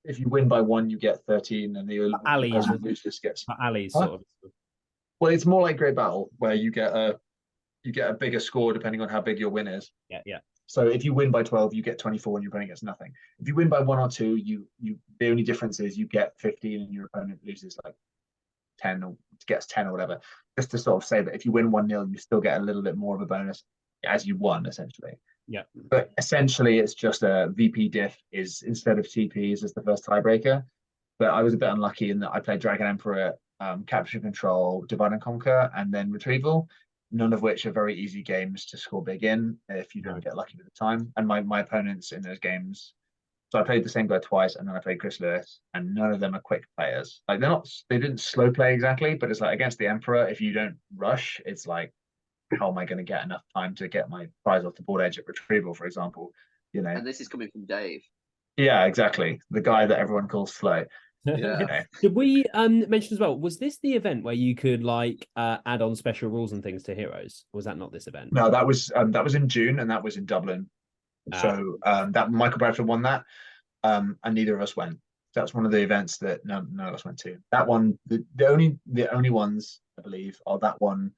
if you win by 1, you get 13, and the person who loses gets alleys sort of. Well, it's more like Great Battle, where you get a bigger score depending on how big your win is. Yeah. So if you win by 12, you get 24 and your opponent gets nothing. If you win by 1 or 2, the only difference is you get 15 and your opponent loses like 10 or gets 10 or whatever. Just to sort of say that if you win 1-0, you still get a little bit more of a bonus as you won, essentially. Yeah. But essentially, it's just a VP diff is instead of TPs as the first tiebreaker. But I was a bit unlucky in that I played Dragon Emperor, Capture Control, Divide and Conquer, and then Retrieval. None of which are very easy games to score big in if you don't get lucky with the time. And my opponents in those games, so I played the same guy twice, and then I played Chris Lewis, and none of them are quick players. Like they didn't slow play exactly, but it's like against the Emperor, if you don't rush, it's like, how am I going to get enough time to get my prize off the board edge at Retrieval, for example? You know. And this is coming from Dave. Yeah, exactly. The guy that everyone calls slow. Yeah. Did we mention as well, was this the event where you could like add on special rules and things to heroes? Or was that not this event? No, that was in June, and that was in Dublin. So that Michael Bradford won that, and neither of us went. That's one of the events that none of us went to. That one, the only ones I believe are that one,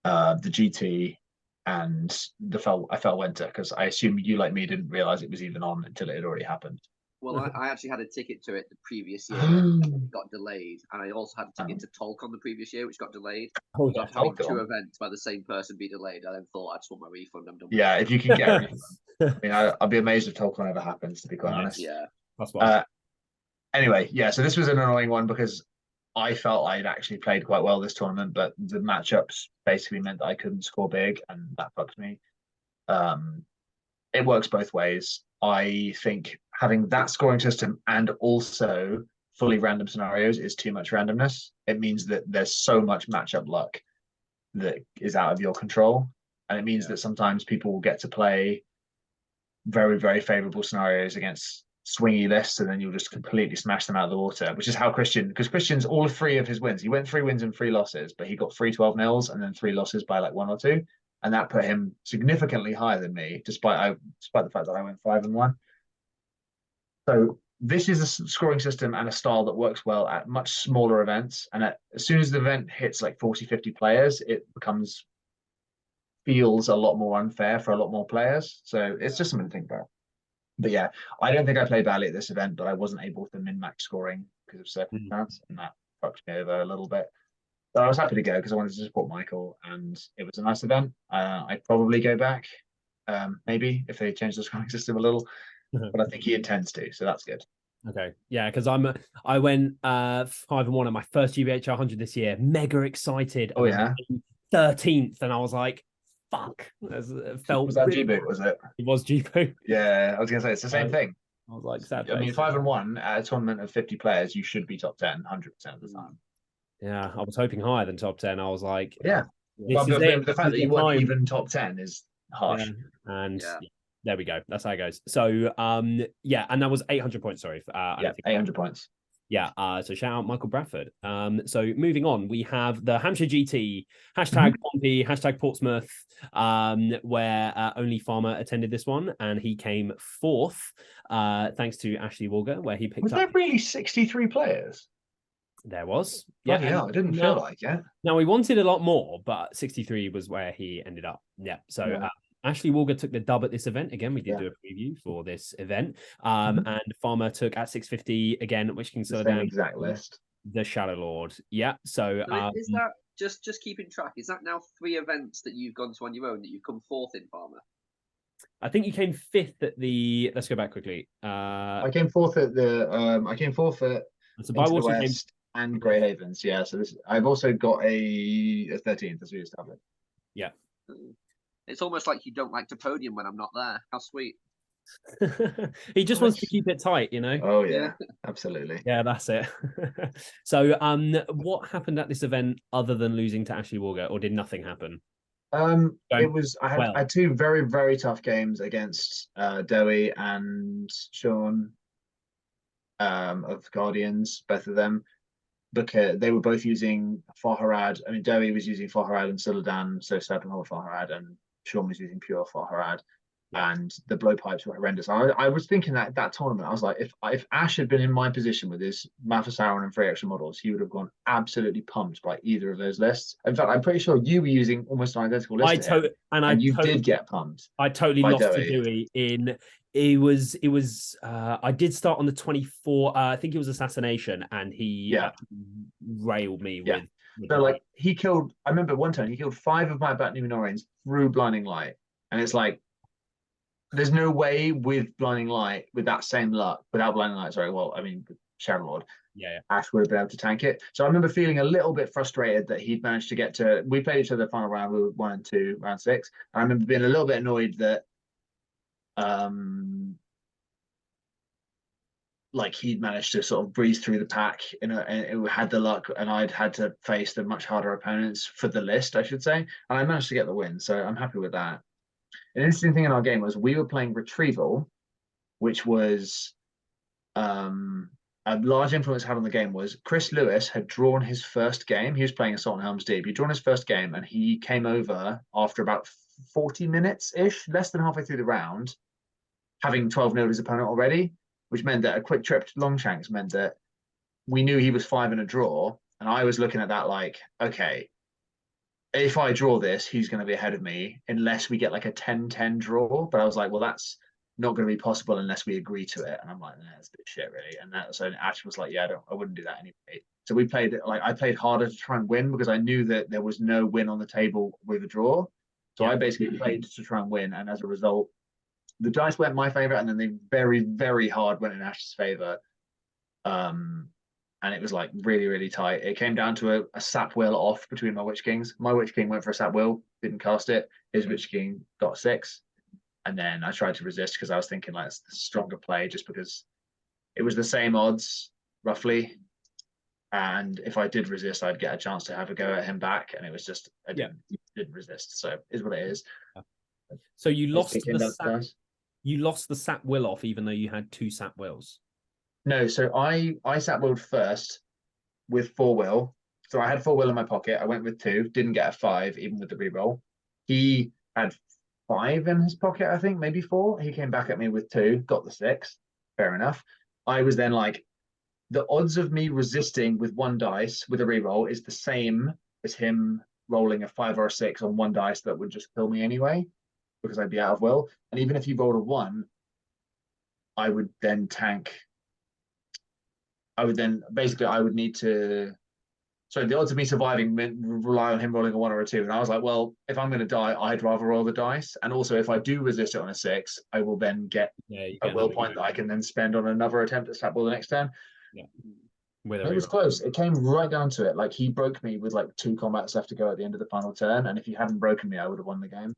the GT, and the FL Winter, because I assume you, like me, didn't realize it was even on until it had already happened. Well, I actually had a ticket to it the previous year. It got delayed, and I also had a ticket to Tolkon the previous year, which got delayed. Oh, so having 2 events by the same person be delayed, I then thought I just want my refund. I'm done. Yeah, if you can get a refund. I mean, I'll be amazed if Tolkon ever happens, to be quite honest. Yeah, that's why. Anyway, yeah, so this was an annoying one because I felt I'd actually played quite well this tournament, but the matchups basically meant that I couldn't score big, and that fucked me. It works both ways. I think having that scoring system and also fully random scenarios is too much randomness. It means that there's so much matchup luck that is out of your control. And it means that sometimes people will get to play very, very favorable scenarios against swingy lists, and then you'll just completely smash them out of the water, which is how because Christian's all 3 of his wins. He went 3 wins and 3 losses, but he got 3 12-0s and then 3 losses by like 1 or 2. And that put him significantly higher than me, despite the fact that I went 5-1. So this is a scoring system and a style that works well at much smaller events. And as soon as the event hits like 40, 50 players, it feels a lot more unfair for a lot more players. So it's just something to think about. But yeah, I don't think I played badly at this event, but I wasn't able to min-max scoring because of circumstance, and that fucked me over a little bit. So I was happy to go because I wanted to support Michael, and it was a nice event. I'd probably go back, maybe if they change the scoring system a little, but I think he intends to, so that's good. Okay, yeah, because I went 5-1 at my first GBHL 100 this year, mega excited. Oh yeah, 13th, and I was like, "Fuck!" It felt was that really GBHL? Was it? It was GBHL. Yeah, I was gonna say it's the same thing. I was like, sad. I mean, 5-1 at a tournament of 50 players, you should be top 10 100% of the time. Yeah, I was hoping higher than top 10. I was like, yeah. Well, the fact that you weren't even top 10 is harsh. Yeah. And there we go. That's how it goes. So, yeah, and that was 800 points. Sorry, yeah, 800 points. Yeah. So shout out Michael Bradford. So moving on, we have the Hampshire GT hashtag Pompey hashtag Portsmouth, where only Farmer attended this one, and he came fourth, thanks to Ashley Walger, where he picked was up. Was there really 63 players? There was. Yeah, it didn't feel like it. Now we wanted a lot more, but 63 was where he ended up. Yeah. So Ashley Walger took the dub at this event. Again, we did do a preview for this event. And Farmer took at 650 again, Witch King Sodan. Exact list. The Shadow Lord. Yeah. So is that just keeping track? Is that now 3 events that you've gone to on your own that you've come fourth in, Farmer? I think you came 5th at the. Let's go back quickly. I came 4th at the. I came 4th at. So Bywater came and Grey Havens, yeah. So I've also got a 13th as we established. Yeah. It's almost like you don't like to podium when I'm not there. How sweet. He just wants to keep it tight, you know. Oh yeah, absolutely. Yeah, that's it. So what happened at this event other than losing to Ashley Walger, or did nothing happen? It was I had 2 very, very tough games against Dowie and Sean of Guardians, both of them, because they were both using Farharad. I mean, Dowie was using Farharad and Suladan, so Serpenhole Farharad, and Sean was using pure Farharad, and the blowpipes were horrendous. I was thinking that tournament, I was like, if Ash had been in my position with his Mathesauron and 3 extra models, he would have gone absolutely pumped by either of those lists. In fact, I'm pretty sure you were using almost an identical list. You did get pumped. I totally lost to Dewey in. It was I did start on the 24. I think it was Assassination, and he railed me with. So like he killed. I remember one time he killed 5 of my Bat Numenorians through Blinding Light, and it's like there's no way with Blinding Light, with that same luck, without Blinding Light. Sorry, well, I mean Shadow Lord. Yeah. Ash would have been able to tank it. So I remember feeling a little bit frustrated that he'd managed to get to. We played each other the final round. We were 1 and 2, round 6. And I remember being a little bit annoyed that. Like he'd managed to sort of breeze through the pack and it had the luck, and I'd had to face the much harder opponents for the list, I should say, and I managed to get the win, so I'm happy with that. An interesting thing in our game was we were playing Retrieval, which was a large influence had on the game was Chris Lewis had drawn his first game. He was playing Assault on Helm's Deep. He'd drawn his first game, and he came over after about 40 minutes-ish, less than halfway through the round, having 12-0'd his opponent already, which meant that a quick trip to Longshanks meant that we knew he was 5 in a draw. And I was looking at that like, okay, if I draw this, he's going to be ahead of me unless we get like a 10-10 draw. But I was like, well, that's not going to be possible unless we agree to it. And I'm like, nah, that's a bit shit, really. And so Ash was like, yeah, I wouldn't do that anyway. So we played it like I played harder to try and win because I knew that there was no win on the table with a draw. So I basically played to try and win. And as a result, the dice went my favor, and then they very, very hard went in Ash's favor. And it was like really, really tight. It came down to a sap wheel off between my Witch Kings. My Witch King went for a sap wheel, didn't cast it. His Witch King got 6. And then I tried to resist because I was thinking like it's the stronger play just because it was the same odds roughly. And if I did resist, I'd get a chance to have a go at him back. And it was just, I didn't resist. So it is what it is. So you lost the sap will off, even though you had 2 sap wills. No, so I sap willed first with 4 will. So I had 4 will in my pocket. I went with 2, didn't get a 5, even with the reroll. He had 5 in his pocket, I think, maybe 4. He came back at me with 2, got the 6. Fair enough. I was then like, the odds of me resisting with one dice with a reroll is the same as him rolling a 5 or a 6 on one dice that would just kill me anyway, because I'd be out of will. And even if he rolled a 1, I would then tank. I would need to. So the odds of me surviving rely on him rolling a 1 or a 2. And I was like, well, if I'm going to die, I'd rather roll the dice. And also, if I do resist it on a 6, I will then get a will point that I can then spend on another attempt at slap ball the next turn. Yeah. It was close. It came right down to it. Like, he broke me with like 2 combats left to go at the end of the final turn. And if he hadn't broken me, I would have won the game.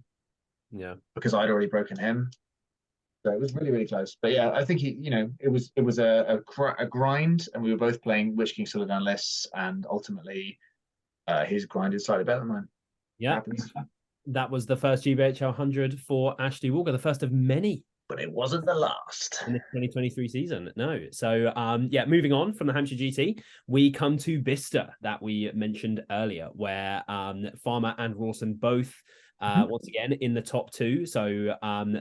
Yeah. Because I'd already broken him. So it was really, really close. But yeah, I think it was a grind, and we were both playing Witch King Sylvain lists, and ultimately his grind is slightly better than mine. Yeah. That was the first GBHL 100 for Ashley Walker, the first of many. But it wasn't the last. In the 2023 season, no. So, yeah, moving on from the Hampshire GT, we come to Bicester that we mentioned earlier, where Farmer and Rawson both once again in the top 2. So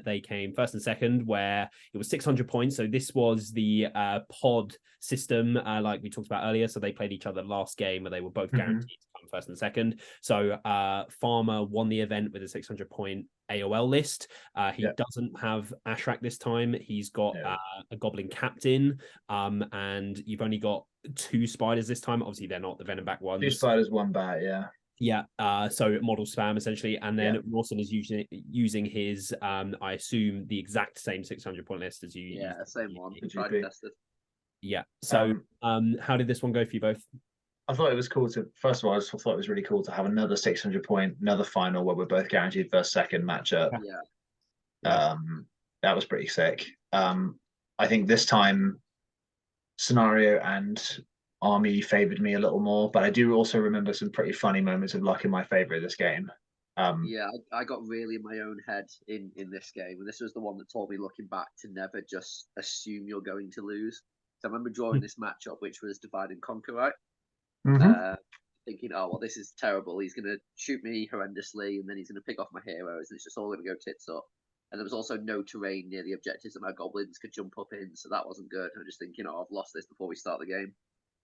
they came first and second, where it was 600 points. So this was the pod system, like we talked about earlier. So they played each other last game, where they were both guaranteed to come first and second. So Farmer won the event with a 600 point AOL list. He doesn't have Ashrak this time. He's got a Goblin Captain, and you've only got 2 spiders this time. Obviously, they're not the Venomback ones. 2 spiders, 1 bat, yeah. Yeah, so model spam essentially, and then Rawson is using his, I assume, the exact same 600 point list as you. Yeah, same one. Yeah. So, how did this one go for you both? I thought it was cool to. First of all, I just thought it was really cool to have another 600 point, another final where we're both guaranteed first, second matchup. Yeah. That was pretty sick. I think this time, scenario and army favored me a little more, but I do also remember some pretty funny moments of luck in my favor of this game. Yeah, I got really in my own head in this game, and this was the one that taught me, looking back, to never just assume you're going to lose. So I remember drawing this matchup, which was divide and conquer, right? Thinking, oh well, this is terrible. He's going to shoot me horrendously, and then he's going to pick off my heroes, and it's just all going to go tits up. And there was also no terrain near the objectives that my goblins could jump up in, so that wasn't good. I'm just thinking, oh, I've lost this before we start the game.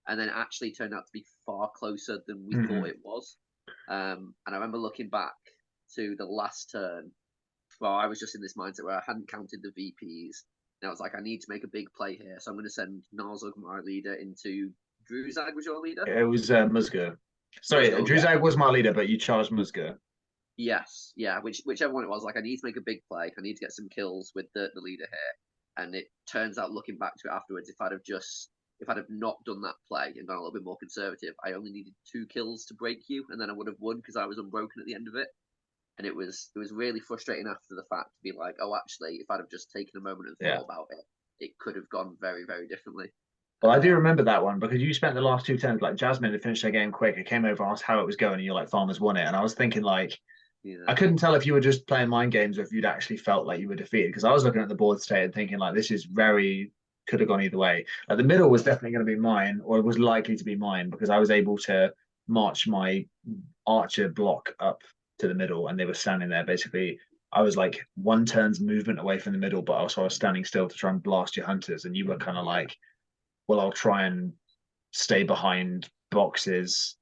And then it actually turned out to be far closer than we thought it was. And I remember looking back to the last turn, well, I was just in this mindset where I hadn't counted the VPs. And I was like, I need to make a big play here. So I'm going to send Narzug, my leader, into Druzag. Was your leader? It was Musga. Sorry, Druzag was my leader, but you charged Musga. Yes, yeah, whichever one it was. Like, I need to make a big play. I need to get some kills with the leader here. And it turns out, looking back to it afterwards, if I'd have not done that play and gone a little bit more conservative, I only needed 2 kills to break you, and then I would have won because I was unbroken at the end of it. And it was really frustrating after the fact to be like, oh, actually, if I'd have just taken a moment and thought about it, it could have gone very, very differently. Well, I do remember that one because you spent the last 2 turns, like Jasmine had finished their game quick. I came over, asked how it was going, and you're like, Farmers won it. And I was thinking, like, I couldn't tell if you were just playing mind games or if you'd actually felt like you were defeated, because I was looking at the board state and thinking, like, this is very, could have gone either way. Like, the middle was definitely going to be mine, or it was likely to be mine, because I was able to march my archer block up to the middle, and they were standing there. Basically, I was like 1 turn's movement away from the middle, but also I was standing still to try and blast your hunters, and you were kind of like, well, I'll try and stay behind boxes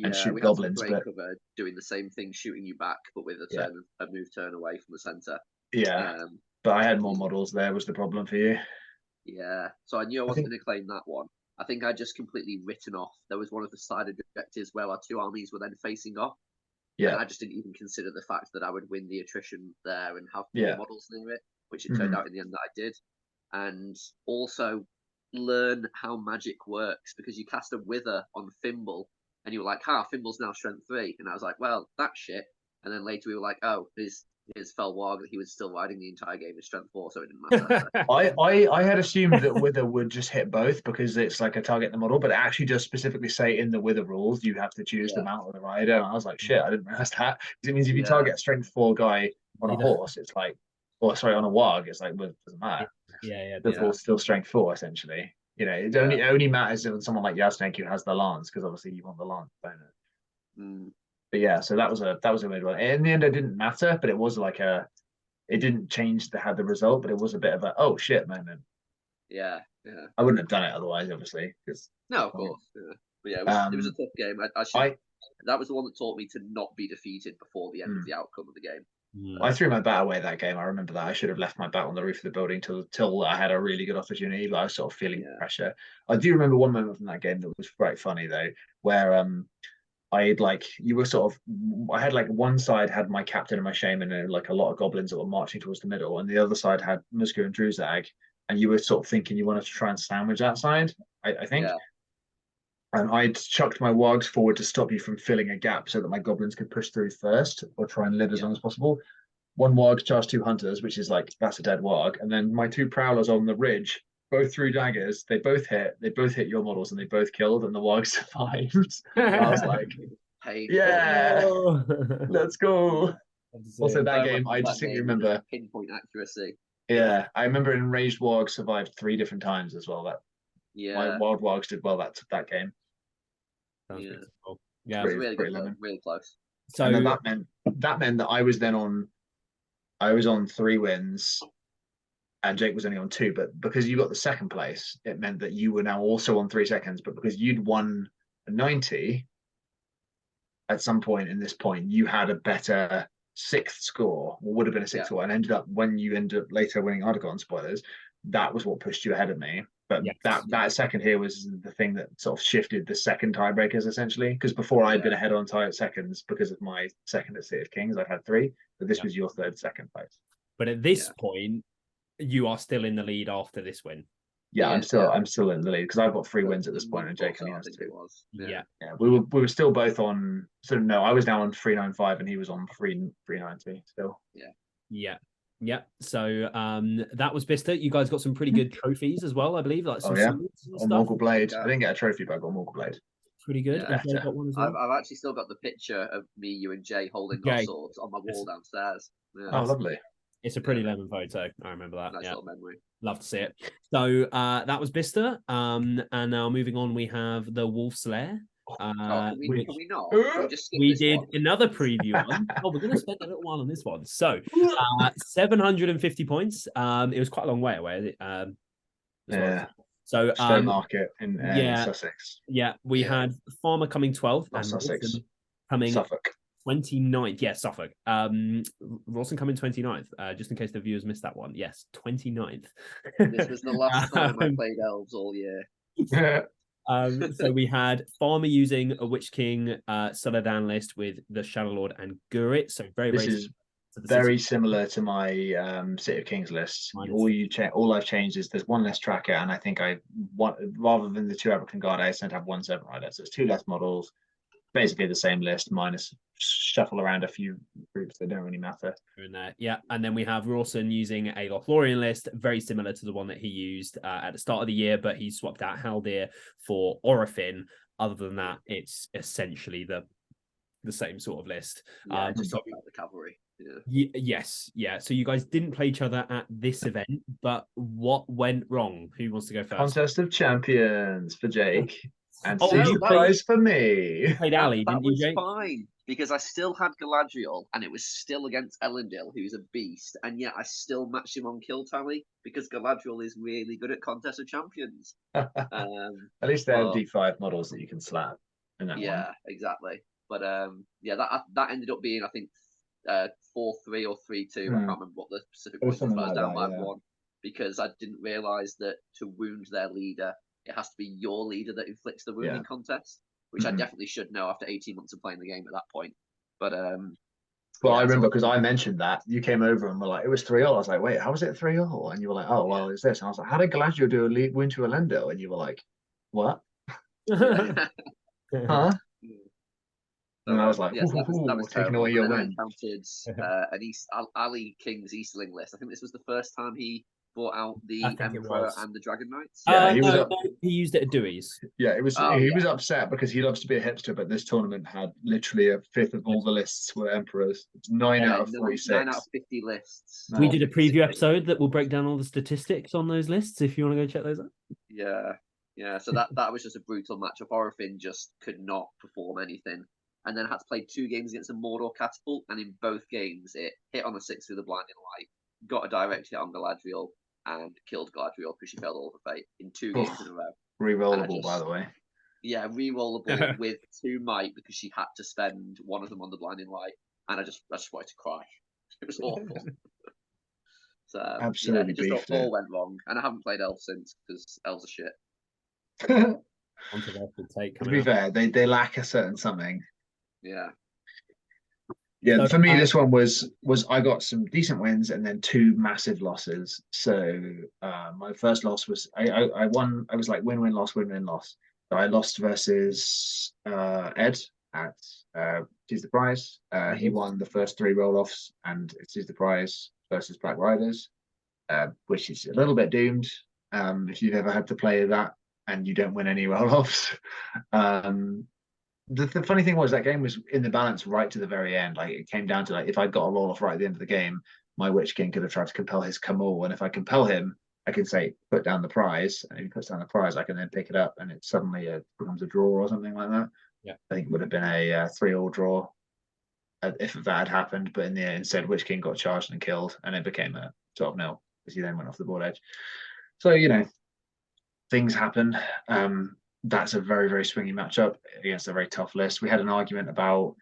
and shoot goblins, but doing the same thing, shooting you back, but with a move turn away from the center. But I had more models. There was the problem for you. Yeah, so I knew I wasn't going to claim that one. I think I just completely written off. There was one of the side objectives where our 2 armies were then facing off. Yeah, and I just didn't even consider the fact that I would win the attrition there and have more models near it, which it turned out in the end that I did. And also learn how magic works, because you cast a Wither on Fimble, and you were like, Fimble's now strength 3. And I was like, well, that's shit. And then later we were like, oh, his fell warg that he was still riding the entire game is strength 4, so it didn't matter. I had assumed that Wither would just hit both because it's like a target the model, but it actually does specifically say in the Wither rules you have to choose the mount or the rider. And I was like, shit, I didn't realize that. Because it means if you target a strength 4 guy on a horse, it's like, on a warg, it's like, well, it doesn't matter. The still strength 4 essentially. You know, it only matters if someone like Yasnek who has the lance, because obviously you want the lance bonus. But yeah, so that was a weird one. In the end, it didn't matter, but it was like it didn't change the result, but it was a bit of a oh shit moment. Yeah. I wouldn't have done it otherwise, obviously. Because No, of course. Yeah. But yeah, it was a tough game. That was the one that taught me to not be defeated before the end of the outcome of the game. I threw my bat away that game. I remember that. I should have left my bat on the roof of the building till I had a really good opportunity, but I was sort of feeling pressure. I do remember one moment from that game that was quite funny though, where I had I had like one side had my captain and my shaman and like a lot of goblins that were marching towards the middle, and the other side had Musku and Druzag, and you were sort of thinking you wanted to try and sandwich that side, I think. Yeah. And I'd chucked my wargs forward to stop you from filling a gap so that my goblins could push through first or try and live as long as possible. One warg charged 2 hunters, which is like, that's a dead warg. And then my 2 prowlers on the ridge both threw daggers. They both hit your models and they both killed, and the warg survived. I was like, yeah, let's go. Also, that game, I distinctly remember pinpoint accuracy. Yeah, I remember Enraged Warg survived 3 different times as well. My Wild Wargs did well that game. Cool. Yeah, it was really good, really close. So and then that meant that I was on 3 wins, and Jake was only on 2. But because you got the second place, it meant that you were now also on 3 seconds. But because you'd won a 90 at some point in this point, you had a better 6th score, or would have been a 6th score, and ended up when you ended up later winning Articon, spoilers, that was what pushed you ahead of me. But that second here was the thing that sort of shifted the second tiebreakers essentially, because before I'd been ahead on tie seconds because of my second at City of Kings. I'd had 3, but this was your 3rd second place. But at this point, you are still in the lead after this win. Yeah, I'm still in the lead because I've got 3 wins at this point, and Jake only has 2. Yeah, we were still both on. So no, I was now on 395, and he was on 390 still. Yeah. So that was Bista. You guys got some pretty good trophies as well, I believe. Like some on Morgul Blade. I didn't get a trophy, but I got Morgul Blade. Pretty good. Yeah. Got one as well. I've actually still got the picture of me, you, and Jay holding our swords on my wall downstairs. Yeah. Oh, lovely. It's a pretty lemon photo. I remember that. Nice little memory. Love to see it. So that was Bista. And now moving on, we have the Wolfslayer. Can we not? We did another preview one. We're going to spend a little while on this one. So 750 points. It was quite a long way away. So Market in Sussex. Yeah, we had Farmer coming 12th and Sussex coming Suffolk 29th. Yeah, Suffolk. Rawson coming 29th. Just in case the viewers missed that one. Yes, 29th. This was the last time I played elves all year. So we had Farmer using a Witch King Suladan list with the Shadow Lord and Gurrit. So very similar to my City of Kings list. All I've changed is there's 1 less tracker, and I think rather than the 2 African Guard, I sent have 1 7 rider. So it's 2 less models, basically the same list minus shuffle around a few groups that don't really matter. In there, yeah. And then we have Rawson using a Lothlorien list, very similar to the one that he used at the start of the year, but he swapped out Haldir for Orifin. Other than that, it's essentially the same sort of list. Just talking about the cavalry. Yes. So you guys didn't play each other at this event, but what went wrong? Who wants to go first? Contest of Champions for Jake. And surprise for me. You played Ali, didn't you, Jake? That was fine, because I still had Galadriel, and it was still against Elendil, who's a beast, and yet I still matched him on kill tally, because Galadriel is really good at Contest of Champions. At least there are D5 models that you can slap in that one. Exactly. But that ended up being, I think, 4-3 or 3-2. I can't remember what the specific point was, but I was down by 1, because I didn't realise that to wound their leader, it has to be your leader that inflicts the wounding contest, which I definitely should know after 18 months of playing the game at that point. But I remember because I mentioned that you came over and were like, it was 3-0. I was like, wait, how was it 3-0? And you were like, oh, well, it's this. And I was like, how did Galadriel do a wound to Elendil? And you were like, what? Huh? And I was like, that was taking away your win. I encountered an Ali King's Easterling list. I think this was the first time he brought out the Emperor and the Dragon Knights. He used it at Dewey's. Yeah, it was. He was upset because he loves to be a hipster, but this tournament had literally a 5th of all the lists were Emperors. It's 9 out of 46. 9 out of 50 lists. We did a preview episode that will break down all the statistics on those lists if you want to go check those out. Yeah. So that was just a brutal matchup. Orifin just could not perform anything. And then I had to play 2 games against a Mordor Catapult, and in both games it hit on a 6 through the blinding light, got a direct hit on Galadriel, and killed Galadriel because she failed all of her fate in 2 games in a row. Rerollable, by the way. Yeah, re-rollable with 2 might because she had to spend one of them on the blinding light, and I just wanted to cry. It was awful. So Absolutely, it just all went wrong, and I haven't played elves since because elves are shit. Controversial take. To be fair, they lack a certain something. Yeah. Yeah, So, for me, this one was I got some decent wins and then 2 massive losses. So my first loss was I won. I was like win loss. So I lost versus Ed at Choose the Prize. He won the first 3 roll-offs and Choose the Prize versus Black Riders, which is a little bit doomed if you've ever had to play that and you don't win any roll-offs. The funny thing was that game was in the balance right to the very end. Like it came down to like if I got a roll off right at the end of the game, my Witch King could have tried to compel his Camul, and if I compel him, I can say put down the prize, and if he puts down the prize, I can then pick it up, and it suddenly becomes a draw or something like that. Yeah, I think it would have been a 3-all draw if that had happened, but in the end, instead, Witch King got charged and killed, and it became a 12-0 because he then went off the board edge. So things happen. That's a very, very swingy matchup against a very tough list. We had an argument about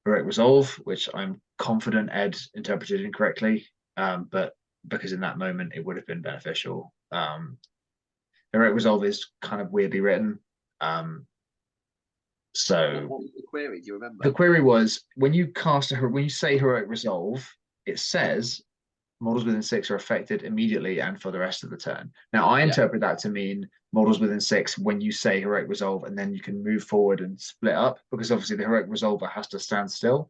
Heroic Resolve, which I'm confident Ed interpreted incorrectly, but because in that moment it would have been beneficial. Heroic Resolve is kind of weirdly written. So what was the query? Do you remember? The query was when you say Heroic Resolve, it says models within 6 are affected immediately and for the rest of the turn. Now, I interpret that to mean models within 6 when you say Heroic Resolve, and then you can move forward and split up, because obviously the Heroic Resolver has to stand still.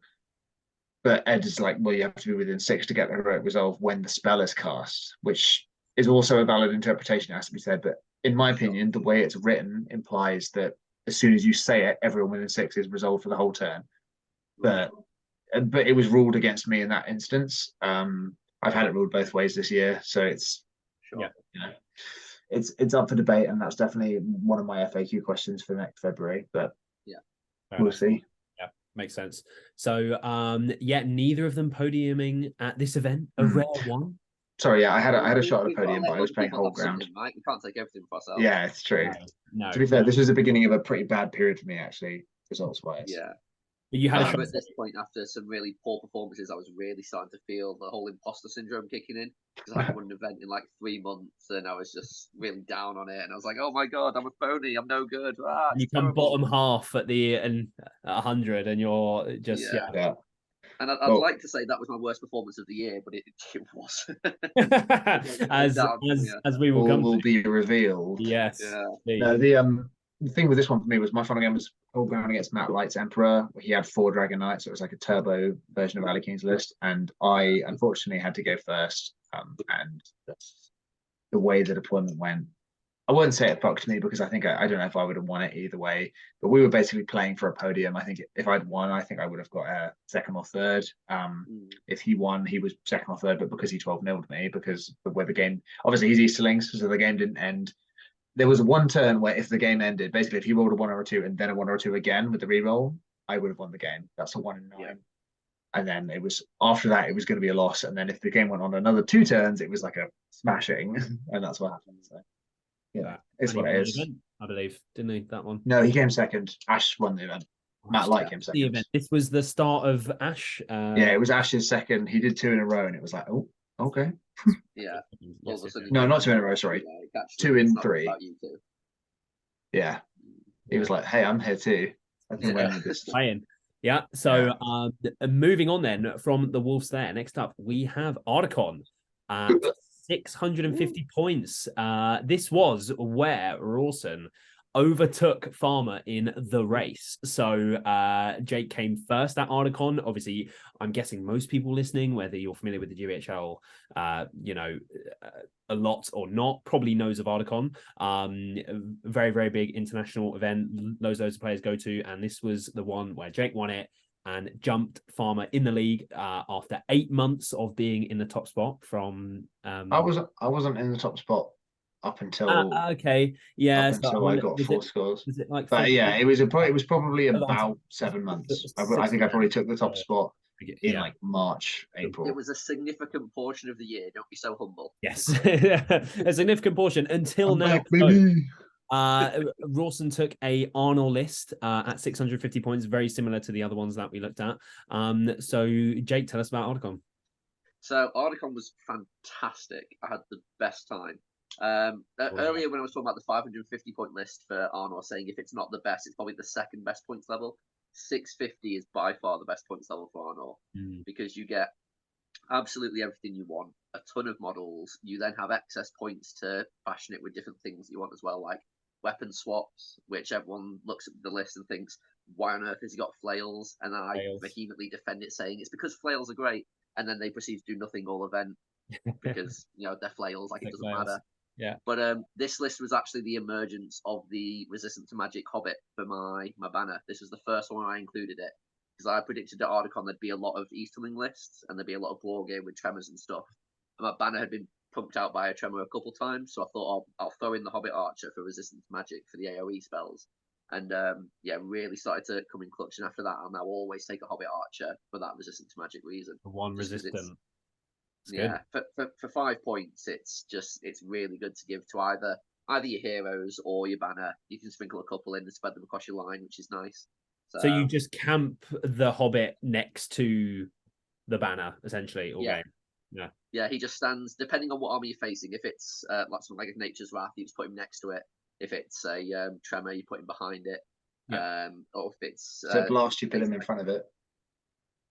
But Ed is like, well, you have to be within 6 to get the Heroic Resolve when the spell is cast, which is also a valid interpretation, it has to be said. But in my opinion, the way it's written implies that as soon as you say it, everyone within 6 is resolved for the whole turn. But it was ruled against me in that instance. I've had it ruled both ways this year, so it's it's up for debate, and that's definitely one of my FAQ questions for next February. But we'll see. Yeah, makes sense. So neither of them podiuming at this event, a rare one. Sorry, I had a shot at the podium, but I was playing whole ground. Right? We can't take everything for ourselves. Yeah, it's true. No, to be fair, this was the beginning of a pretty bad period for me, actually, results-wise. Yeah. You had a shot at this point, after some really poor performances, I was really starting to feel the whole imposter syndrome kicking in, because I hadn't won an event in like 3 months, and I was just really down on it. And I was like, "Oh my god, I'm a phony. I'm no good." You come bottom half at 100, and you're just yeah. And I'd like to say that was my worst performance of the year, but it was. as we will be revealed. Yes. Yeah. No, the thing with this one for me was my final game was whole ground against Matt Light's Emperor. He had 4 Dragon Knights, so it was like a turbo version of Ali King's list, and I unfortunately had to go first. And the way the deployment went, I wouldn't say it fucked me, because I think I don't know if I would have won it either way. But we were basically playing for a podium. I think if I'd won, I think I would have got a 2nd or 3rd. If he won, he was 2nd or 3rd, but because he 12-0'd me, because of where the game, obviously he's Easterlings, so the game didn't end. There was one turn where if the game ended, basically if he rolled a 1 or a 2 and then a 1 or a 2 again with the reroll, I would have won the game. That's a 1 in 9. Yeah. And then it was after that, it was going to be a loss. And then if the game went on another 2 turns, it was like a smashing, and that's what happened. So it's what it is. Event, I believe, didn't he? That one. No, he came second. Ash won the event. Matt Light came second. The event. This was the start of Ash. It was Ash's second. He did 2 in a row, and it was like, oh, okay. Yeah. No, not 2 in a row. Sorry, 2 in 3. Yeah, he was like, "Hey, I'm here too." I think playing. Yeah. So, moving on then from the Wolfslayer, next up we have Articon at 650 points. This was where Rawson overtook Farmer in the race. So Jake came first at Articon. Obviously, I'm guessing most people listening, whether you're familiar with the GBHL, a lot or not, probably knows of Articon. Very, very big international event. Loads of players go to, and this was the one where Jake won it and jumped Farmer in the league after 8 months of being in the top spot. From I wasn't in the top spot up until okay, yeah. Until I got 4 scores. Was it like? But it was probably about 7 months. I think I probably took the top spot in like March, April. It was a significant portion of the year. Don't be so humble. Yes, a significant portion until now. Back, baby. Rawson took a Arnold list at 650 points, very similar to the other ones that we looked at. So Jake, tell us about Articon. So Articon was fantastic. I had the best time. Earlier when I was talking about the 550 point list for Arnold, saying if it's not the best, it's probably the second best points level. 650 is by far the best points level for Arnold because you get absolutely everything you want, a ton of models. You then have excess points to fashion it with different things you want as well, like weapon swaps, which everyone looks at the list and thinks, why on earth has he got flails? And then I vehemently defend it, saying it's because flails are great, and then they proceed to do nothing all event because they're flails, like it doesn't matter. Yeah. But this list was actually the emergence of the Resistant to Magic Hobbit for my banner. This was the first one I included it because I predicted at Articon there'd be a lot of Easterling lists and there'd be a lot of war game with tremors and stuff. And my banner had been pumped out by a tremor a couple times, so I thought I'll throw in the Hobbit Archer for Resistant to Magic for the AoE spells. And really started to come in clutch. And after that, I'll now always take a Hobbit Archer for that Resistant to Magic reason. One resistant. Yeah, for 5 points, it's really good to give to either your heroes or your banner. You can sprinkle a couple in and spread them across your line, which is nice. So you just camp the Hobbit next to the banner, essentially, all game. Yeah. Yeah, he just stands, depending on what army you're facing. If it's something like a Nature's Wrath, you just put him next to it. If it's a Tremor, you put him behind it. Yeah. Or if it's... So blast, you put him in front of it.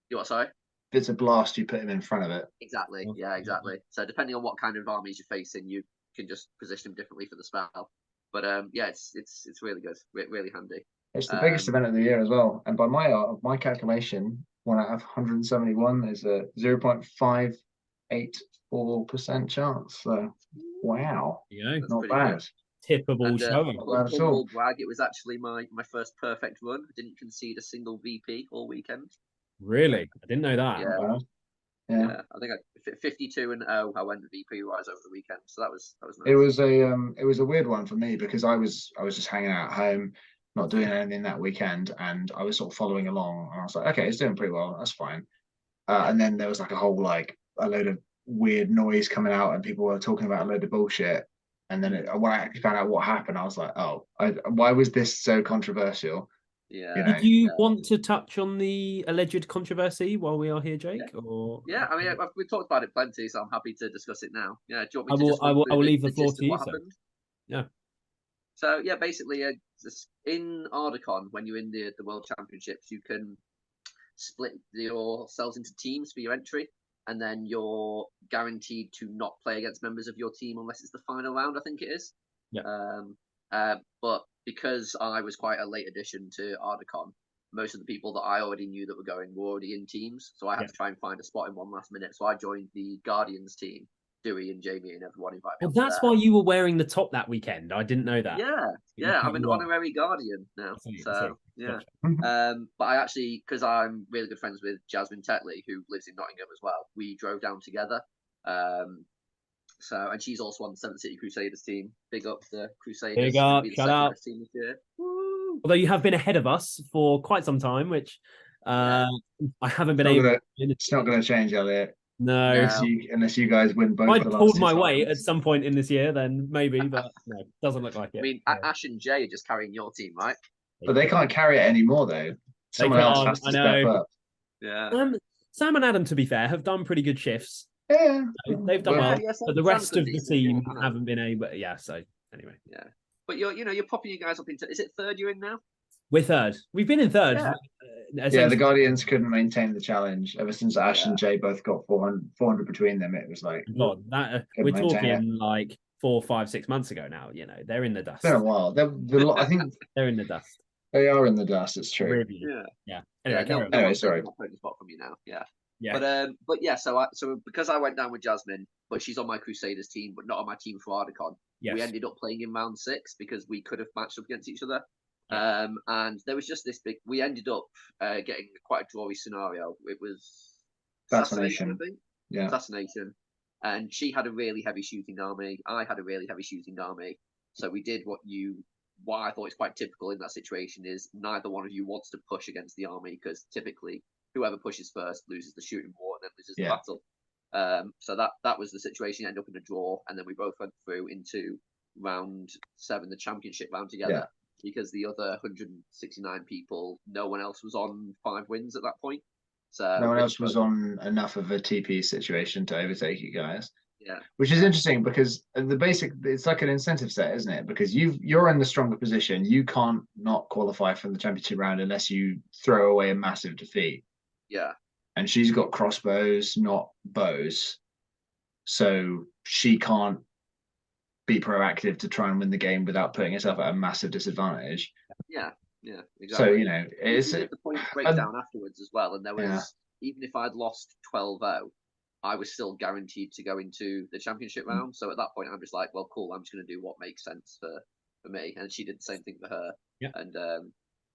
You what, sorry? If it's a blast, you put him in front of it. Exactly. Yeah, exactly. So depending on what kind of armies you're facing, you can just position them differently for the spell. But it's really good, really handy. It's the biggest event of the year as well. And by my calculation, 1 out of 171 is a 0.584% chance. So wow, not bad. Good. Tippable showing. Humble brag, it was actually my first perfect run. I didn't concede a single VP all weekend. Really? I didn't know that. Yeah. I think 52-0. I went VP wise over the weekend, so that was nice. It was a weird one for me because I was just hanging out at home, not doing anything that weekend, and I was sort of following along, and I was like, okay, it's doing pretty well, that's fine. And then there was like a load of weird noise coming out, and people were talking about a load of bullshit. And then when I actually found out what happened, I was like, oh, why was this so controversial? Yeah. Did you want to touch on the alleged controversy while we are here, Jake? Yeah. Or I mean, we've talked about it plenty, so I'm happy to discuss it now. Yeah, do you want me to I will leave the floor to you. Yeah. So yeah, basically, in Articon, when you're in the World Championships, you can split yourselves into teams for your entry, and then you're guaranteed to not play against members of your team unless it's the final round, I think it is. Yeah. But because I was quite a late addition to Articon, most of the people that I already knew that were going were already in teams, so I had to try and find a spot in one last minute. So I joined the Guardians team. Dewey and Jamie and everyone invited me. Well, that's why you were wearing the top that weekend. I didn't know that. Yeah. I'm an honorary Guardian now. Yeah. But I actually, because I'm really good friends with Jasmine Tetley, who lives in Nottingham as well, we drove down together. And she's also on the 7th City Crusaders team. Big up the Crusaders. Big up, shout out. Although you have been ahead of us for quite some time, which I haven't been able. It's not going to change, Elliot. No, unless you guys win both. I pulled my weight at some point in this year, then maybe, but no, doesn't look like it. I mean, Ash and Jay are just carrying your team, right? But they can't carry it anymore, though. Someone else has to step up. Yeah. Sam and Adam, to be fair, have done pretty good shifts. Yeah, they've done well. But the rest of the team haven't been able. Yeah. So anyway. Yeah. But you're popping you guys up into. Is it third you're in now? We're third. We've been in third. Yeah, the Guardians couldn't maintain the challenge ever since Ash and Jay both got 400 between them. It was like, God, we're talking like 4, 5, 6 months ago now. They're in the dust. It's been a while. I think they're in the dust. They are in the dust. It's true. Really? Yeah. Anyway, sorry. Spot from you now. Yeah. But yeah. So because I went down with Jasmine, but she's on my Crusaders team, but not on my team for Articon. Yes. We ended up playing in round 6 because we could have matched up against each other. And there was just this big. We ended up getting quite a drawy scenario. It was assassination, I think. Yeah, assassination. And she had a really heavy shooting army. I had a really heavy shooting army. So we did what I thought is quite typical in that situation is neither one of you wants to push against the army because typically whoever pushes first loses the shooting war and then loses the Yeah. battle. So that was the situation. Ended up in a draw, and then we both went through into round 7, the championship round together. Yeah. Because the other 169 people, no one else was on 5 wins at that point. So no one else was on enough of a TP situation to overtake you guys. Yeah. Which is interesting because it's like an incentive set, isn't it? Because you're in the stronger position. You can't not qualify for the championship round unless you throw away a massive defeat. Yeah. And she's got crossbows, not bows. So she can't be proactive to try and win the game without putting herself at a massive disadvantage. Yeah, exactly. So, it's the point breakdown afterwards as well. And there was, even if I'd lost 12-0, I was still guaranteed to go into the championship round. So at that point, I'm just like, well, cool, I'm just going to do what makes sense for me. And she did the same thing for her. Yeah. And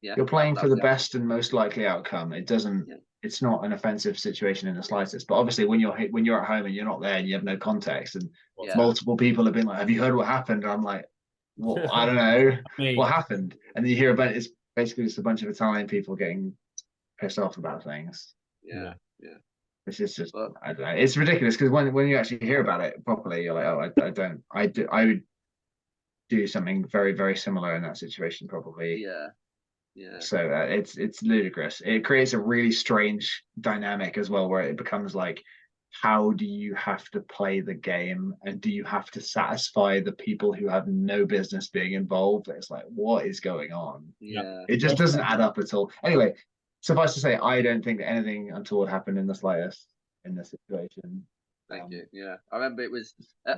you're playing for the best and most likely outcome. It doesn't. Yeah. It's not an offensive situation in the slightest. But obviously, when you're at home and you're not there and you have no context, and multiple people have been like, "Have you heard what happened?" And I'm like, "Well, I don't know what happened." And then you hear about it's basically just a bunch of Italian people getting pissed off about things. Yeah. Which is just, I don't know. It's ridiculous because when you actually hear about it properly, you're like, oh, I would do something very, very similar in that situation probably. Yeah. So it's ludicrous. It creates a really strange dynamic as well, where it becomes like, how do you have to play the game, and do you have to satisfy the people who have no business being involved? It's like, what is going on? Yeah. It just doesn't add up at all. Anyway, suffice to say, I don't think that anything untoward happened in the slightest in this situation. Thank you. Yeah, I remember it was.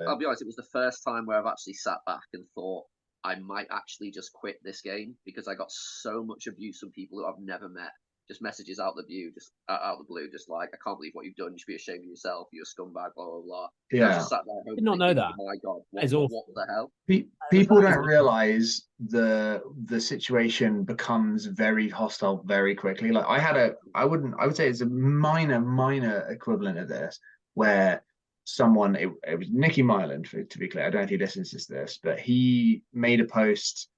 I'll be honest, it was the first time where I've actually sat back and thought I might actually just quit this game, because I got so much abuse from people who I've never met. Just messages out the out the blue, just like, I can't believe what you've done. You should be ashamed of yourself. You're a scumbag. Blah blah blah. Yeah. I just sat there. Did not know that. Oh my god, what the hell? People don't realize the situation becomes very hostile very quickly. Like I would say it's a minor equivalent of this, where someone, it was Nicky Myland, to be clear. I don't know if he listens to this, but he made a post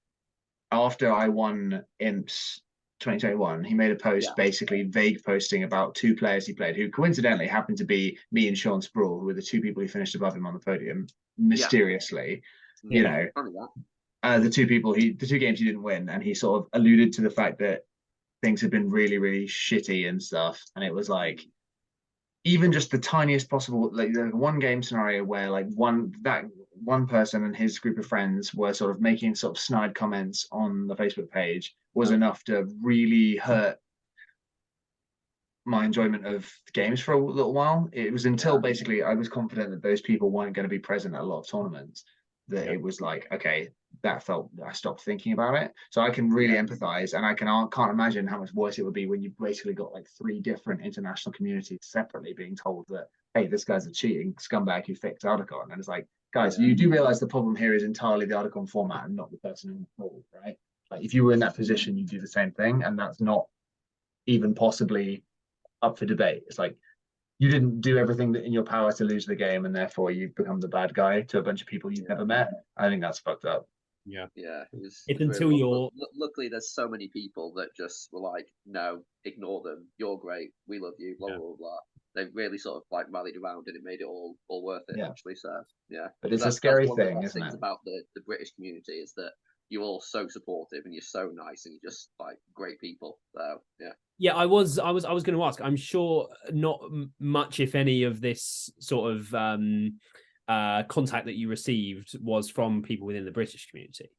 after I won Imps 2021. He made a post basically vague posting about 2 players he played, who coincidentally happened to be me and Sean Sproul, who were the 2 people who finished above him on the podium mysteriously. The 2 games he didn't win, and he sort of alluded to the fact that things had been really, really shitty and stuff. And it was like, even just the tiniest possible, like the one game scenario where like one person and his group of friends were sort of making sort of snide comments on the Facebook page was enough to really hurt my enjoyment of games for a little while. It was until basically I was confident that those people weren't going to be present at a lot of tournaments that it was like, okay, I stopped thinking about it. So I can really empathize, and I can't imagine how much worse it would be when you basically got like 3 different international communities separately being told that, hey, this guy's a cheating scumbag who fixed Articon. And it's like, guys, you do realize the problem here is entirely the Articon format and not the person involved, right? Like, if you were in that position, you do the same thing, and that's not even possibly up for debate. It's like, you didn't do everything in your power to lose the game, and therefore you've become the bad guy to a bunch of people you've never met. I think that's fucked up. Yeah. It's until really you're. Luckily, there's so many people that just were like, no, ignore them. You're great. We love you. Blah blah blah. They really sort of like rallied around, and it made it all worth it. Actually, so But it's a scary thing, one of the best isn't things it? about the British community is that you're all so supportive and you're so nice and you're just like great people. So Yeah, I was going to ask. I'm sure not much, if any, of this sort of contact that you received was from people within the British community.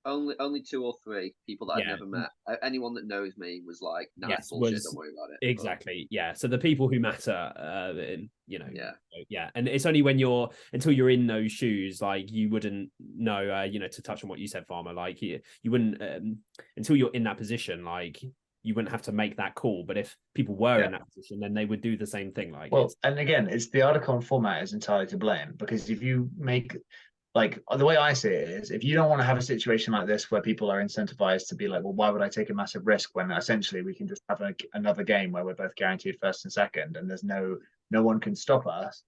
Only 2 or 3 people that I've never met. Anyone that knows me was like, "Nah, it's bullshit. Don't worry about it." Exactly. Yeah. So the people who matter, and it's only when until you're in those shoes, like you wouldn't know. To touch on what you said, Farmer, like you wouldn't until you're in that position, like you wouldn't have to make that call. But if people were in that position, then they would do the same thing. Like, and again, it's the Articon format is entirely to blame, because if you make, like, the way I see it is, if you don't want to have a situation like this where people are incentivized to be like, well, why would I take a massive risk when essentially we can just have another game where we're both guaranteed first and second, and there's no one can stop us.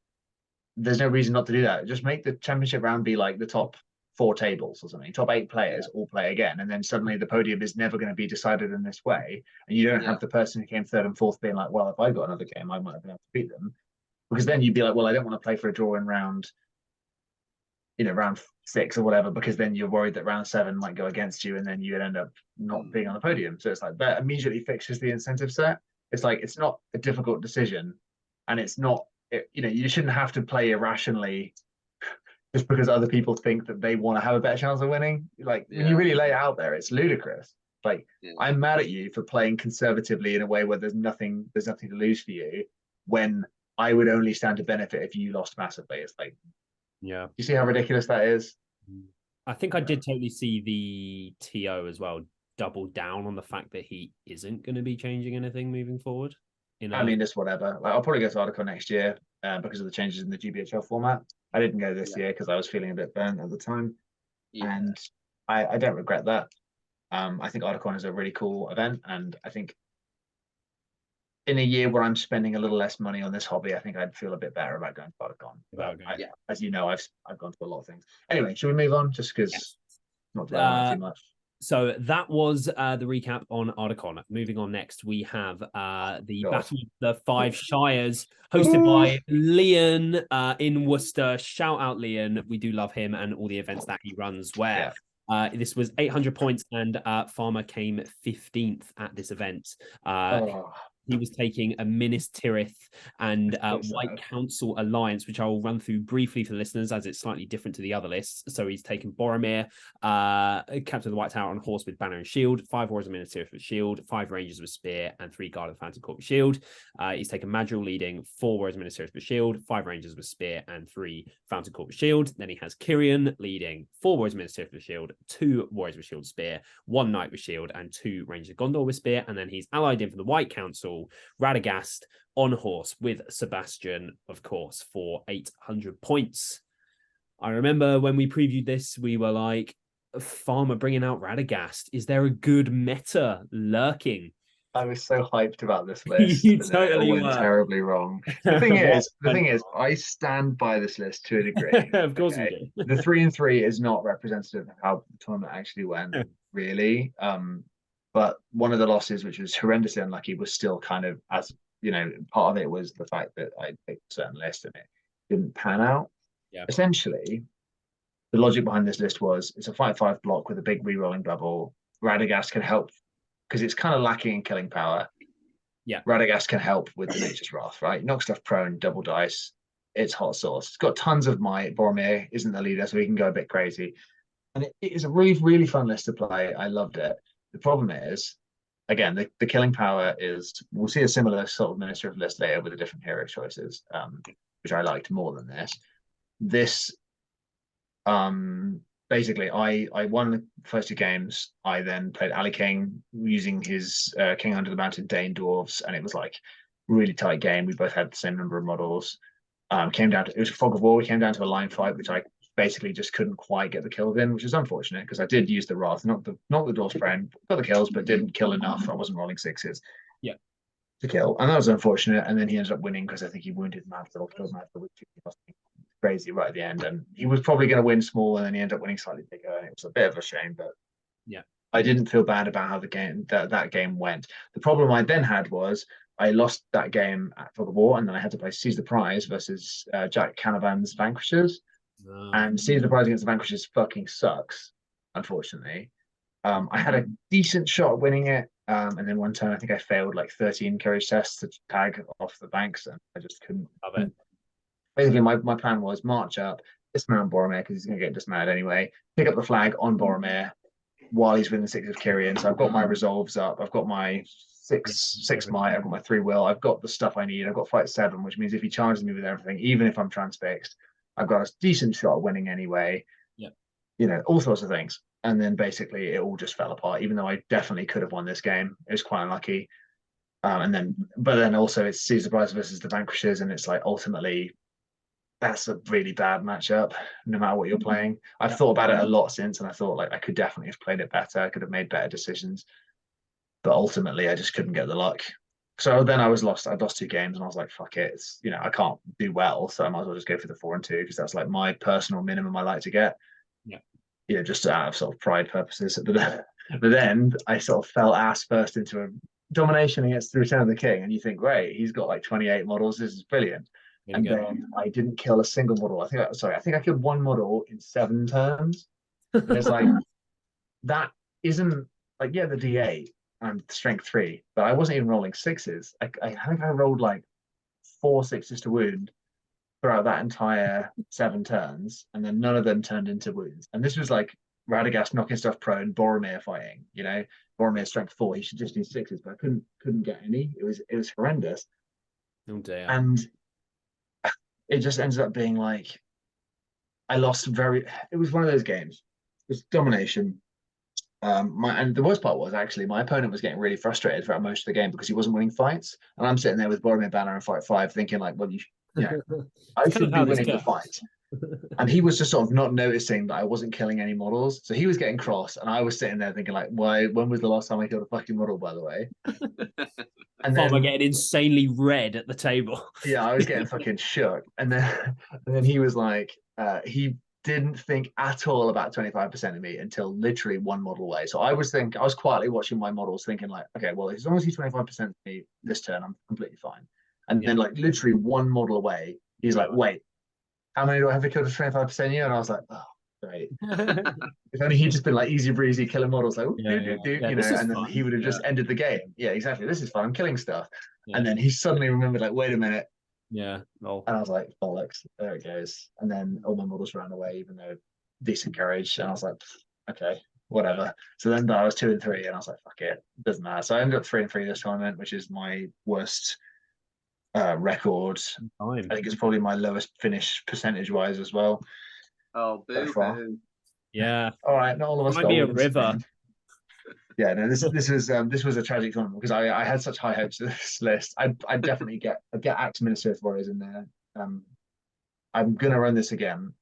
There's no reason not to do that. Just make the championship round be like the top 4 tables or something. Top 8 players all play again, and then suddenly the podium is never going to be decided in this way, and you don't have the person who came 3rd and 4th being like, well, if I got another game, I might have been able to beat them, because then you'd be like, well, I don't want to play for a draw in round 6 or whatever, because then you're worried that round 7 might go against you, and then you'd end up not being on the podium. So it's like that immediately fixes the incentive set. It's like it's not a difficult decision, and it's not you shouldn't have to play irrationally just because other people think that they want to have a better chance of winning. Like when you really lay it out there, it's ludicrous. Like I'm mad at you for playing conservatively in a way where there's nothing to lose for you, when I would only stand to benefit if you lost massively. It's like, you see how ridiculous that is? I think I did totally see the TO as well double down on the fact that he isn't going to be changing anything moving forward. I mean, it's whatever. Like, I'll probably go to Articon next year because of the changes in the GBHL format. I didn't go this year because I was feeling a bit burnt at the time, and I don't regret that. I think Articon is a really cool event, and I think in a year where I'm spending a little less money on this hobby, I think I'd feel a bit better about going to Articon. As you know, I've gone to a lot of things. Anyway, should we move on? Just because not dwelling on too much. So that was the recap on Articon. Moving on next, we have the Battle of the 5 Shires, hosted by Leon in Worcester. Shout out Leon. We do love him and all the events that he runs where. This was 800 points, and Farmer came 15th at this event. He was taking a Minas Tirith and White Council Alliance, which I will run through briefly for the listeners as it's slightly different to the other lists. So he's taken Boromir, Captain of the White Tower on horse with banner and shield, 5 Warriors of Minas Tirith with shield, 5 Rangers with spear, and 3 Guard of the Fountain Court with shield. He's taken Madrigal leading, 4 Warriors of Minas Tirith with shield, 5 Rangers with spear, and 3 Fountain Court with shield. Then he has Kyrian leading, 4 Warriors of Minas Tirith with shield, 2 Warriors with shield spear, 1 Knight with shield, and 2 Rangers of Gondor with spear. And then he's allied in for the White Council, Radagast on horse with Sebastian, of course, for 800 points. I remember when we previewed this, we were like, Farmer bringing out Radagast. Is there a good meta lurking? I was so hyped about this list. You totally went terribly wrong. The thing is, I stand by this list to a degree. Of course you do. The 3 and 3 is not representative of how the tournament actually went, really. But one of the losses, which was horrendously unlucky, was still kind of, as part of it was the fact that I picked a certain list and it didn't pan out. Essentially, the logic behind this list was it's a 5/5 block with a big re-rolling bubble. Radagast can help because it's kind of lacking in killing power. Radagast can help with the Nature's Wrath, right? Knock stuff prone, double dice. It's hot sauce. It's got tons of might. Boromir isn't the leader, so he can go a bit crazy. And it is a really, really fun list to play. I loved it. The problem is, again, the killing power is, we'll see a similar sort of Minister of list later with the different hero choices, which I liked more than this. This, basically, I won the first 2 games. I then played Ali King using his King Under the Mountain Dane Dwarves, and it was like a really tight game. We both had the same number of models. It was a fog of war. We came down to a line fight, which I basically just couldn't quite get the kills in, which is unfortunate because I did use the Wrath, not the Dwarf's Friend, got the kills, but didn't kill enough. I wasn't rolling 6s to kill, and that was unfortunate. And then he ended up winning because I think he wounded Master or killed Master, which was crazy right at the end. And he was probably going to win small, and then he ended up winning slightly bigger. And it was a bit of a shame, but I didn't feel bad about how the game that game went. The problem I then had was I lost that game at Fog of War, and then I had to play Seize the Prize versus Jack Canavan's Vanquishers. And Seize the Prize against the Vanquishers fucking sucks, unfortunately. I had a decent shot at winning it, and then one turn I think I failed like 13 courage tests to tag off the banks, and I just couldn't. Love it. Basically, my plan was march up, dismount Boromir because he's going to get dismounted anyway, pick up the flag on Boromir while he's within 6 of Kyrian. So I've got my resolves up, I've got my 6 might, I've got my 3 will, I've got the stuff I need, I've got fight 7, which means if he charges me with everything, even if I'm transfixed, I've got a decent shot at winning anyway. All sorts of things. And then basically it all just fell apart, even though I definitely could have won this game. It was quite unlucky. But then also it's Seize the Prize versus the Vanquishers, and it's like ultimately that's a really bad matchup, no matter what you're playing. I've thought about it a lot since, and I thought like I could definitely have played it better. I could have made better decisions. But ultimately I just couldn't get the luck. So then I lost 2 games, and I was like, fuck it. It's, I can't do well, so I might as well just go for the 4 and 2 because that's like my personal minimum I like to get. just out of sort of pride purposes. But then I sort of fell ass first into a domination against the Return of the King, and you think, great, he's got like 28 models. This is brilliant. And then I didn't kill a single model. I think I killed one model in 7 turns. And it's like that isn't like, yeah, the D8 and strength 3, but I wasn't even rolling 6s. I think I rolled like 4 6s to wound throughout that entire 7 turns, and then none of them turned into wounds. And this was like Radagast knocking stuff prone, Boromir fighting. Boromir strength 4. He should just need 6s, but I couldn't get any. It was horrendous. Oh dear. And it just ended up being like I lost it was one of those games. It was domination. And the worst part was actually my opponent was getting really frustrated throughout most of the game because he wasn't winning fights. And I'm sitting there with Boromir Banner and Fight 5 thinking like, well, I should be winning the fight. And he was just sort of not noticing that I wasn't killing any models. So he was getting cross, and I was sitting there thinking like, when was the last time I killed a fucking model, by the way? And then we're getting insanely red at the table. Yeah, I was getting fucking shook. And then he was like, he didn't think at all about 25% of me until literally 1 model away. So I was quietly watching my models thinking like, okay, well, as long as he's 25% of me this turn, I'm completely fine. And then like literally 1 model away, he's like, wait, how many do I have to kill to 25% you? And I was like, oh, great. If only he'd just been like easy breezy killing models, like, and then he would have just ended the game. Yeah, exactly. This is fun. I'm killing stuff. And then he suddenly remembered, like, wait a minute. Yeah. Oh. And I was like, bollocks, there it goes. And then all my models ran away, even though decent courage. And I was like, okay, whatever. So then I was 2 and 3, and I was like, fuck it, doesn't matter. So I ended up 3 and 3 this tournament, which is my worst record. I think it's probably my lowest finish percentage wise as well. Oh, boo. Yeah. All right, not all of us might be a river. Yeah, no, this was a tragic tournament because I had such high hopes for this list. I definitely get Axe Minister of Warriors in there. I'm gonna run this again,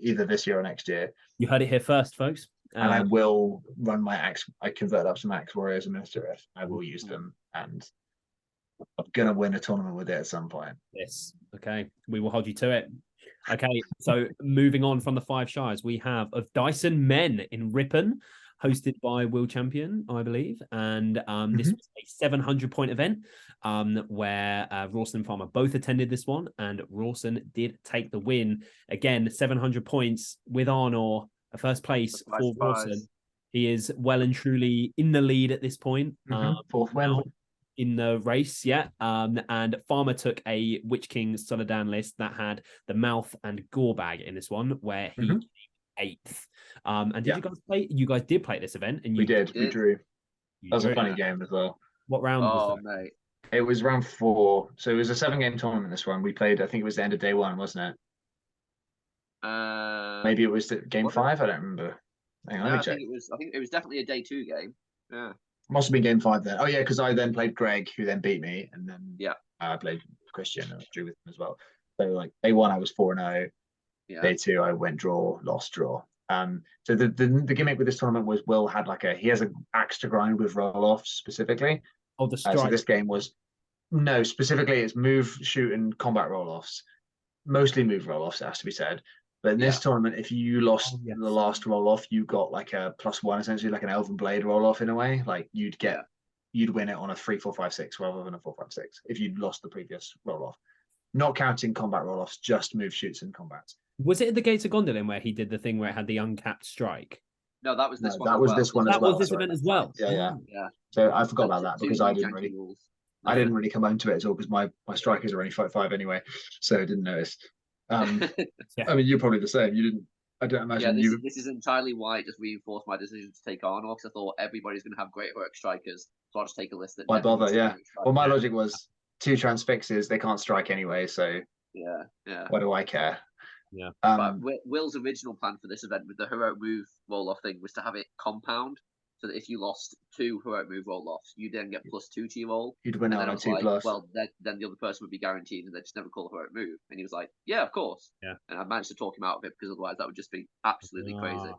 either this year or next year. You heard it here first, folks. And I will run my Axe. I convert up some Axe Warriors and Minister F. I will use them, and I'm gonna win a tournament with it at some point. Yes. Okay. We will hold you to it. Okay. So moving on from the 5 Shires, we have of Dyson Men in Ripon, hosted by Will Champion, I believe. And this was a 700-point event where Rawson and Farmer both attended this one, and Rawson did take the win. Again, 700 points with Arnor, a first place for Rawson. He is well and truly in the lead at this point. 4th win in the race, and Farmer took a Witch King Soladan list that had the Mouth and Gore Bag in this one, where he came 8th. And did you guys play? You guys did play this event, and we did. We drew. That was a funny game as well. What round was that? Mate. It was round 4, so it was a 7-game tournament. This one we played. I think it was the end of day 1, wasn't it? Maybe it was game 5. I don't remember. Hang on, let me check. I think it was definitely a day 2 game. Yeah. Must have been game 5 then. Oh yeah, because I then played Greg, who then beat me, and then I played Christian and I drew with him as well. So like day 1 I was 4-0. Day 2 I went draw, lost, draw. So the gimmick with this tournament was Will had he has an axe to grind with roll-offs specifically. Oh, the strike. So this game was specifically it's move, shoot, and combat roll-offs. Mostly move roll-offs, it has to be said. But in this tournament, if you lost the last roll-off, you got like a +1, essentially like an Elven Blade roll-off in a way. Like you'd win it on a 3, 4, 5, 6 rather than a 4, 5, 6 if you'd lost the previous roll-off. Not counting combat roll-offs, just move, shoots, and combats. Was it at the Gates of Gondolin where he did the thing where it had the uncapped strike? No, that was this one. That was this one as well. That was this event as well. Yeah. So I forgot about that because I didn't really come home to it at all because my strikers are only 5/5 anyway, so I didn't notice. I mean, you're probably the same. You didn't. I don't imagine you. This is entirely why it just reinforced my decision to take Arnor, because I thought everybody's going to have great heroic strikers, so I'll just take a list that. Why bother? Yeah. Well, my logic was 2 transfixes. They can't strike anyway, so. Yeah. Why do I care? Yeah. But Will's original plan for this event with the heroic move roll-off thing was to have it compound, so that if you lost 2 heroic move roll-offs, you then get +2 to your roll. You'd win out on 2+. Well, then the other person would be guaranteed, and they just never call a heroic move. And he was like, "Yeah, of course." Yeah. And I managed to talk him out of it because otherwise that would just be absolutely crazy.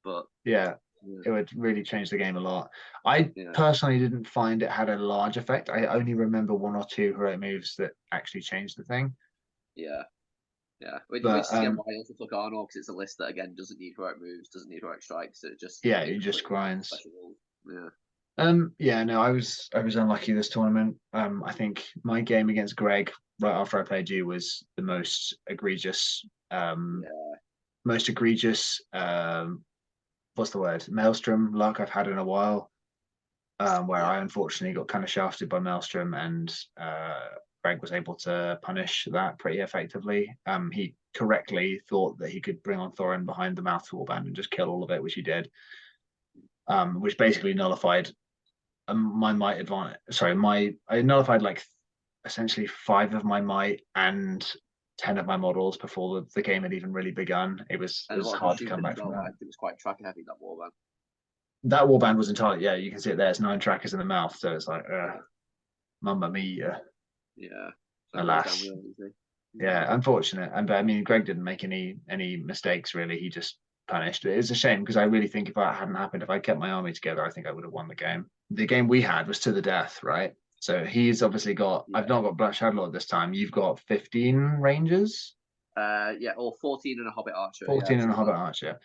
But it would really change the game a lot. I personally didn't find it had a large effect. I only remember 1 or 2 heroic moves that actually changed the thing. Yeah. Yeah, which But is again why I also took Arnor, because it's a list that again doesn't need heroic moves, doesn't need heroic strikes, so it just it just grinds. special rules. Yeah. No, I was unlucky this tournament. I think my game against Greg right after I played you was the most egregious what's the word? Maelstrom luck I've had in a while. Where I unfortunately got kind of shafted by Maelstrom, and Greg was able to punish that pretty effectively. He correctly thought that he could bring on Thorin behind the mouth warband and just kill all of it, which he did. Which basically nullified my might advantage. Sorry, I nullified like essentially 5 of my might and 10 of my models before the game had even really begun. It was hard to come back from that. I think it was quite tracker heavy, that warband. That warband was entirely, you can see it there. It's 9 trackers in the mouth, so it's like, mamma mia. Yeah. Alas. Yeah, unfortunate. But I mean, Greg didn't make any mistakes really. He just punished. It's a shame because I really think if that hadn't happened, if I kept my army together, I think I would have won the game. The game we had was to the death, right? So he's obviously got. I've not got Black Shadowlord this time. You've got 15 Rangers. Or 14 and a Hobbit Archer. 14 and a Hobbit Archer.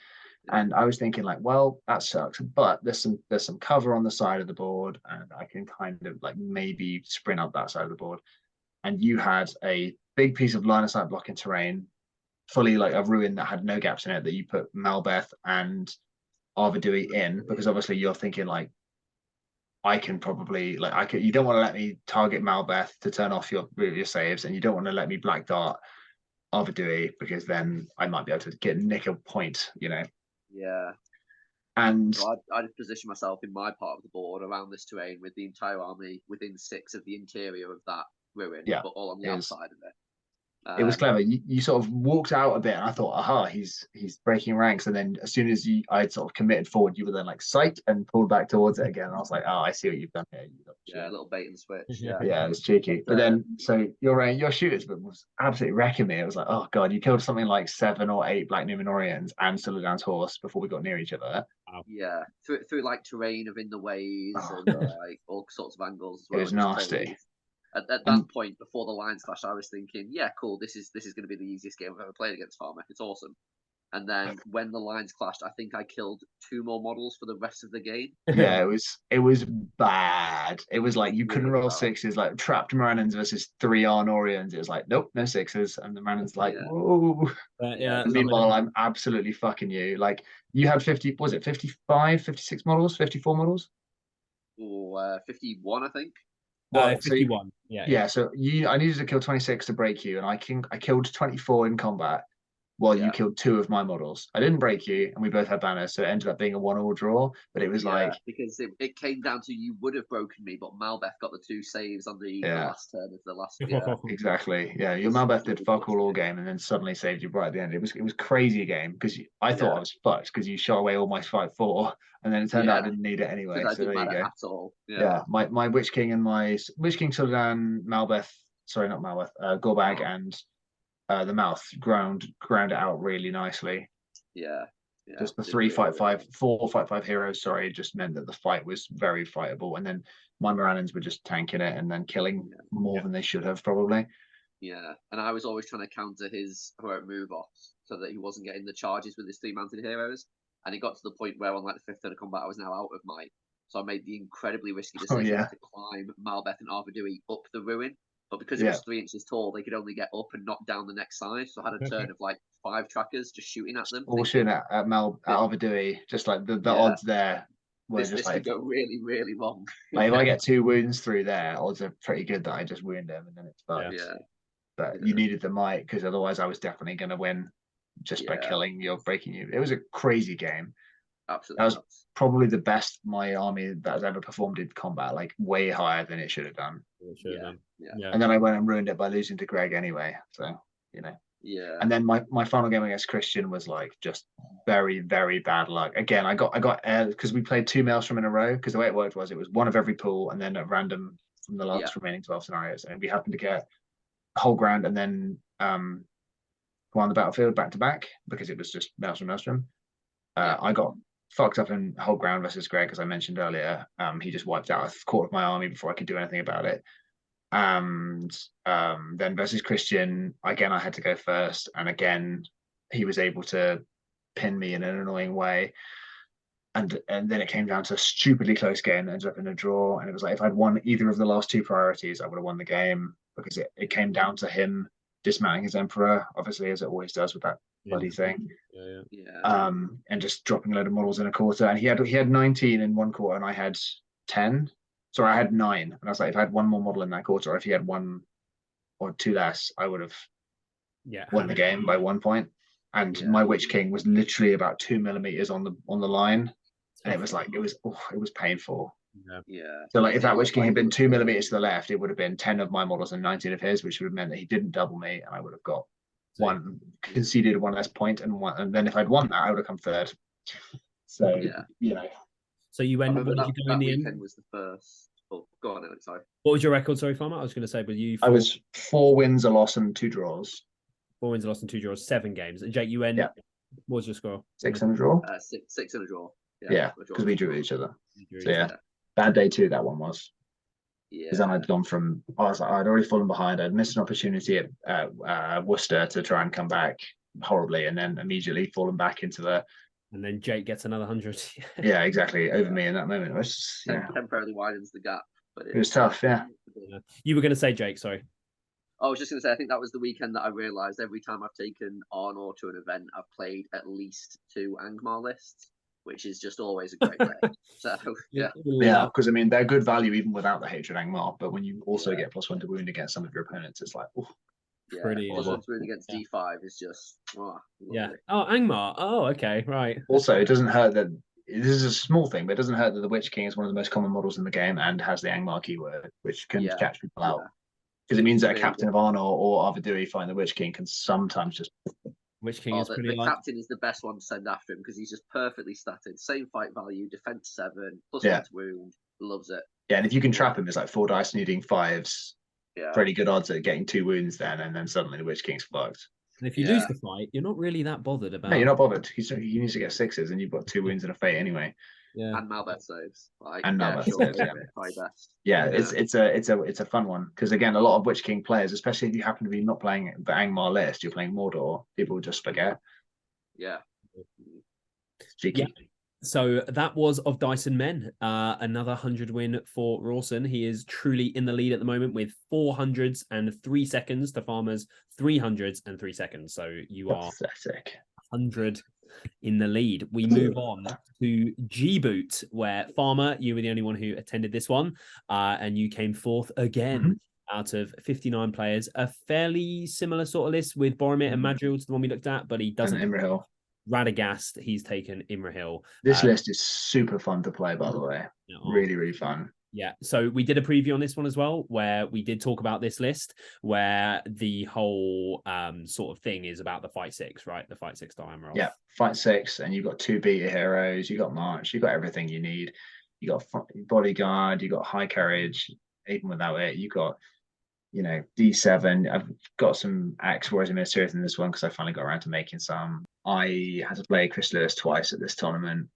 And I was thinking like, well, that sucks, but there's some cover on the side of the board, and I can kind of like maybe sprint up that side of the board. And you had a big piece of line of sight blocking terrain, fully like a ruin that had no gaps in it, that you put Malbeth and Arvidui in, because obviously you're thinking like, I can probably you don't want to let me target Malbeth to turn off your saves, and you don't want to let me Black Dart Arvidui because then I might be able to nick a point, Yeah. And so I just position myself in my part of the board around this terrain with the entire army within 6 of the interior of that ruin, but all on the outside of it. It was clever. You sort of walked out a bit, and I thought, aha, he's breaking ranks. And then as soon as I'd sort of committed forward, you were then like psyched and pulled back towards it again. And I was like, oh, I see what you've done here. A little bait and switch. Yeah, it was cheeky. But then, so your shooters was absolutely wrecking me. It was like, oh god, you killed something like 7 or 8 Black Numenorians and Suladan's horse before we got near each other. Yeah, through like terrain of in the ways and like all sorts of angles as well. It was nasty. At that point, before the lines clash, I was thinking, yeah, cool, this is going to be the easiest game I've ever played against Farmer. It's awesome. And then when the lines clashed, I think I killed 2 more models for the rest of the game. Yeah, it was bad. It was like you couldn't roll 6s, like trapped Morannons versus 3 Arnorians. It was like, nope, no 6s. And the Morannon's like, whoa. Meanwhile, I'm absolutely fucking you. Like you had 50, was it 55, 56 models, 54 models? Or 51, I think. Well, 51. So I needed to kill 26 to break you, and I killed 24 in combat. Well, you killed 2 of my models. I didn't break you, and we both had banners, so it ended up being a 1-1 draw. But it was because it came down to you would have broken me, but Malbeth got the 2 saves on the last turn of the last. Exactly. Yeah, your Malbeth did fuck all game, and then suddenly saved you right at the end. It was crazy game because I thought I was fucked because you shot away all my 5/4, and then it turned out I didn't need it anyway. So there you go. At all. My Witch King and my Witch King Suladan, Malbeth. Sorry, not Malbeth. Gorbag and. The mouth ground it out really nicely. Just the 3-5-5, 4-5-5 heroes. Sorry, just meant that the fight was very fightable, and then my Morannons were just tanking it and then killing more than they should have probably. Yeah, and I was always trying to counter his heroic move offs so that he wasn't getting the charges with his 3 mounted heroes, and it got to the point where on like the 5th turn of combat I was now out of might, so I made the incredibly risky decision to climb Malbeth and Arvidui up the ruin. But because it was 3 inches tall, they could only get up and knock down the next side. So I had a turn of like 5 trackers just shooting at them. All shooting at Arvidui, just like the odds there were this could go really, really wrong. Like if I get 2 wounds through there, odds are pretty good that I just wound him and then it's fucked. But you needed the might because otherwise I was definitely going to win just by killing you or breaking you. It was a crazy game. Absolutely. That was probably the best my army that has ever performed in combat, like way higher than it should have done. And then I went and ruined it by losing to Greg anyway. So, And then my final game against Christian was like just very, very bad luck. Again, I got because we played 2 Maelstrom in a row, because the way it worked was it was 1 of every pool and then at random from the last remaining 12 scenarios. And we happened to get whole ground and then go on the battlefield back to back because it was just Maelstrom. I got fucked up in whole ground versus Greg, as I mentioned earlier. He just wiped out 1/4 of my army before I could do anything about it. And then versus Christian, again, I had to go first. And again, he was able to pin me in an annoying way. And then it came down to a stupidly close game, ended up in a draw. And it was like, if I'd won either of the last two priorities, I would have won the game, because it came down to him dismounting his Emperor, obviously, as it always does with that bloody thing. And just dropping a load of models in a quarter. And he had 19 in one quarter, and I had 10. Sorry, I had 9. And I was like, if I had one more model in that quarter, or if he had 1 or 2 less, I would have won the game by 1 point. And my Witch King was literally about 2 millimeters on the line. And it was like, it was painful. So like, if that Witch King had been 2 millimeters to the left, it would have been 10 of my models and 19 of his, which would have meant that he didn't double me, and I would have got conceded 1 less point, and then if I'd won that, I would have come third. So So you went. What did you do in the end? Was the first. Oh, go on, Alex. Sorry. What was your record? Sorry, Farmer. I was going to say, were you? I was 4 wins, a loss, and 2 draws. 4 wins, a loss, and 2 draws. 7 games. And Jake, you went. Yeah. What was your score? 6 and a draw. 6 and a draw. Yeah, because we drew each other. So bad day 2 that one was. Because then I'd gone from, I'd already fallen behind. I'd missed an opportunity at Worcester to try and come back horribly, and then immediately fallen back into the. And then Jake gets another 100. Yeah, exactly. Over me in that moment. It was just, temporarily widens the gap. But it was tough, yeah. You were going to say, Jake, sorry. I was just going to say, I think that was the weekend that I realised every time I've taken on or to an event, I've played at least 2 Angmar lists, which is just always a great day. So, because I mean, they're good value even without the Hatred Angmar, but when you also get +1 to wound against some of your opponents, it's like, pretty +1 to wound against D5 is just, Oh, Angmar. Oh, okay, right. Also, it doesn't hurt that this is a small thing, but it doesn't hurt that the Witch King is one of the most common models in the game and has the Angmar keyword, which can catch people out. Because it means that a Captain of Honor or Arvidui fighting the Witch King can sometimes just. Witch King is pretty. The captain is the best one to send after him because he's just perfectly statted. Same fight value, defense 7, +1 to wound. Loves it. Yeah, and if you can trap him, it's like 4 dice needing 5s. Pretty good odds at getting 2 wounds then, and then suddenly the Witch King's fucked. And if you lose the fight, you're not really that bothered about. No, you're not bothered. He needs to get 6s, and you've got 2 wounds and a fate anyway. Yeah, and Malbeth saves. It's a fun one because again, a lot of Witch King players, especially if you happen to be not playing the Angmar list, you're playing Mordor, people just forget. Yeah. So that was of Dyson Men. Another 100 win for Rawson. He is truly in the lead at the moment with 400s and 3 seconds to Farmer's 300s and 3 seconds. So you are 100 in the lead. We move on to G-Boot, where Farmer, you were the only one who attended this one, and you came 4th again out of 59 players. A fairly similar sort of list with Boromir and Madriel to the one we looked at, but he doesn't. Imrahil. Radagast, he's taken Imrahil. This list is super fun to play, by the way. Really, really fun. Yeah, so we did a preview on this one as well, where we did talk about this list, where the whole sort of thing is about the fight 6, right? The fight 6 diameter. Yeah, fight 6, and you've got 2 beta heroes, you got March, you got everything you need. You got bodyguard, you got high carriage. Even without it, you got D7. I've got some Axe Warriors and Ministerials in this one because I finally got around to making some. I had to play Chris Lewis twice at this tournament.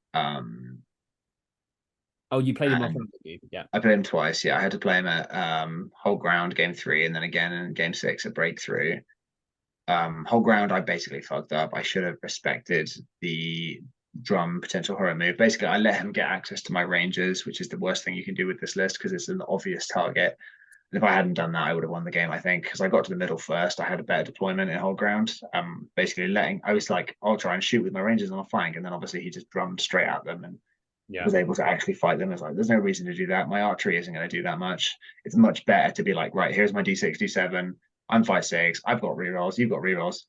Oh, you played him off, didn't you? Yeah. I played him twice, I had to play him at Whole Ground game 3 and then again in game 6 at Breakthrough. Whole Ground, I basically fucked up. I should have respected the drum potential horror move. Basically, I let him get access to my Rangers, which is the worst thing you can do with this list because it's an obvious target. And if I hadn't done that, I would have won the game, I think, because I got to the middle first. I had a better deployment in Whole Ground. Basically I was like, I'll try and shoot with my Rangers on the flank. And then obviously he just drummed straight at them and was able to actually fight them. It's like, there's no reason to do that. My archery isn't going to do that much. It's much better to be like, right, here's my D6, D7. I'm fight 6. I've got rerolls. You've got rerolls.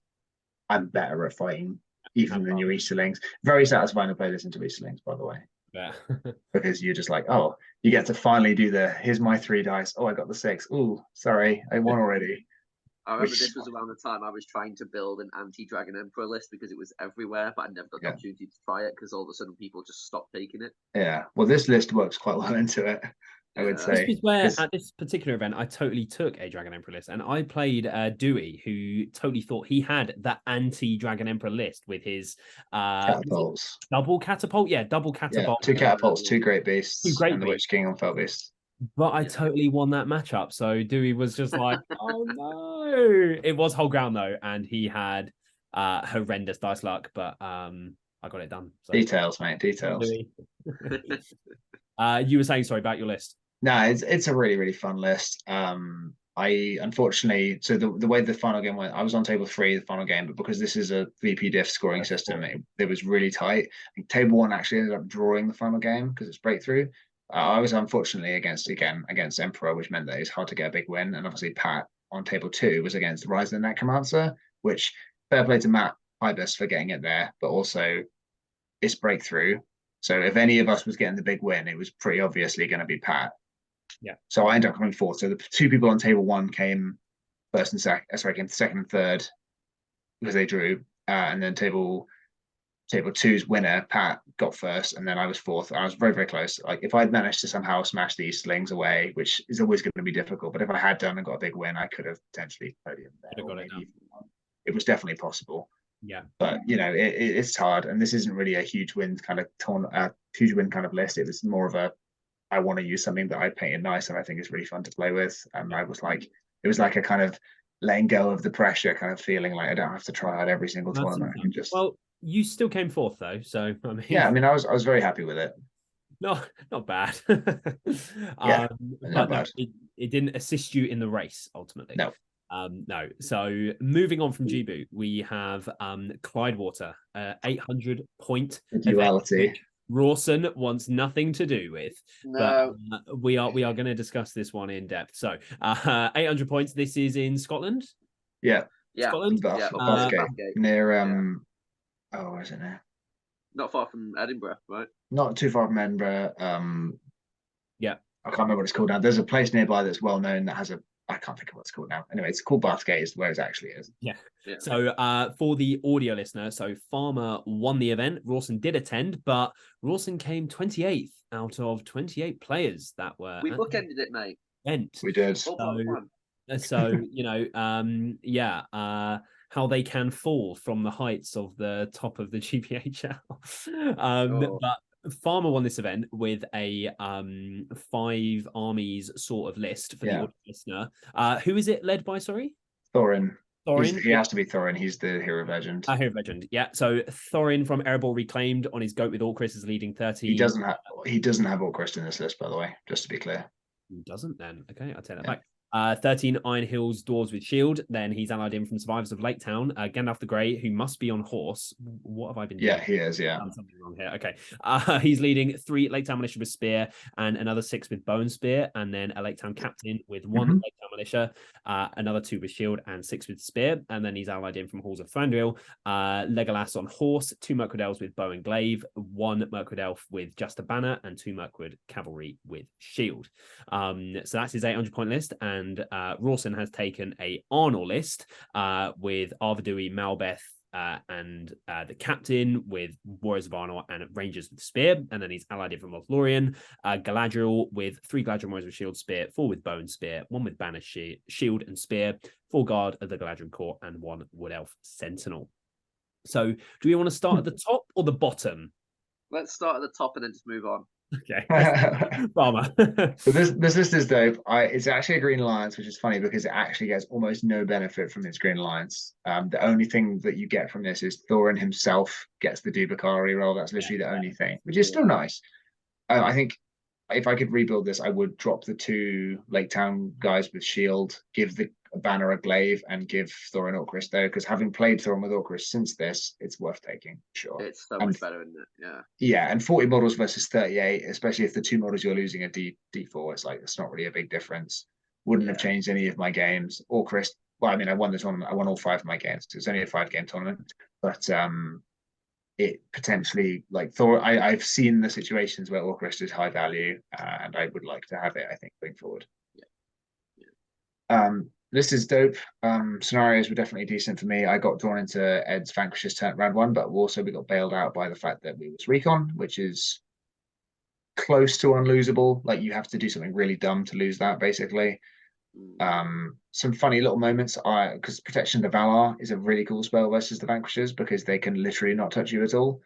I'm better at fighting even than your Easterlings. Very satisfying to play this into Easterlings, by the way. Yeah. Because you're just like, oh, you get to finally do here's my 3 dice. Oh, I got the 6. Ooh, sorry, I won already. I remember this was around the time I was trying to build an anti-Dragon Emperor list because it was everywhere, but I never got the opportunity to try it because all of a sudden people just stopped taking it. Yeah, well, this list works quite well into it, I would say. This is where, at this particular event, I totally took a Dragon Emperor list, and I played Dewey, who totally thought he had that anti-Dragon Emperor list with his catapults. Double catapult? Yeah, double catapult. Yeah, 2 catapults, 2 great beasts, 2 great and the Witch King on Fell Beast. But I Yeah. totally won that matchup. So Dewey was just like, oh no. It was whole ground though, and he had horrendous dice luck, but I got it done. So Details, mate. Details. Dewey. You were saying sorry about your list. No, it's a really, really fun list. I unfortunately, so the way the final game went, I was on table 3, the final game, but because this is a VP diff scoring system, it was really tight. I think table 1 actually ended up drawing the final game because it's breakthrough. I was unfortunately against Emperor, which meant that it's hard to get a big win. And obviously Pat on table 2 was against Rise of the Necromancer, which fair play to Matt Ibis for getting it there, but also it's breakthrough. So if any of us was getting the big win, it was pretty obviously going to be Pat. Yeah. So I ended up coming fourth. So the 2 people on table 1 came first and second. Sorry, came second and third because they drew. And then table 2's winner, Pat, got first, and then I was fourth. I was very, very close. Like if I'd managed to somehow smash these slings away, which is always going to be difficult, but if I had done and got a big win, I could have potentially podiumed there. It was definitely possible. Yeah, but it's hard, and this isn't really a huge win kind of huge win kind of list. It was more of a I want to use something that I painted nice and I think is really fun to play with. And I was like, it was like a kind of letting go of the pressure, kind of feeling like I don't have to try hard every single tournament. I can just well, you still came fourth though, so I mean, yeah, I mean, I was very happy with it. not bad. Yeah, but no, it didn't assist you in the race ultimately. No. No. So moving on from GBHL, we have Clydewater, 800 point duality. Rawson wants nothing to do with. No. But we are going to discuss this one in depth. So 800 points. This is in Scotland. Yeah. Scotland. Bathgate. Near oh, where is it now? Not far from Edinburgh, right? Not too far from Edinburgh. Yeah. I can't remember what it's called now. There's a place nearby that's well known that has I can't think of what it's called now. Anyway, it's called Bathgate is where it actually is. Yeah. So for the audio listener, so Farmer won the event. Rawson did attend, but Rawson came 28th out of 28 players that were. We bookended it, mate. We did. So how they can fall from the heights of the top of the GBHL. But Farmer won this event with a 5 armies sort of list for the audio listener. Who is it led by? Sorry, Thorin. He has to be Thorin. He's the hero of legend. Hero of legend. Yeah. So Thorin from Erebor Reclaimed on his goat with Orcris is leading 30. He doesn't have Orcris in this list, by the way. Just to be clear. He doesn't then. Okay, I'll take that back. 13 Iron Hills Dwarves with Shield. Then he's allied in from Survivors of Lake Town, Gandalf the Grey, who must be on horse. What have I been doing? Yeah, he is, yeah. Done something wrong here. Okay. He's leading 3 Lake Town Militia with Spear and another 6 with Bow and Spear, and then a Lake Town Captain with 1 Lake Town Militia, another 2 with Shield and 6 with Spear, and then he's allied in from Halls of Thranduil, Legolas on horse, 2 Mirkwood Elves with Bow and Glaive, 1 Mirkwood Elf with just a banner, and 2 Mirkwood Cavalry with Shield. So that's his 800-point list, and Rawson has taken a Arnor list with Arvidui, Malbeth, and the captain with Warriors of Arnor and Rangers with Spear, and then he's allied in from Lothlorien, Galadriel with 3 Galadriel Warriors with Shield Spear, 4 with Bow and Spear, 1 with Banner Shield and Spear, 4 Guard of the Galadriel Corps, and 1 Wood Elf Sentinel. So do we want to start at the top or the bottom? Let's start at the top and then just move on. Okay. Farmer. So this list is dope. It's actually a Green Alliance, which is funny because it actually gets almost no benefit from its Green Alliance. The only thing that you get from this is Thorin himself gets the Dubakari roll. That's literally the only thing, which is still nice. I think if I could rebuild this, I would drop the 2 Lake Town guys with Shield, give the banner a glaive, and give Thorin Orcris though, because having played Thorin with Orcris since this, it's worth taking. Sure, it's so much better, isn't it? Yeah, and 40 models versus 38, especially if the 2 models you're losing are D4, it's like it's not really a big difference. Wouldn't have changed any of my games. Orcris, well, I mean, I won the tournament. I won all 5 of my games. It's only a 5-game tournament, but it potentially, like Thor, I've seen the situations where Orcris is high value, and I would like to have it, I think, going forward. This is dope. Scenarios were definitely decent for me. I got drawn into Ed's Vanquishers turn round 1, but also we got bailed out by the fact that we was Recon, which is close to unlosable. Like you have to do something really dumb to lose that, basically. Some funny little moments because Protection of the Valar is a really cool spell versus the Vanquishers because they can literally not touch you at all.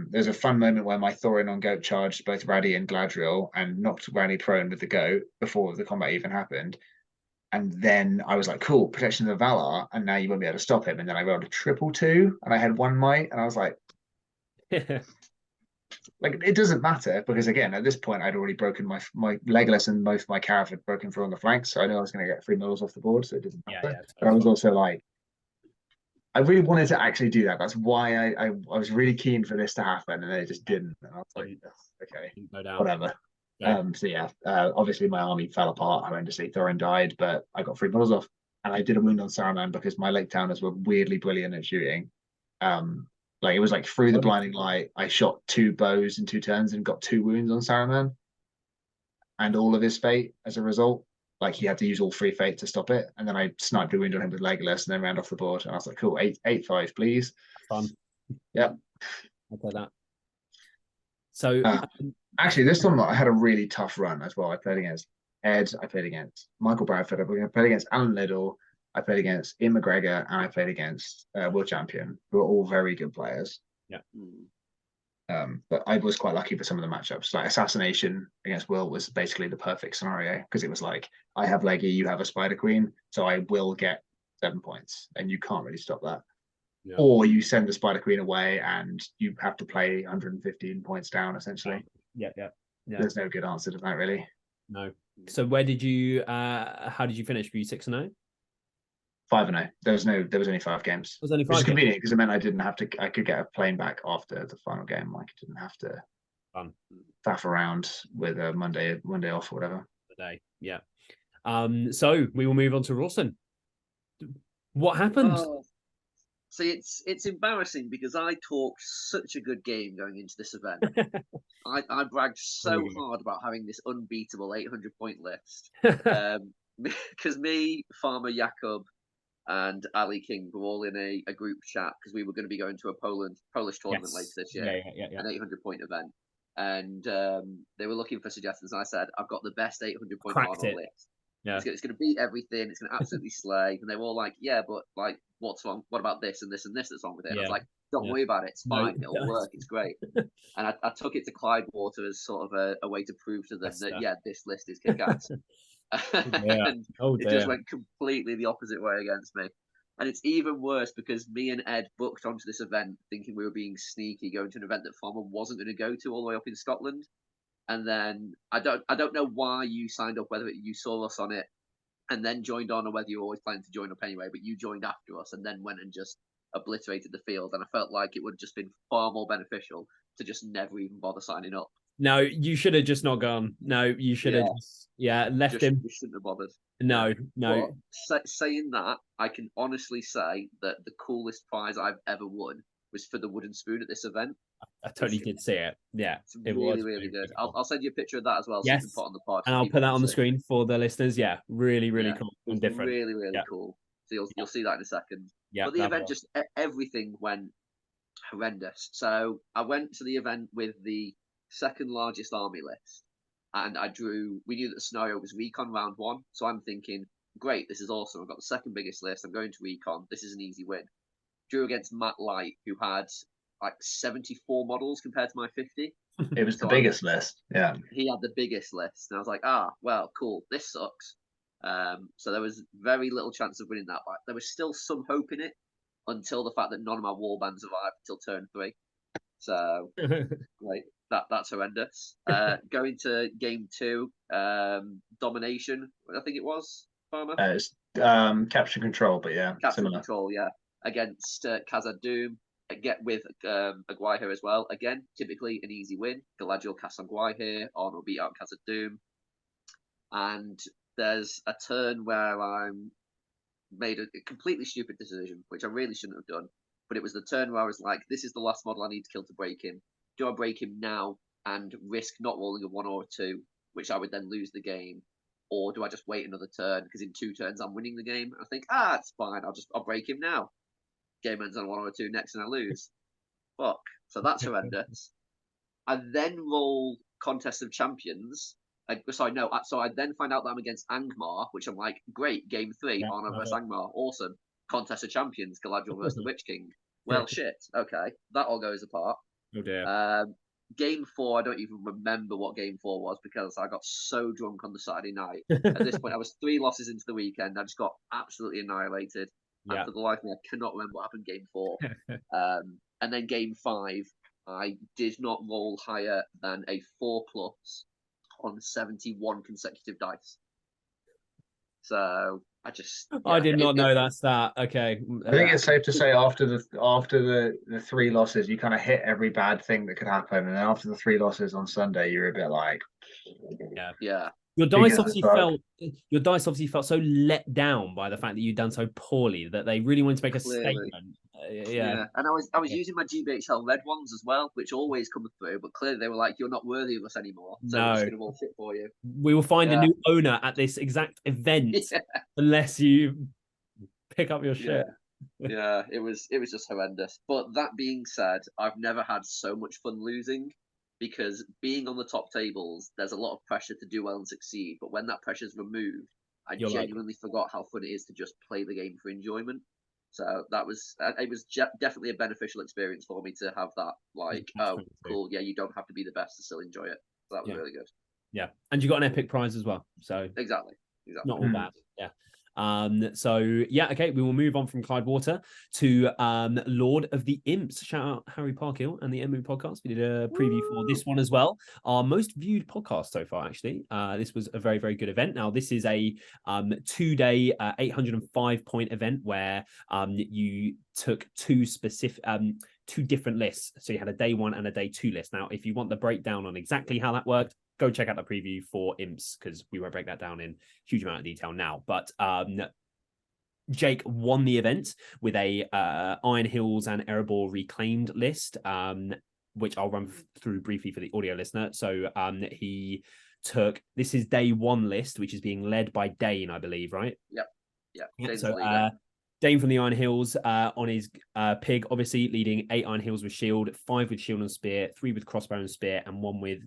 There's a fun moment where my Thorin on goat charged both Raddy and Gladriel and knocked Raddy prone with the goat before the combat even happened. And then I was like, cool, protection of the Valar, and now you won't be able to stop him. And then I rolled a 2-2, and I had 1 might, and I was like, like it doesn't matter because again, at this point, I'd already broken my Legolas and both my Carav had broken through on the flanks, so I knew I was going to get 3 models off the board, so it didn't matter. Yeah, but I was also like, I really wanted to actually do that. That's why I was really keen for this to happen, and then it just didn't. And I was like, okay, no doubt. Whatever. So yeah, obviously my army fell apart horrendously. Thorin died, but I got 3 models off, and I did a wound on Saruman because my Lake Towners were weirdly brilliant at shooting. Like it was like through the blinding light, I shot 2 bows in 2 turns and got 2 wounds on Saruman, and all of his fate as a result. Like he had to use all 3 fate to stop it, and then I sniped a wound on him with Legolas, and then ran off the board. And I was like, "Cool, 8-5, please." Fun. Yeah, I'll play that. So actually, this tournament I had a really tough run as well. I played against Ed, I played against Michael Bradford, I played against Alan Liddell, I played against Ian McGregor, and I played against Will Champion, who are all very good players. Yeah. But I was quite lucky for some of the matchups. Like Assassination against Will was basically the perfect scenario because it was like, I have Leggy, you have a Spider Queen, so I will get 7 points, and you can't really stop that. Yeah. Or you send the Spider Queen away and you have to play 115 points down, essentially. Yeah. There's no good answer to that, really. No. So where did you, how did you finish? Were you 6-0? 5-0. There was only 5 games. It was only 5 which is games. Convenient because it meant I could get a plane back after the final game. Like I didn't have to faff around with a Monday off or whatever. Day. Yeah. So we will move on to Rawson. What happened? So it's embarrassing because I talked such a good game going into this event. I bragged so hard about having this unbeatable 800-point list. Because me, Farmer Jakob, and Ali King were all in a group chat because we were going to be going to a Polish tournament later this year, an 800-point event. And they were looking for suggestions. I said, I've got the best 800-point card on the list. Yeah. It's going to beat everything. It's going to absolutely slay. And they were all like, yeah, but like, what's wrong? What about this and this and this that's wrong with it? And I was like, don't worry about it. It's fine. It'll work. It's great. And I took it to Bywater as sort of a way to prove to them that, this list is kick-ass. And it just went completely the opposite way against me. And it's even worse because me and Ed booked onto this event thinking we were being sneaky, going to an event that Farmer wasn't going to go to all the way up in Scotland. And then I don't know why you signed up, whether you saw us on it and then joined on, or whether you were always planning to join up anyway, but you joined after us and then went and just obliterated the field. And I felt like it would have just been far more beneficial to just never even bother signing up. No, you should have just not gone. No, you should have left him. You shouldn't have bothered. No. But saying that, I can honestly say that the coolest prize I've ever won was for the wooden spoon at this event. I totally did see it. Yeah, it was really good. I'll send you a picture of that as well. So you can put on the pod. And I'll put that on the screen for the listeners. Yeah, really cool and different. Really cool. So you'll see that in a second. Yeah. But the event just everything went horrendous. So I went to the event with the second largest army list, and we knew that the scenario was recon round 1. So I'm thinking, great, this is awesome. I've got the second biggest list. I'm going to recon. This is an easy win. Drew against Matt Light, who had like 74 models compared to my 50. It was the biggest list. Yeah. He had the biggest list. And I was like, well, cool. This sucks. So there was very little chance of winning that. But there was still some hope in it until the fact that none of my warband survived until turn 3. So like that's horrendous. Going to game 2, domination, I think it was, Farmer? It's capture control, but capture control, against Khazad Doom. Get with Aguirre as well. Again, typically an easy win. Galadriel cast on Aguirre on or beat out Khazad Doom. And there's a turn where I made a completely stupid decision, which I really shouldn't have done. But it was the turn where I was like, this is the last model I need to kill to break him. Do I break him now and risk not rolling a 1 or a 2, which I would then lose the game? Or do I just wait another turn? Because in 2 turns I'm winning the game. I think, it's fine. I'll break him now. Game ends on 1 or a 2 next and I lose. Fuck. So that's horrendous. I then roll Contest of Champions. So I then find out that I'm against Angmar, which I'm like, great, game 3, Arno versus Angmar. Awesome. Contest of Champions, Galadriel versus the Witch King. Well, shit. Okay. That all goes apart. Oh dear. Game 4, I don't even remember what game 4 was because I got so drunk on the Saturday night. At this point, I was 3 losses into the weekend. I just got absolutely annihilated. Yeah. And for the life of me, I cannot remember what happened game 4. And then game 5, I did not roll higher than a 4+ on 71 consecutive dice. So I just... I did not know that's that. Okay. I think it's safe to say after the 3 losses, you kind of hit every bad thing that could happen, and then after the 3 losses on Sunday, you're a bit like, yeah. Your dice obviously felt so let down by the fact that you'd done so poorly that they really wanted to make a statement. Yeah, and I was using my GBHL red ones as well, which always come through, but clearly they were like, "You're not worthy of us anymore, so we're just going to roll shit for you." We will find a new owner at this exact event unless you pick up your shit. Yeah, it was just horrendous. But that being said, I've never had so much fun losing. Because being on the top tables, there's a lot of pressure to do well and succeed. But when that pressure is removed, I genuinely forgot how fun it is to just play the game for enjoyment. So it was definitely a beneficial experience for me to have that. Like, cool, yeah, you don't have to be the best to still enjoy it. So that was really good. Yeah, and you got an epic prize as well. So exactly. Not all bad. Yeah. So yeah, okay, we will move on from Bywater to Lord of the Imps. Shout out Harry Parkhill and the MU podcast. We did a preview for this one as well. Our most viewed podcast so far, actually. This was a very, very good event. Now, this is a 2-day 805-point event where you took two different lists. So you had a day 1 and a day 2 list. Now, if you want the breakdown on exactly how that worked, go check out the preview for Imps because we won't break that down in huge amount of detail now. But Jake won the event with a Iron Hills and Erebor reclaimed list, which I'll run through briefly for the audio listener. So he took, this is day 1 list, which is being led by Dane, I believe, right? Yep. So Dane from the Iron Hills on his pig, obviously leading 8 Iron Hills with shield, 5 with shield and spear, 3 with crossbow and spear, and 1 with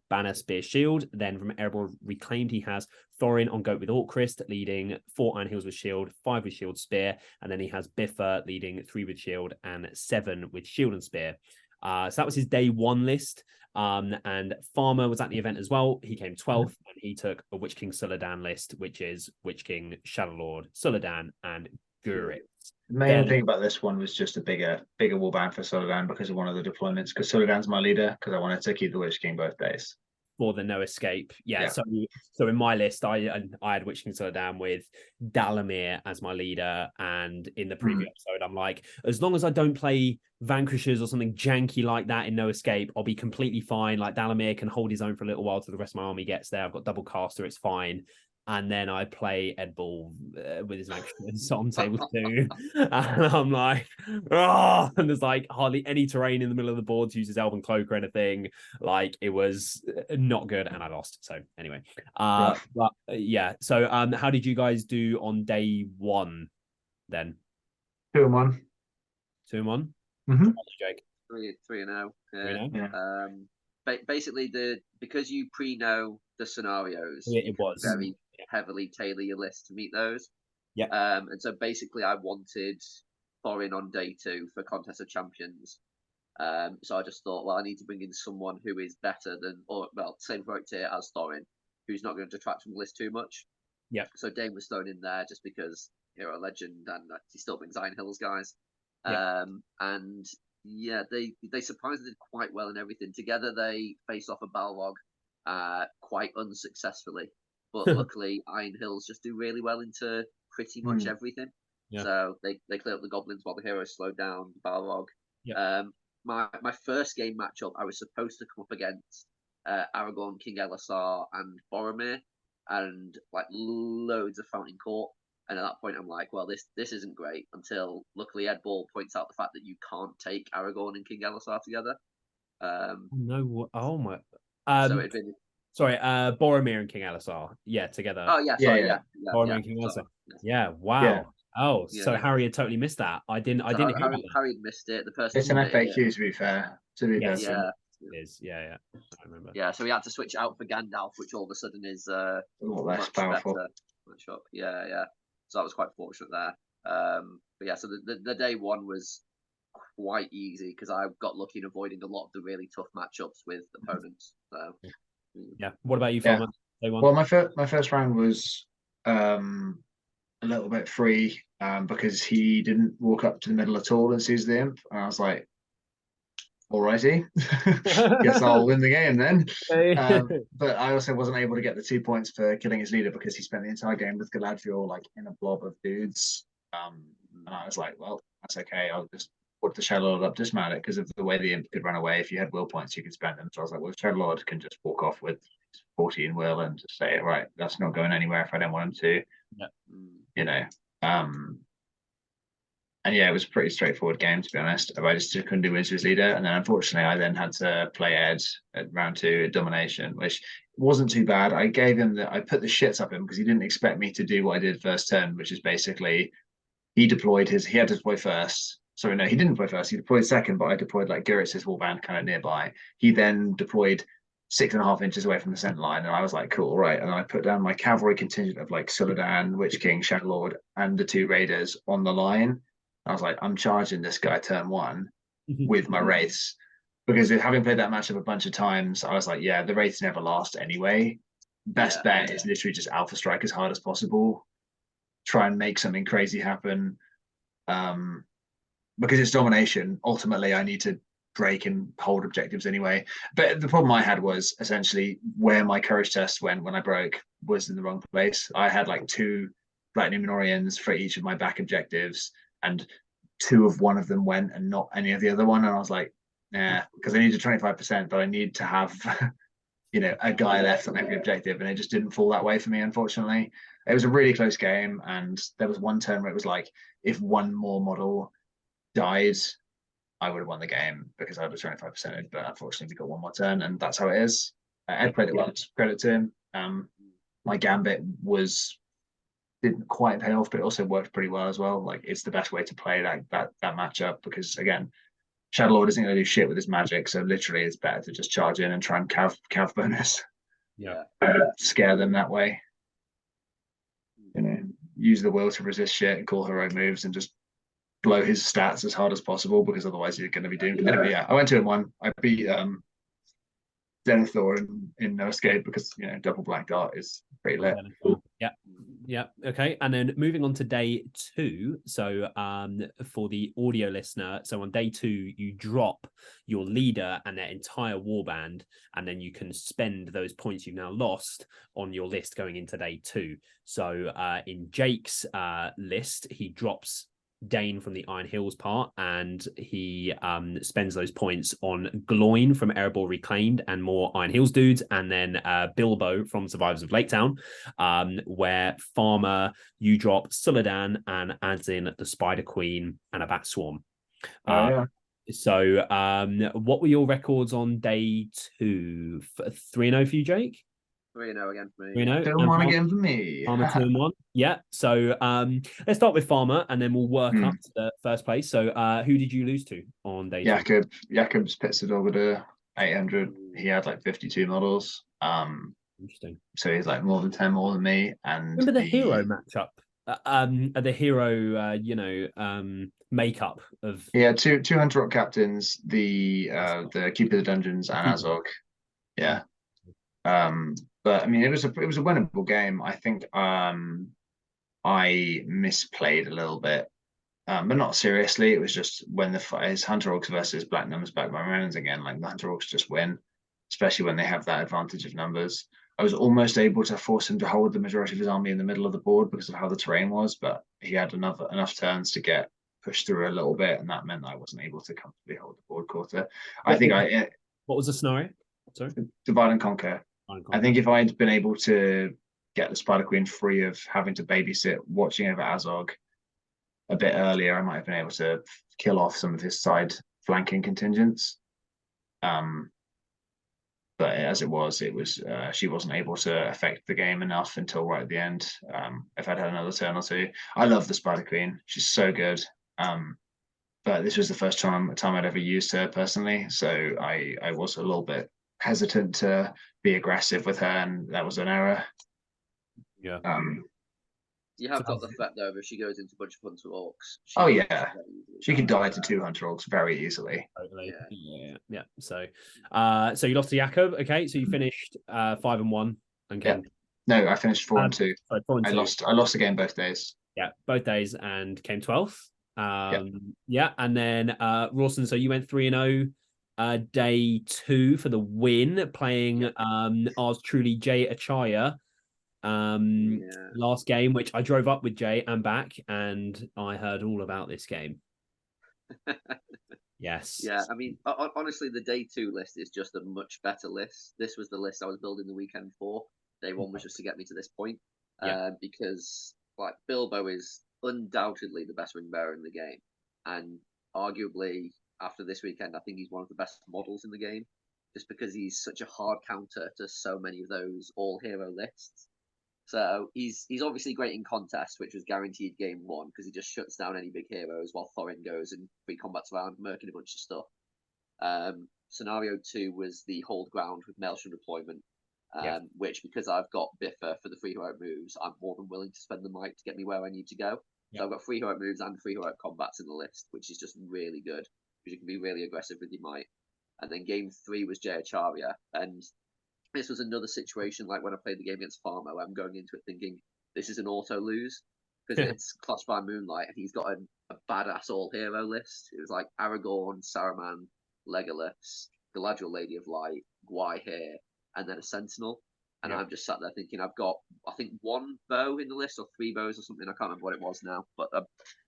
banner, spear, shield. Then from Erebor reclaimed, he has Thorin on goat with Orcrist, leading 4 Iron Hills with shield, 5 with shield, spear, and then he has Biffa leading 3 with shield and 7 with shield and spear. So that was his day 1 list. And Farmer was at the event as well. He came 12th, and he took a Witch King Suladan list, which is Witch King, Shadowlord, Suladan, and Gurit. The main thing about this one was just a bigger warband for Suladan because of one of the deployments. Because Suladan's my leader, because I wanted to keep the Witch King both days. For the no escape. Yeah. So in my list, I had Witch King Suladan with Dalamir as my leader. And in the preview episode, I'm like, as long as I don't play Vanquishers or something janky like that in no escape, I'll be completely fine. Like Dalamir can hold his own for a little while till the rest of my army gets there. I've got double caster, it's fine. And then I play Ed Bull with his Vanquishers on table 2. And I'm like, oh, and there's like hardly any terrain in the middle of the board to use his Elven Cloak or anything. Like it was not good, and I lost. So anyway, but yeah. So how did you guys do on day 1 then? 2-1. 2-1? Mm-hmm. Jake? 3-0. Yeah. Basically, because you pre-know the scenarios, it was very heavily tailor your list to meet those. Yeah. And so basically, I wanted Thorin on day 2 for Contest of Champions. So I just thought, well, I need to bring in someone who is better than, or well, same vote tier as Thorin, who's not going to detract from the list too much. Yeah. So Dane was thrown in there just because a legend, and he still brings Iron Hills guys. Yeah. And yeah, they surprisingly did quite well in everything. Together, they faced off a Balrog quite unsuccessfully. But luckily, Iron Hills just do really well into pretty much everything. Yeah. So they clear up the goblins while the heroes slow down the Balrog. Yeah. My first game matchup, I was supposed to come up against Aragorn, King Elisar, and Boromir, and like loads of Fountain Court. And at that point, I'm like, well, this isn't great. Until luckily, Ed Ball points out the fact that you can't take Aragorn and King Elisar together. No, oh my. So it'd been. Sorry, Boromir and King Elisar. Yeah, together. Oh yeah, sorry, yeah. Boromir and King Elisar. Yeah, wow. Yeah. Oh, so Harry had totally missed that. I didn't hear about that. Harry missed it. The person. It's an FAQ, to be fair. Yes, yeah. It is. Yeah. I remember. Yeah, so we had to switch out for Gandalf, which all of a sudden is a lot less powerful. Yeah. So that was quite fortunate there. But yeah, so the day 1 was quite easy because I got lucky in avoiding a lot of the really tough matchups with opponents. So Yeah. What about you, Yeah. Farmer? Day one? Well, my first round was a little bit free because he didn't walk up to the middle at all and seize the imp, and I was like, alrighty, guess I'll win the game then. But I also wasn't able to get the 2 points for killing his leader because he spent the entire game with Galadriel like in a blob of dudes. And I was like, well, that's okay. I'll just put the Shadow Lord up, dismount it because of the way the imp could run away. If you had will points, you could spend them. So I was like, well, the Shadow Lord can just walk off with 14 will and just say, right, that's not going anywhere if I don't want him to. Yeah. You know. And yeah, it was a pretty straightforward game, to be honest. I just couldn't do Wizard's leader. And then unfortunately, I then had to play Ed at round 2 at Domination, which wasn't too bad. I gave him I put the shits up him because he didn't expect me to do what I did first turn, which is basically he had to deploy first. Sorry, no, he didn't deploy first. He deployed second, but I deployed like Guritz's warband kind of nearby. He then deployed 6.5 inches away from the center line, and I was like, cool, right. And I put down my cavalry contingent of like Suladan, Witch King, Shadow Lord, and the 2 raiders on the line. I was like, I'm charging this guy turn 1 with my wraiths, because having played that matchup a bunch of times, I was like, yeah, the wraiths never last anyway. Best bet is literally just alpha strike as hard as possible, try and make something crazy happen. Because it's domination, ultimately I need to break and hold objectives anyway. But the problem I had was essentially where my courage test went when I broke was in the wrong place. I had like 2 Lightning Minorians for each of my back objectives, and 2 of one of them went and not any of the other one. And I was like, nah, because I needed 25%, but I need to have, a guy left on every objective. And it just didn't fall that way for me, unfortunately. It was a really close game. And there was one turn where it was like, if one more model died, I would have won the game because I was 25%. But unfortunately, we got one more turn, and that's how it is. Ed played it well, credit to him. My gambit didn't quite pay off, but it also worked pretty well as well. Like, it's the best way to play that matchup because, again, Shadow Lord isn't going to do shit with his magic, so literally it's better to just charge in and try and cav bonus. Yeah. Scare them that way. Use the will to resist shit and call heroic moves and just blow his stats as hard as possible, because otherwise you're going to be doomed. Anyway, yeah, I went 2-1. I beat Denethor in No Escape because double black dart is pretty lit. Yeah. Okay. And then moving on to day 2. So for the audio listener, so on day 2, you drop your leader and their entire warband, and then you can spend those points you've now lost on your list going into day 2. So in Jake's list, he drops Dane from the Iron Hills part, and he spends those points on Gloin from Erebor Reclaimed and more Iron Hills dudes, and then Bilbo from Survivors of Laketown, where Farmer, you drop Suladan and adds in the Spider Queen and a Bat Swarm. So what were your records on day 2? 3-0 for you, Jake? 3-0 again for me. 3-0. 2-1 again for me. Farmer 2-1. Yeah. So let's start with Farmer, and then we'll work up to the first place. So who did you lose to on day 2? Jakob's Pitzadogada 800. He had like 52 models. Interesting. So he's like more than 10 more than me. And remember the hero matchup? The hero, makeup of 200 rock captains, the Keeper of the Dungeons, and Azog. Yeah. But I mean, it was a winnable game. I think I misplayed a little bit, but not seriously. It was just when his Hunter Orcs versus Black Numbers Back Barbarians again, like the Hunter Orcs just win, especially when they have that advantage of numbers. I was almost able to force him to hold the majority of his army in the middle of the board because of how the terrain was, but he had enough turns to get pushed through a little bit, and that meant I wasn't able to comfortably hold the board quarter. What was the scenario? Sorry, divide and conquer. I think if I'd been able to get the Spider Queen free of having to babysit watching over Azog a bit earlier, I might have been able to kill off some of his side flanking contingents. But as it was she wasn't able to affect the game enough until right at the end. If I'd had another turn or 2, I love the Spider Queen. She's so good. But this was the first time I'd ever used her personally, so I was a little bit hesitant to be aggressive with her, and that was an error. You have got the fact though, if she goes into a bunch of Hunter Orcs. She could die to 2 hunter orcs very easily. Totally. Yeah. So you lost to Jakob. Okay, so you finished 5-1 and came. No, I finished 4-2. Sorry, 4-2. I lost the game both days. Yeah, both days and came 12th. And then Rawson, so you went 3-0 day 2 for the win, playing ours truly Jay Achaya. Last game, which I drove up with Jay and back, and I heard all about this game. Yes. Yeah, I mean, honestly, the day 2 list is just a much better list. This was the list I was building the weekend for. Day 1 was just to get me to this point, because like Bilbo is undoubtedly the best ring bearer in the game, and arguably after this weekend, I think he's one of the best models in the game, just because he's such a hard counter to so many of those all hero lists. So he's obviously great in contest, which was guaranteed game 1 because he just shuts down any big heroes while Thorin goes and free combats around, murking a bunch of stuff. Scenario 2 was the hold ground with Maelstrom deployment, which, because I've got Biffa for the free heroic moves, I'm more than willing to spend the might to get me where I need to go. So I've got free heroic moves and free heroic combats in the list, which is just really good because you can be really aggressive with your might. And then game 3 was Jay Acharya, and this was another situation like when I played the game against Farmer, where I'm going into it thinking this is an auto lose because it's Clash by Moonlight, and he's got a badass all hero list. It was like Aragorn, Saruman, Legolas, Galadriel, Lady of Light, Gwaihir, and then a Sentinel. And I'm just sat there thinking I've got, I think, 1 bow in the list or 3 bows or something. I can't remember what it was now, but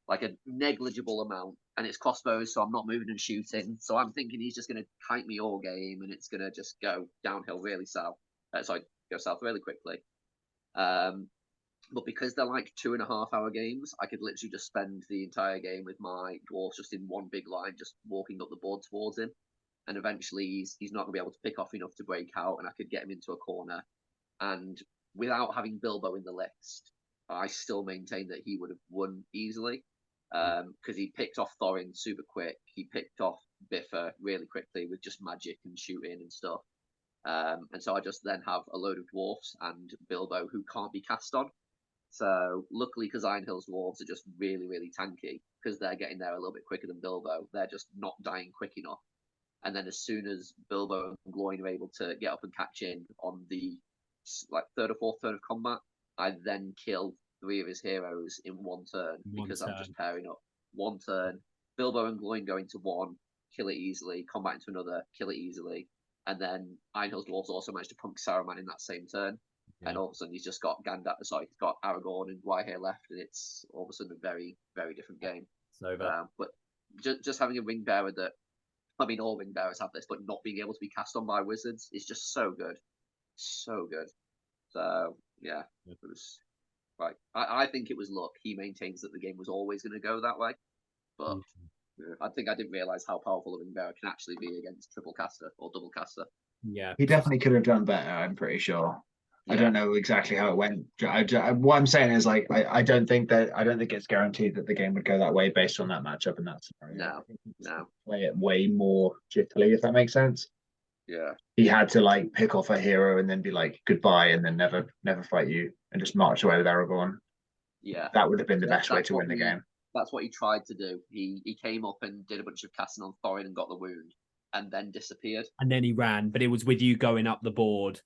like a negligible amount. And it's crossbows, so I'm not moving and shooting. So I'm thinking he's just going to kite me all game, and it's going to just go downhill really south. Go south really quickly. But because they're like 2.5-hour games, I could literally just spend the entire game with my dwarves just in one big line, just walking up the board towards him. And eventually he's not going to be able to pick off enough to break out, and I could get him into a corner. And without having Bilbo in the list, I still maintain that he would have won easily, because he picked off Thorin super quick. He picked off Biffa really quickly with just magic and shooting and stuff. And so I just then have a load of dwarfs and Bilbo who can't be cast on. So luckily, because Ironhill's dwarves are just really, really tanky, because they're getting there a little bit quicker than Bilbo, they're just not dying quick enough. And then as soon as Bilbo and Gloin are able to get up and catch in on the like 3rd or 4th turn of combat, I then kill 3 of his heroes in 1 turn because I'm just pairing up 1 turn. Bilbo and Gloin go into 1, kill it easily, combat into another, kill it easily. And then Ironhill's dwarves also managed to punk Saruman in that same turn. And all of a sudden he's just got he's got Aragorn and Gwaihir left, and it's all of a sudden a very, very different game. It's over. But just having a ring bearer that, I mean, all ring bearers have this, but not being able to be cast on by wizards is just so good. So good. So, yeah. It was right. I think it was luck. He maintains that the game was always going to go that way. But I think I didn't realise how powerful a ring bearer can actually be against triple caster or double caster. Yeah. He definitely could have done better, I'm pretty sure. I don't know exactly how it went. What I'm saying is, like, I don't think it's guaranteed that the game would go that way based on that matchup and that scenario. No. Play it way more jittily, if that makes sense. Yeah. He had to like pick off a hero and then be like goodbye and then never fight you and just march away with Aragorn. Yeah. That would have been the best way to win the game. That's what he tried to do. He came up and did a bunch of casting on Thorin and got the wound and then disappeared. And then he ran, but it was with you going up the board,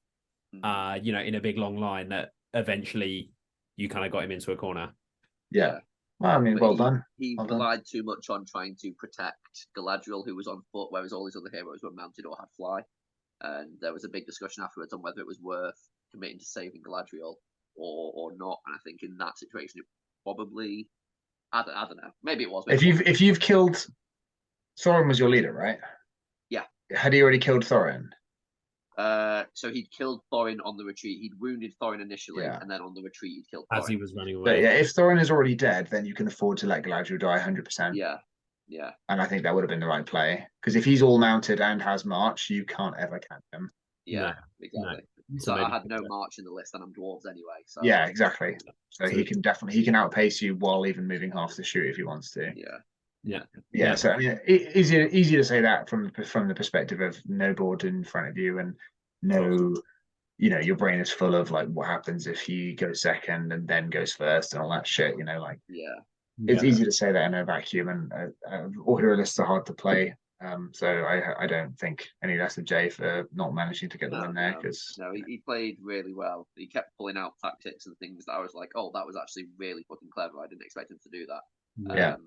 in a big long line that eventually you kind of got him into a corner. Yeah. Well, I mean, but well done. He well relied too much on trying to protect Galadriel, who was on foot, whereas all his other heroes were mounted or had fly. And there was a big discussion afterwards on whether it was worth committing to saving Galadriel or not. And I think in that situation, it probably, I don't know. Maybe it was. If you've killed, Thorin was your leader, right? Yeah. Had he already killed Thorin? So he'd killed Thorin on the retreat. He'd wounded Thorin initially, and then on the retreat he'd killed Thorin. As he was running away. But yeah, if Thorin is already dead, then you can afford to let Galadriel die 100%. Yeah. And I think that would have been the right play. Because if he's all mounted and has march, you can't ever catch him. Yeah, exactly. No. So I had no march in the list, and I'm dwarves anyway. So yeah, exactly. So he can outpace you while even moving half the shoot if he wants to. Yeah. So I mean, easy to say that from the perspective of no board in front of you and no, your brain is full of like what happens if he goes second and then goes first and all that shit. it's easy to say that in a vacuum, and order lists are hard to play. So I don't think any less of Jay for not managing to get the win there, because he played really well. He kept pulling out tactics and things that I was like, oh, that was actually really fucking clever. I didn't expect him to do that.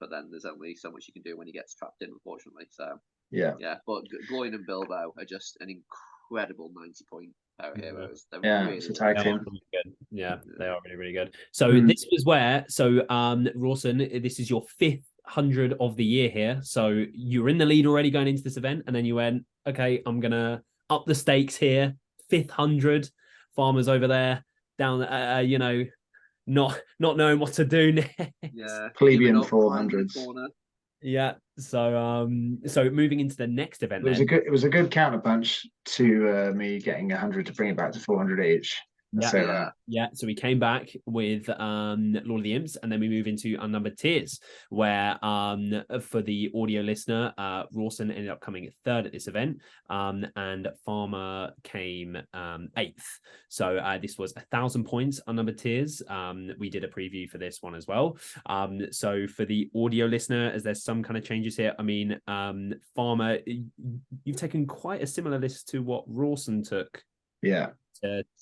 But then there's only so much you can do when he gets trapped in, unfortunately. So yeah. But Gloin and Bilbo are just an incredible 90-point pair of heroes. They're really, it's a tag team. Really good. Yeah, they are really, really good. So this was where, Rawson, this is your 5th 100 of the year here. So you're in the lead already going into this event, and then you went, okay, I'm gonna up the stakes here. 5th 100, Farmers over there down, not knowing what to do next. Yeah, plebeian 400s. Yeah. So moving into the next event, it was a good counterpunch to me getting 100 to bring it back to 400 each. So we came back with Lord of the Imps, and then we move into Unnumbered Tiers, where for the audio listener, Rawson ended up coming 3rd at this event, and Farmer came 8th. So this was 1,000 points Unnumbered Tiers. We did a preview for this one as well. So for the audio listener, as there's some kind of changes here, I mean, Farmer, you've taken quite a similar list to what Rawson took. Yeah.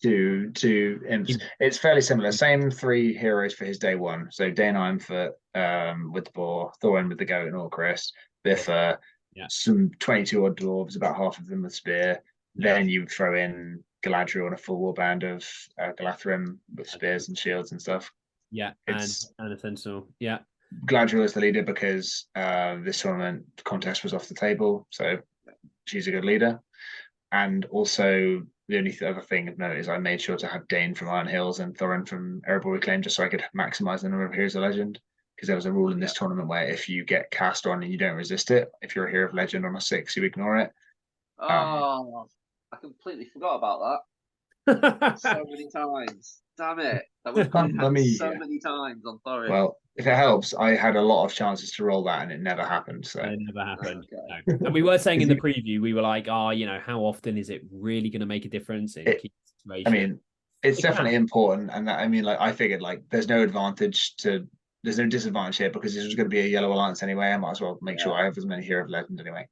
To Imps. It's fairly similar. Same 3 heroes for his day 1. So Dane Ironfoot with the boar, Thorin with the goat and Orcrist, Biffa, some 22 odd dwarves, about half of them with spear. Then you throw in Galadriel and a full warband of Galathrym with spears and shields and stuff. Yeah, and a sentinel. Yeah. Galadriel is the leader because this tournament contest was off the table, so she's a good leader. And also, the only other thing of note is I made sure to have Dane from Iron Hills and Thorin from Erebor Reclaim, just so I could maximize the number of Heroes of Legend. Because there was a rule in this tournament where if you get cast on and you don't resist it, if you're a Hero of Legend on a 6, you ignore it. I completely forgot about that. So many times. Damn it. That was so many times on Thorin. Well, if it helps, I had a lot of chances to roll that and it never happened. So it never happened. Okay. No. And we were saying in the preview, we were like, how often is it really going to make a difference in key situation? I mean, it's definitely important. And that, I figured there's no disadvantage here because this was going to be a yellow alliance anyway. I might as well make sure I have as many Hero of Legend anyway.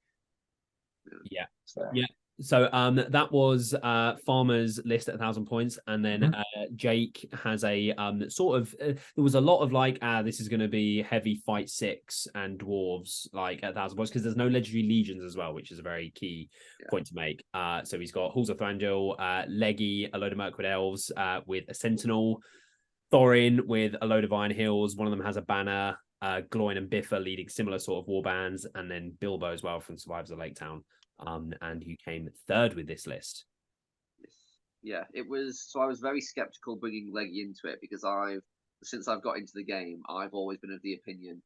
Yeah. So that was Farmer's list at 1,000 points, and then Jake has a there was a lot of this is going to be heavy fight 6 and dwarves at 1,000 points because there's no legendary legions as well, which is a very key point to make. So he's got Halls of Thranduil, Leggy, a load of Mirkwood elves with a sentinel, Thorin with a load of Iron Hills. One of them has a banner. Gloin and Biffa leading similar sort of war bands, and then Bilbo as well from Survivors of Lake Town. And you came 3rd with this list. Yeah, it was. So I was very skeptical bringing Leggy into it because since I've got into the game, I've always been of the opinion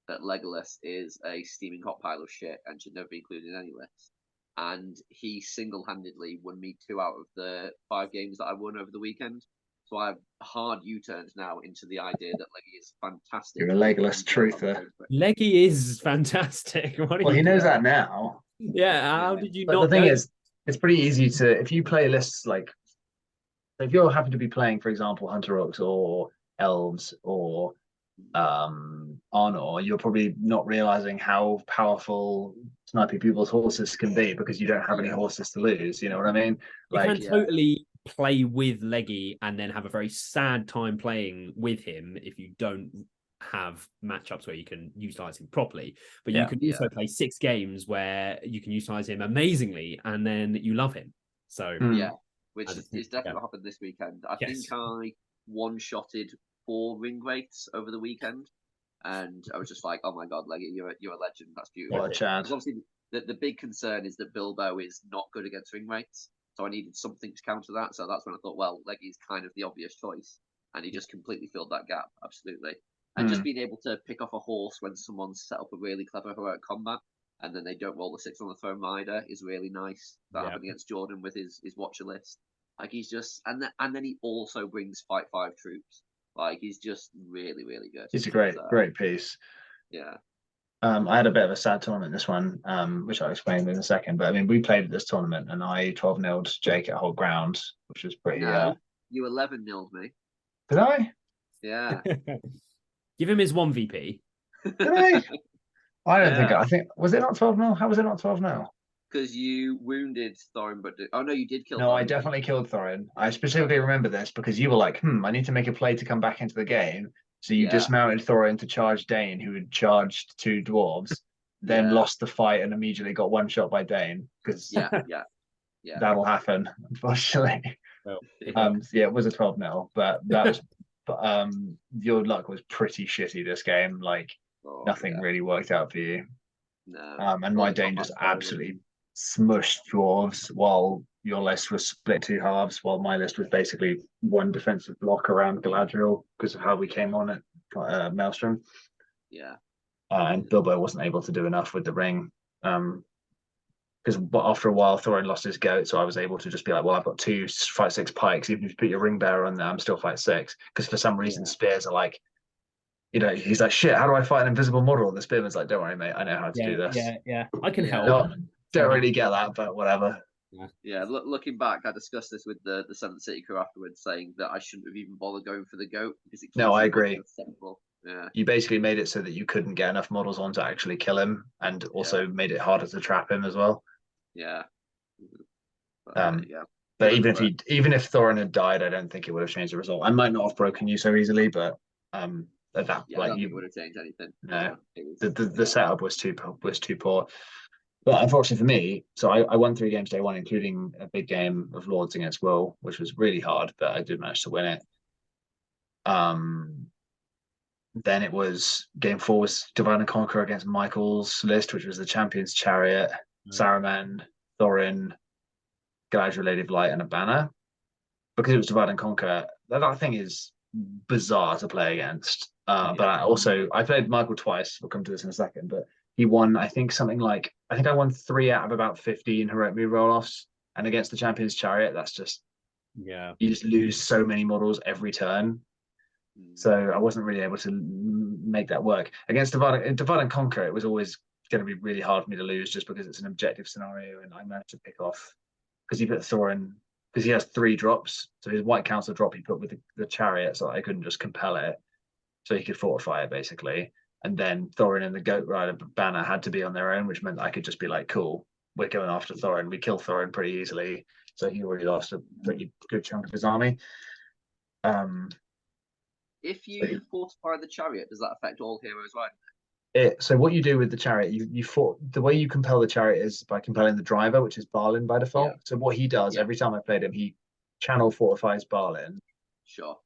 that Legolas is a steaming hot pile of shit and should never be included in any list. And he single-handedly won me 2 out of the 5 games that I won over the weekend. So I've hard U-turned now into the idea that Leggy is fantastic. You're a Legolas truther. Leggy is fantastic. He knows that now. Yeah, how did you not? The thing is, it's pretty easy to, if you play lists if you're happy to be playing, for example, Hunter Orcs or Elves or Arnor, you're probably not realizing how powerful sniping people's horses can be because you don't have any horses to lose. You know what I mean? You can totally play with Leggy and then have a very sad time playing with him if you don't have matchups where you can utilize him properly, but you can also play 6 games where you can utilize him amazingly and then you love him. So which is definitely what happened this weekend. I think I one-shotted 4 ring wraiths over the weekend, and I was just like, oh my god, Leggy, you're a legend. That's beautiful. What a chance. Obviously the big concern is that Bilbo is not good against ring wraiths, so I needed something to counter that. So that's when I thought, well, Leggy's kind of the obvious choice, and he just completely filled that gap. Absolutely. And just being able to pick off a horse when someone's set up a really clever heroic combat and then they don't roll the 6 on the Throne Rider is really nice. That happened against Jordan with his Watcher list. He's just, and then he also brings Fight 5 troops. He's just really, really good. He's a great piece. Yeah. I had a bit of a sad tournament this one, which I'll explain in a second. But we played at this tournament and I 12-0'd Jake at whole ground, which was pretty. You 11-0'd me. Did I? Yeah. Give him his 1VP. Did I? I don't think. I think was it not 12-0? How was it not 12-0? Because you wounded Thorin, but oh no, you did kill. No, Thorin. I definitely killed Thorin. I specifically remember this because you were like, I need to make a play to come back into the game. So you dismounted Thorin to charge Dane, who had charged 2 dwarves, then lost the fight and immediately got one shot by Dane. Because that'll happen, unfortunately. Well, it was a 12-0, but that was your luck was pretty shitty this game. Like nothing really worked out for you. No. And my Dane just absolutely smushed dwarves while your list was split 2 halves, while my list was basically 1 defensive block around Galadriel because of how we came on at Maelstrom. Yeah. And Bilbo wasn't able to do enough with the ring. Because after a while, Thorin lost his goat, so I was able to just be like, well, I've got 2 fight 6 pikes. Even if you put your ring bearer on there, I'm still fight 6. Because for some reason, spears are like, he's like, shit, how do I fight an invisible model? And the spearman's like, don't worry, mate, I know how to do this. Yeah, I can help. Don't really get that, but whatever. Yeah, looking back, I discussed this with the Seventh City crew afterwards, saying that I shouldn't have even bothered going for the goat because I agree. Simple. Yeah, you basically made it so that you couldn't get enough models on to actually kill him, and also made it harder to trap him as well. Yeah. But even if Thorin had died, I don't think it would have changed the result. I might not have broken you so easily, but I don't think it would have changed anything. No, the setup was too poor. But unfortunately for me, so I won 3 games day 1, including a big game of Lords against Will, which was really hard, but I did manage to win it. Then it was game 4 was Divide and Conquer against Michael's list, which was the Champion's Chariot, Saruman, Thorin, Galadriel, Lady of Light, and a banner. Because it was Divide and Conquer, that thing is bizarre to play against. But I played Michael twice. We'll come to this in a second, but he won, I think I won 3 out of about 15 heroic move roll-offs. And against the Champion's Chariot, that's just you just lose so many models every turn. So I wasn't really able to make that work. Against Divide and Conquer, it was always going to be really hard for me to lose just because it's an objective scenario, and I managed to pick off because he put Thorin, because he has 3 drops. So his white council drop he put with the chariot, so I couldn't just compel it. So he could fortify it basically. And then Thorin and the Goat Rider banner had to be on their own, which meant I could just be like, cool, we're going after Thorin. We kill Thorin pretty easily. So he already lost a pretty good chunk of his army. If you fortify the chariot, does that affect all heroes, right? So what you do with the chariot, the way you compel the chariot is by compelling the driver, which is Balin by default. So what he does every time I played him, he channel fortifies Balin. Sure.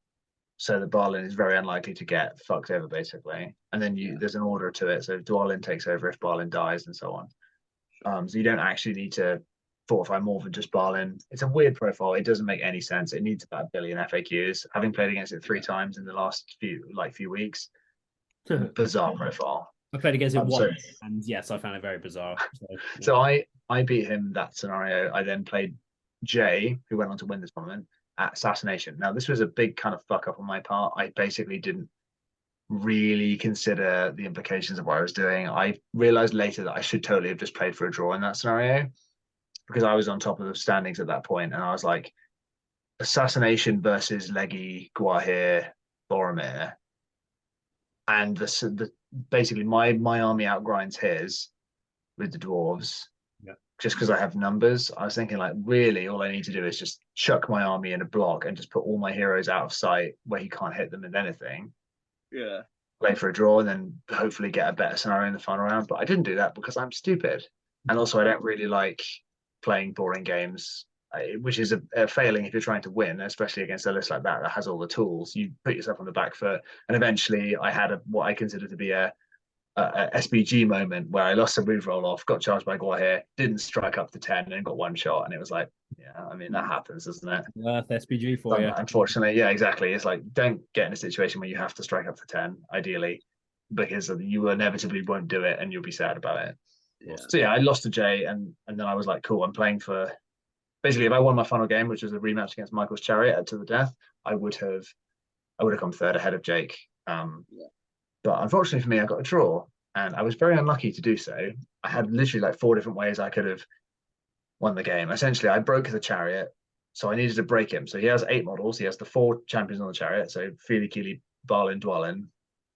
So the Balin is very unlikely to get fucked over, basically. And then there's an order to it. So Dwalin takes over if Balin dies and so on. Sure. So you don't actually need to fortify more than just Balin. It's a weird profile. It doesn't make any sense. It needs about 1 billion FAQs. Having played against it 3 times in the last few weeks, bizarre profile. I played against it once, and yes, I found it very bizarre. So I beat him that scenario. I then played Jay, who went on to win this tournament, at Assassination. Now, this was a big kind of fuck up on my part. I basically didn't really consider the implications of what I was doing. I realized later that I should totally have just played for a draw in that scenario, because I was on top of the standings at that point, and I was like, Assassination versus Leggy, Guahir, Boromir, and basically my army outgrinds his with the dwarves. Just because I have numbers. I was thinking, like, really all I need to do is just chuck my army in a block and just put all my heroes out of sight where he can't hit them with anything. Play for a draw and then hopefully get a better scenario in the final round. But I didn't do that because I'm stupid, and also I don't really like playing boring games, which is a failing if you're trying to win, especially against a list like that has all the tools. You put yourself on the back foot. And eventually I had what I consider to be a SBG moment where I lost a move roll off, got charged by Guahir, didn't strike up to 10 and got 1 shot. And it was like, that happens, doesn't it? Worth SBG for you. Unfortunately, yeah, exactly. It's like, don't get in a situation where you have to strike up to 10, ideally, because you inevitably won't do it and you'll be sad about it. So I lost to Jay, and then I was like, cool, I'm playing for, basically, if I won my final game, which was a rematch against Michael's Chariot to the death, I would have come 3rd ahead of Jake. But unfortunately for me, I got a draw, and I was very unlucky to do so. I had literally like 4 different ways I could have won the game. Essentially, I broke the chariot, so I needed to break him. So he has 8 models. He has the 4 champions on the chariot, so Fili, Kili, Balin, Dwalin.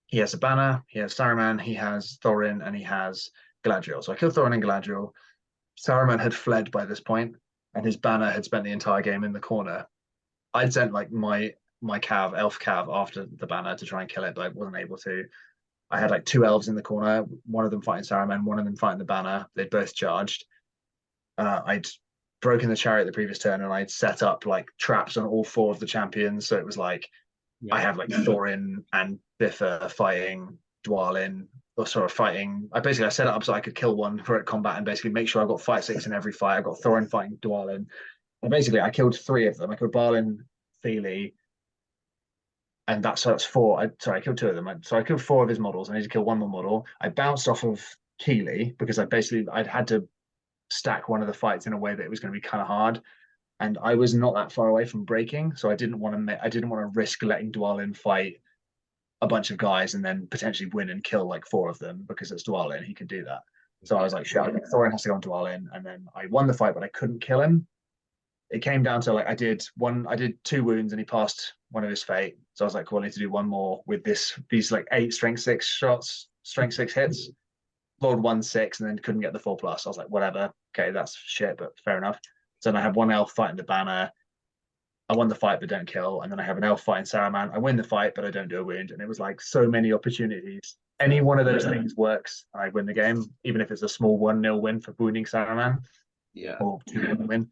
he has a banner, he has Saruman, he has Thorin, and he has Galadriel. So I killed Thorin and Galadriel. Saruman had fled by this point, and his banner had spent the entire game in the corner. I'd sent like my cav, elf cav, after the banner to try and kill it, but I wasn't able to. I had like 2 elves in the corner, one of them fighting Saruman, one of them fighting the banner. They'd both charged. I'd broken the chariot the previous turn, and I'd set up like traps on all 4 of the champions. So it was like I have like Thorin and Biffa fighting Dwalin, or sort of fighting. I set it up so I could kill one for combat and basically make sure I got fight 6 in every fight. I got Thorin fighting Dwalin. And basically I killed 3 of them. I killed Balin, Feely, and that's 4. I killed 2 of them. So I killed 4 of his models. I need to kill 1 more model. I bounced off of Keeley because I'd had to stack one of the fights in a way that it was going to be kind of hard, and I was not that far away from breaking, so I didn't want to risk letting Dwalin fight a bunch of guys and then potentially win and kill like 4 of them, because it's Dwalin, he can do that. So I was like, shit, Thorin has to go on Dwalin, and then I won the fight, but I couldn't kill him. It came down to like I did 2 wounds and he passed one of his fate. So I was like, cool, I need to do 1 more with these like 8 strength 6 shots, strength 6 hits. Rolled 1-6 and then couldn't get the 4+. I was like, whatever, okay, that's shit, but fair enough. So then I have 1 elf fighting the banner. I won the fight but don't kill, and then I have an elf fighting Saruman. I win the fight but I don't do a wound, and it was like so many opportunities. Any one of those things works, I win the game, even if it's a small 1-0 win for wounding Saruman. Or 2-1 win.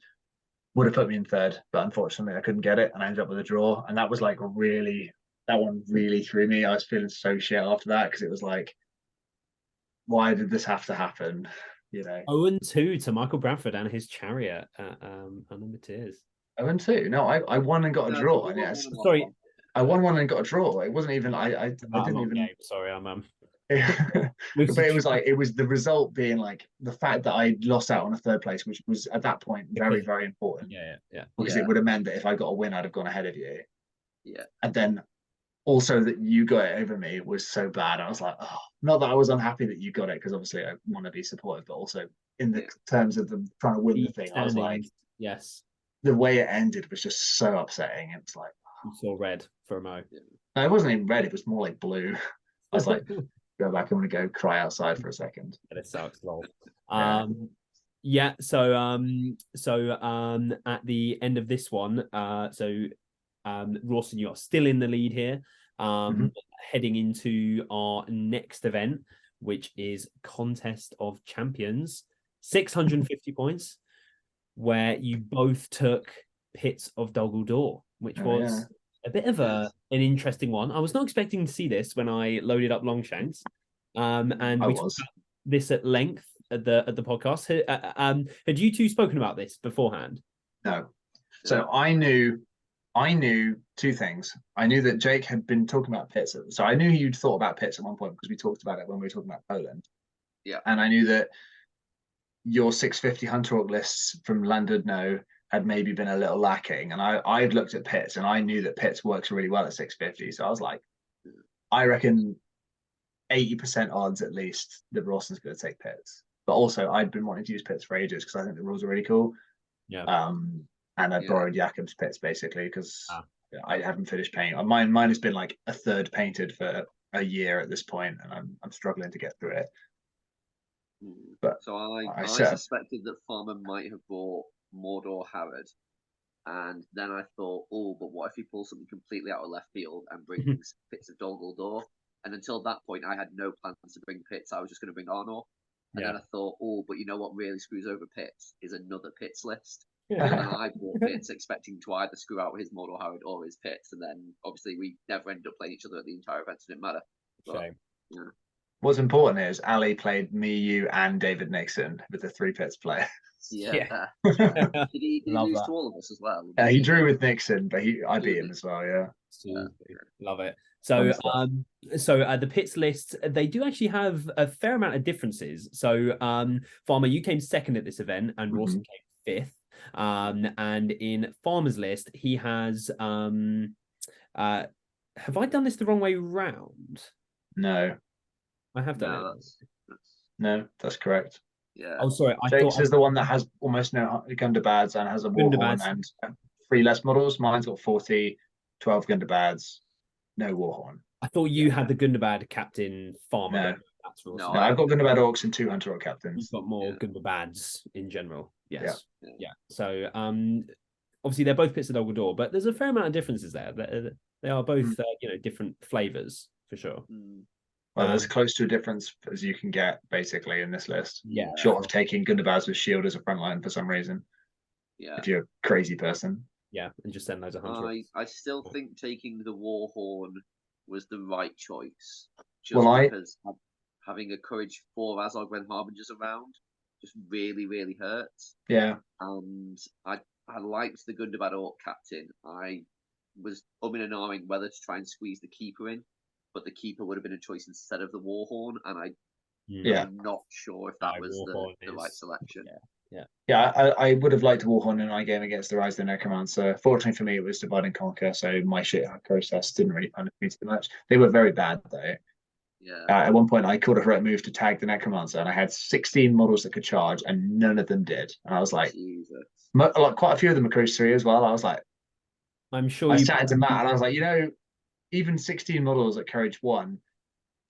Would have put me in 3rd, but unfortunately I couldn't get it, and I ended up with a draw. And that was like that one really threw me. I was feeling so shit after that, because it was like, why did this have to happen? 0-2 to Michael Bradford and his chariot at Unnumbered. 0-2. No, I won and got a draw. And yes, sorry, I won one and got a draw. It wasn't even. I didn't even. Game. Sorry, I'm. But it was the result being like the fact that I lost out on a 3rd place, which was at that point very, very important. Yeah. Because it would have meant that if I got a win, I'd have gone ahead of you. Yeah. And then also that you got it over me was so bad. I was like, oh, not that I was unhappy that you got it, because obviously I want to be supportive, but also in the terms of them trying to win the thing, I was like, yes, the way it ended was just so upsetting. It was like, you saw red for a mo. No, it wasn't even red. It was more like blue. I was like, go back. I'm going to go cry outside for a second. It sucks, lol. Yeah. So at the end of this one, Rawson, you are still in the lead here. Heading into our next event, which is Contest of Champions, 650 points, where you both took Pits of Dol Guldur, which was a bit of an interesting one. I was not expecting to see this when I loaded up Longshanks. And we talked about this at length at the podcast. Had you 2 spoken about this beforehand? No. So I knew 2 things. I knew that Jake had been talking about pits. So I knew you'd thought about pits at one point, because we talked about it when we were talking about Poland. Yeah. And I knew that your 650 Hunter Orc lists from Llandudno had maybe been a little lacking. And I'd looked at pits, and I knew that pits works really well at 650. So I was like, I reckon 80% odds at least that Rawson's going to take pits. But also, I'd been wanting to use pits for ages because I think the rules are really cool. Yeah. And I borrowed Jakob's pits basically because I haven't finished painting. Mine has been like a 3rd painted for a year at this point, and I'm struggling to get through it. But so I suspected that Farmer might have bought Mordor Harrod, and then I thought, oh, but what if he pulls something completely out of left field and brings Pits of Dol Guldur? And until that point, I had no plans to bring Pits. I was just going to bring Arnor. And then I thought, oh, but you know what really screws over Pits is another Pits list. And I bought Pits expecting to either screw out his Mordor Harrod or his Pits, and then obviously we never ended up playing each other at the entire event, so it didn't matter. But, shame. What's important is Ali played me, you, and David Nixon with the 3 pits play. Yeah. Did he lose to all of us as well? He drew with Nixon, but I beat him as well. Yeah. Love it. So the pits list, they do actually have a fair amount of differences. So Farmer, you came 2nd at this event, and Rawson came 5th. And in Farmer's list, he has have I done this the wrong way round? No, I have done it. No, that's correct. Yeah. Oh, sorry. Jake's is the one that has almost no Gunderbads and has a Warhorn and 3 less models. Mine's got 40, 12 Gunderbads, no Warhorn. I thought you had the Gundabad captain farmer. No. But that's Rawson. No, No, I've got Gundabad Orcs and 2 Hunter Orc You've captains. got more Gundabads in general. Yes. Yeah. Yeah. So obviously they're both pits of Dolgador, but there's a fair amount of differences there. They are both different flavors for sure. Well, there's close to a difference as you can get basically in this list. Yeah. Short of taking Gundabads with shield as a front line for some reason. Yeah. If you're a crazy person. Yeah, and just send those 100. I still think taking the Warhorn was the right choice. Just Well, because having a courage 4 Azog when Harbinger's around just really, really hurts. Yeah. And I liked the Gundabad Orc captain. I was umming and ahhing whether to try and squeeze the Keeper in, but the Keeper would have been a choice instead of the Warhorn, and I'm not sure if that was the right selection. Yeah, I would have liked Warhorn in my game against the Rise of the Necromancer. Fortunately for me, it was Divide and Conquer, so my shit process didn't really punish me too much. They were very bad, though. Yeah. At one point, I called a right move to tag the Necromancer, and I had 16 models that could charge, and none of them did. And I was like, quite a few of them are Courage 3 as well. I was like, I'm sure I was chatting to Matt, and I was like, even 16 models at Courage 1,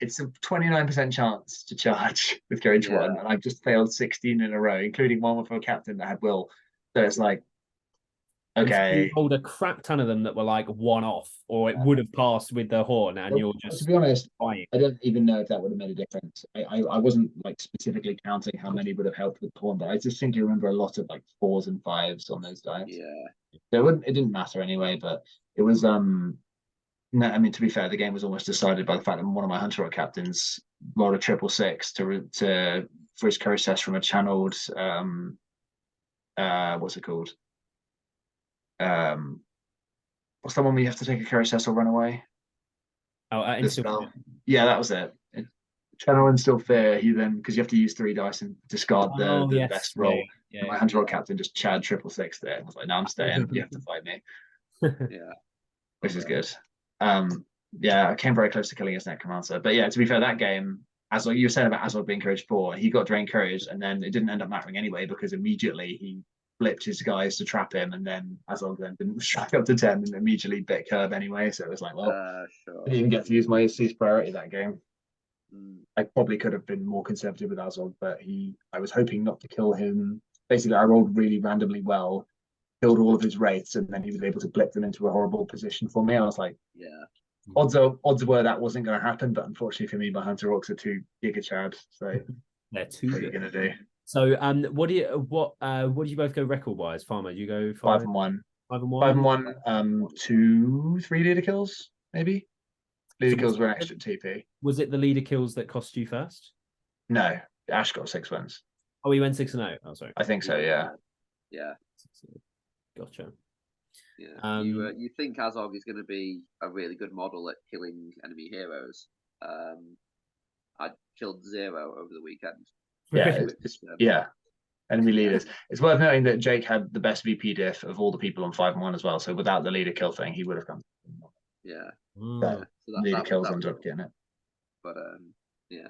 it's a 29% chance to charge with Courage 1, and I've just failed 16 in a row, including one with a captain that had Will. So it's like, okay. You hold a crap ton of them that were like one off, or it would have passed with the horn, and you're just. To be honest, buying. I don't even know if that would have made a difference. I wasn't like specifically counting how many would have helped with the horn, but I just think you remember a lot of like 4s and 5s on those dice. Yeah. So it didn't matter anyway, but it was no, I mean, to be fair, the game was almost decided by the fact that one of my Hunter Rock captains rolled a 666 for his courage test from a channeled what's it called? What's the one where you have to take a courage test or run away? Oh, yeah, that was it. Channel Instill Fear. He then, because you have to use 3 dice and discard the best roll. Yeah, my Hunter Rock captain just Chad 666 there. I was like, no, I'm staying. You have to fight me. Yeah, which is good. Yeah, I came very close to killing his Necromancer. But yeah, to be fair, that game, as you were saying about Azog being Courage 4, he got Drain Courage, and then it didn't end up mattering anyway because immediately he flipped his guys to trap him, and then Azog then didn't strike up to 10 and immediately bit Curb anyway. So it was like, well, sure. I didn't even get to use my cease priority that game. I probably could have been more conservative with Azog, but I was hoping not to kill him. Basically, I rolled really randomly well, killed all of his wraiths, and then he was able to blip them into a horrible position for me. I was like, odds were that wasn't going to happen, but unfortunately for me, my Hunter Orcs are 2 Giga Chad. So they're too what are you going to do? So what do you both go record wise, Farmer? Do you go 5 and 1? 5 and 1. 2, 3 leader kills, maybe. Leader kills were an extra TP. Was it the leader kills that cost you first? No, Ash got 6 wins. Oh, he went 6-0. Oh, sorry. I think so. Yeah. Yeah. Gotcha. Yeah. You think Azog is going to be a really good model at killing enemy heroes? I killed 0 over the weekend. Yeah, enemy leaders. It's worth noting that Jake had the best VP diff of all the people on 5 and 1 as well. So without the leader kill thing, he would have come. Yeah. So leader kills ended up getting it. But yeah.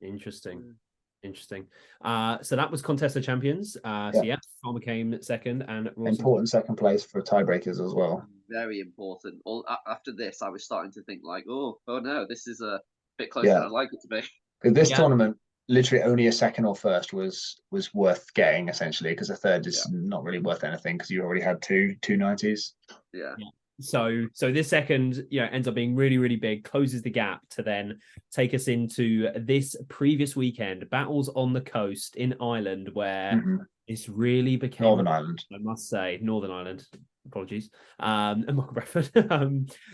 Interesting. So that was Contest of Champions. So yeah, Farmer came second, and Rawson important second place for tiebreakers as well. Very important. After this, I was starting to think like, oh no, this is a bit closer than I'd like it to be. This tournament, literally only a second or first was worth getting essentially, because a third is not really worth anything because you already had two 90s. Yeah. So this second, ends up being really, really big, closes the gap to then take us into this previous weekend, Battles on the Coast in Ireland, where this really became Northern Ireland. I must say, Northern Ireland. Apologies. And Michael Bradford.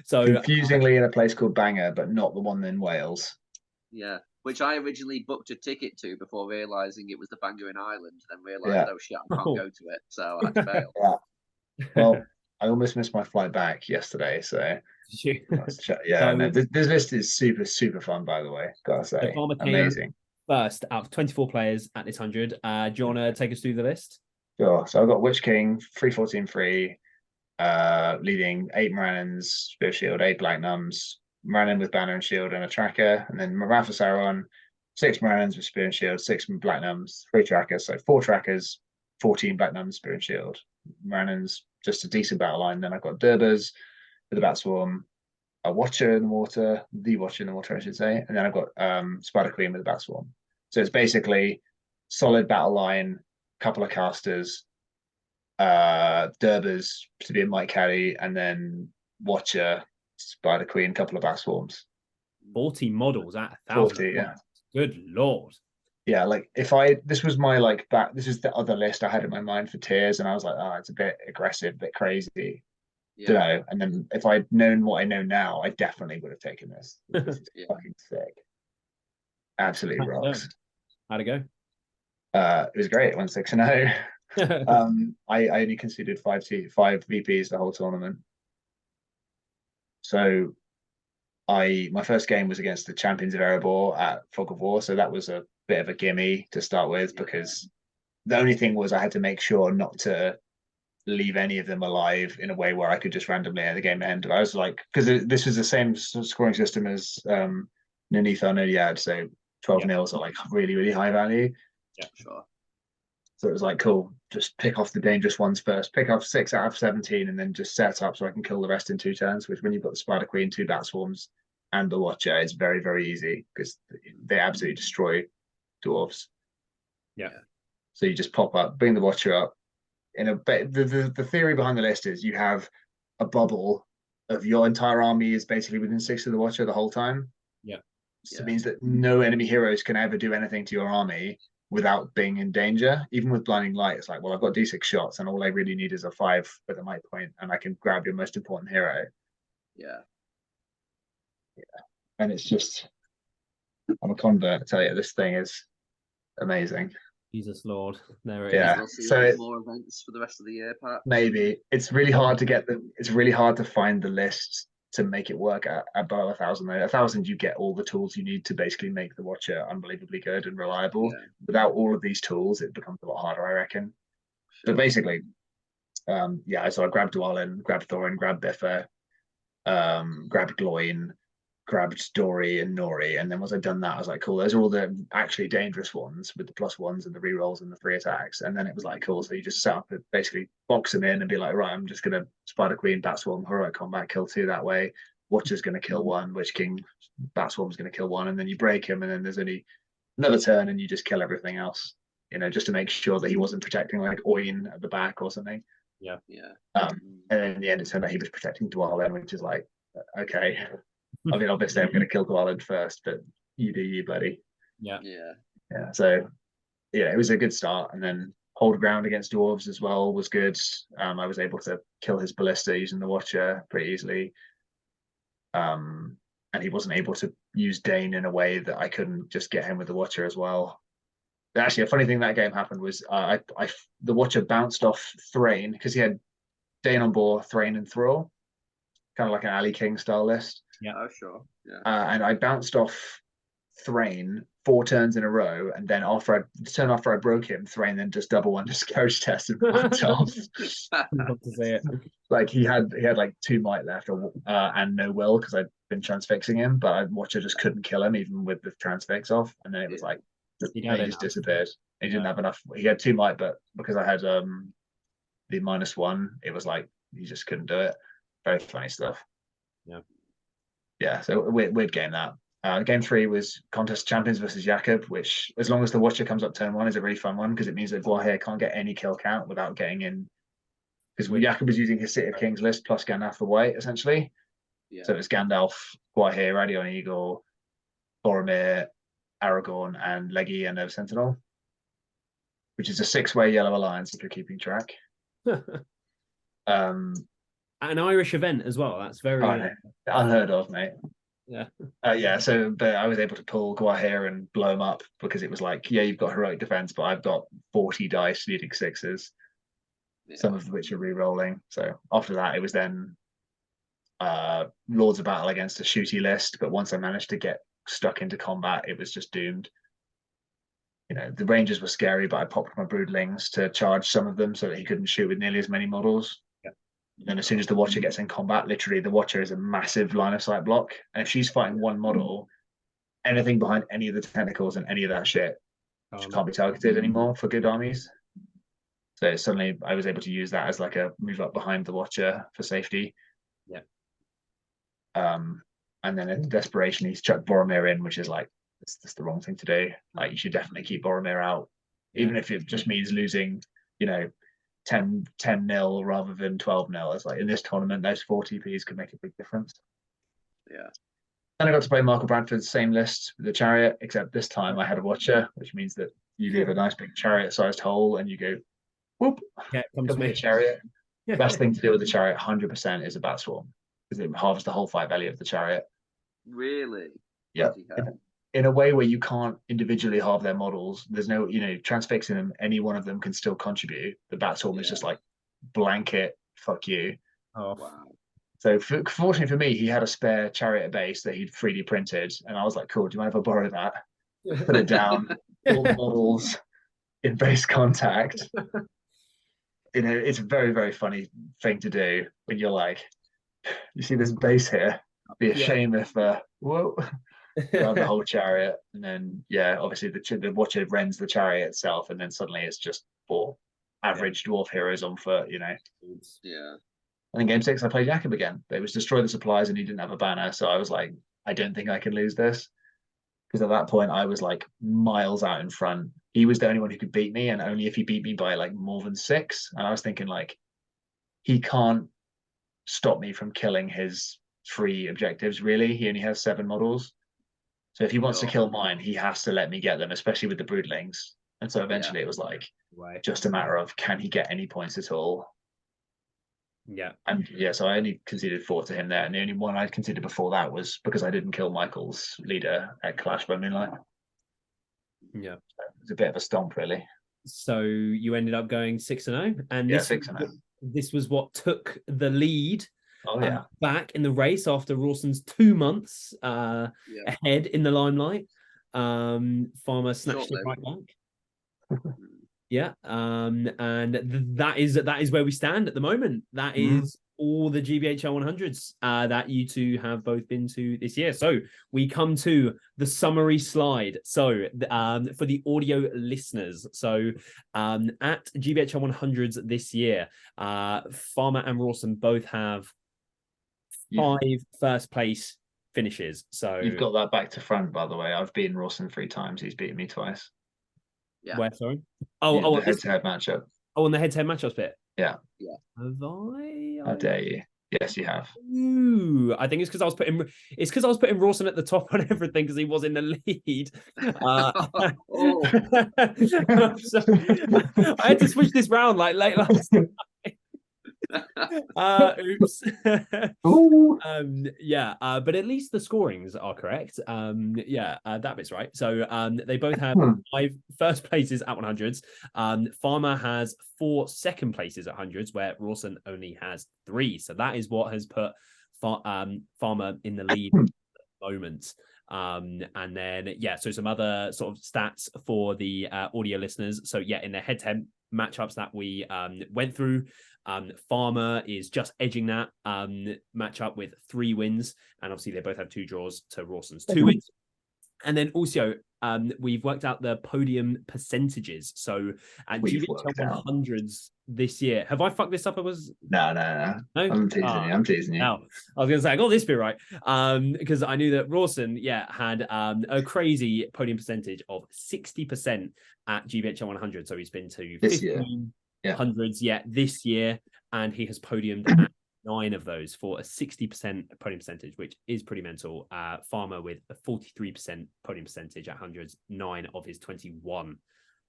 So confusingly in a place called Bangor, but not the one in Wales. Yeah. Which I originally booked a ticket to before realizing it was the Bangor in Ireland, then realized, oh shit, I can't go to it. So I had to bail. Well, I almost missed my flight back yesterday, so this list is super, super fun, by the way. Gotta say, amazing. First out of 24 players at this 100. Do you want to take us through the list? Sure. So I've got Witch King, 314-3, leading 8 Morannons, Spirit Shield, 8 Black Nuns, Morannon with Banner and Shield and a tracker, and then Wrath of Sauron, 6 Morannons with Spear and Shield, 6 Black Nuns, 3 trackers, so 4 trackers, 14 Black Nuns, Spear and Shield. Morannon's just a decent battle line. Then I've got Durbers with the Bat Swarm, a Watcher in the water, the Watcher in the water, I should say, and then I've got Spider Queen with a Bat Swarm. So it's basically solid battle line, couple of casters, Durbers to be a Mike Caddy, and then Watcher, Spider Queen, couple of Bat Swarms. 40 models at 1,000. 40, yeah. Good lord. Yeah, like this was my this is the other list I had in my mind for tiers, and I was like, oh, it's a bit aggressive, a bit crazy. Don't know. And then if I'd known what I know now, I definitely would have taken this. This is fucking sick. Absolutely rocks. How'd it go? It was great. It went 6-0. I only conceded five VPs the whole tournament. So my first game was against the champions of Erebor at Fog of War, so that was a bit of a gimme to start with, because the only thing was I had to make sure not to leave any of them alive in a way where I could just randomly at the game end. I was like, because this was the same scoring system as Nanith Nodiad, so 12 nils are like really, really high value. Yeah, sure. So it was like, cool, just pick off the dangerous ones first, pick off 6 out of 17, and then just set up so I can kill the rest in 2 turns, which when you've got the Spider Queen, 2 Bat Swarms, and the Watcher, it's very, very easy because they absolutely destroy dwarves. Yeah. So you just pop up, bring the Watcher up. The theory behind the list is you have a bubble of your entire army is basically within 6 of the Watcher the whole time. Yeah. So it means that no enemy heroes can ever do anything to your army without being in danger. Even with Blinding Light, it's like, well, I've got D6 shots and all I really need is a 5 with a might point and I can grab your most important hero. Yeah. And it's just, I'm a convert, I tell you, this thing is amazing. Jesus Lord, there it is. We'll see more events for the rest of the year, perhaps. Maybe. It's really hard to it's really hard to find the list to make it work at above 1,000. 1,000, you get all the tools you need to basically make the Watcher unbelievably good and reliable. Yeah. Without all of these tools, it becomes a lot harder, I reckon. Sure. But basically, so I grabbed Dwalin, grabbed Thorin, grabbed Biffa, grabbed Gloin, grabbed Dory and Nori, and then once I'd done that, I was like, cool, those are all the actually dangerous ones with the +1s and the rerolls and the 3 attacks. And then it was like, cool, so you just set up, basically box them in and be like, right, I'm just gonna Spider Queen, Bat Swarm, Heroic Combat, kill 2 that way. Watcher's gonna kill 1, Witch King, Bat Swarm's gonna kill 1, and then you break him, and then there's only another turn, and you just kill everything else. Just to make sure that he wasn't protecting like Oin at the back or something. Yeah. And then in the end, it turned out he was protecting Dwalin, which is like, okay. I mean, obviously, I'm going to kill Gollum first, but you do you, buddy. Yeah. So, it was a good start, and then hold ground against dwarves as well was good. I was able to kill his ballista using the Watcher pretty easily, and he wasn't able to use Dane in a way that I couldn't just get him with the Watcher as well. But actually, a funny thing that game happened was the Watcher bounced off Thrain because he had Dane on board, Thrain and Thrall, kind of like an Alley King style list. Yeah. Oh, sure. Yeah. And I bounced off Thrain 4 turns in a row, and then the turn after I broke him, Thrain then just double one discourage test and fucked off. Love to see it. Like he had like 2 might left, and no will because I'd been transfixing him, but Watcher just couldn't kill him even with the transfix off, and then it was like he just disappeared. He didn't have enough. He had 2 might, but because I had the -1, it was like he just couldn't do it. Very funny stuff. Yeah, so weird game that. Game 3 was Contest Champions versus Jakob, which, as long as the Watcher comes up turn 1, is a really fun one because it means that Guahir can't get any kill count without getting in. Because Jakob was using his City of Kings list plus Gandalf the White, essentially. Yeah. So it was Gandalf, Guahir, Radion Eagle, Boromir, Aragorn, and Leggy and Nova Sentinel, which is a 6-way yellow alliance if you're keeping track. An Irish event as well. That's very unheard of, mate. Yeah. So but I was able to pull Guahir and blow him up because it was like, you've got heroic defense, but I've got 40 dice needing 6s, some of which are re-rolling. So after that, it was then Lords of Battle against a shooty list. But once I managed to get stuck into combat, it was just doomed. The Rangers were scary, but I popped my Broodlings to charge some of them so that he couldn't shoot with nearly as many models. And as soon as the Watcher gets in combat, literally the Watcher is a massive line of sight block. And if she's fighting one model, anything behind any of the tentacles and any of that shit just can't be targeted anymore for good armies. So suddenly I was able to use that as like a move up behind the Watcher for safety. Yeah. And then in desperation, he's chucked Boromir in, which is like, that's the wrong thing to do. Like, you should definitely keep Boromir out, even if it just means losing, 10-0 rather than 12-0. It's like, in this tournament, those 4 TPs could make a big difference. Yeah. Then I got to play Michael Bradford's same list with the chariot, except this time I had a watcher, which means that you leave a nice big chariot-sized hole and you go, whoop, come to me. Chariot. The best thing to do with the chariot, 100%, is a bat swarm, because it halves the whole fight value of the chariot. Really? Yeah. In a way where you can't individually halve their models. There's no, transfixing them. Any one of them can still contribute. The bat swarm is just like blanket, fuck you. Oh, wow. So fortunately for me, he had a spare chariot base that he'd 3D printed, and I was like, "Cool, do you mind if I borrow that?" Put it down, all the models in base contact. It's a very, very funny thing to do when you're like, "You see this base here? It'd be a shame if whoa." Grab the whole chariot, and then obviously the watcher rends the chariot itself, and then suddenly it's just 4 average dwarf heroes on foot. Yeah. And in game 6, I played Jakob again. They was destroy the supplies, and he didn't have a banner, so I was like, I don't think I can lose this, because at that point I was like miles out in front. He was the only one who could beat me, and only if he beat me by like more than 6. And I was thinking, like, he can't stop me from killing his 3 objectives. Really, he only has 7 models. So if he wants to kill mine, he has to let me get them, especially with the broodlings. And so eventually it was like just a matter of, can he get any points at all? Yeah. And so I only conceded 4 to him there. And the only one I conceded before that was because I didn't kill Michael's leader at Clash by Moonlight. Yeah. So it was a bit of a stomp, really. So you ended up going 6-0. And 6-0. This was what took the lead back in the race after Rawson's 2 months ahead in the limelight. Farmer snatched it right back. And that is where we stand at the moment. That is all the GBHL 100s that you two have both been to this year. So we come to the summary slide. So for the audio listeners, so at GBHL 100s this year, Farmer and Rawson both have 5 first place finishes. So you've got that back to front, by the way. I've beaten Rawson 3 times. He's beaten me twice. Yeah. Where, sorry? The head-to-head matchup. Oh, on the head-to-head matchups bit. Yeah. Have I? How dare you? Yes, you have. Ooh, I think it's because I was putting Rawson at the top on everything because he was in the lead. So, I had to switch this round like late last night. Oops. But at least the scorings are correct. That bit's right. So they both have 5 first places at 100s. Farmer has 4 second places at 100s, where Rawson only has 3. So that is what has put Farmer in the lead at the moment. And then so some other sort of stats for the audio listeners. So in the head-to-head matchups that we went through, Farmer is just edging that matchup with 3 wins, and obviously they both have 2 draws to Rawson's 2 wins. And then also we've worked out the podium percentages. So at GBHL 100s this year, have I fucked this up? No. I'm teasing you. No, I was going to say I got this bit right because I knew that Rawson had a crazy podium percentage of 60% at GBHL 100. So he's been to 15 hundreds this year, and he has podiumed at 9 of those for a 60% podium percentage, which is pretty mental. Farmer with a 43% podium percentage at hundreds, 9 of his 21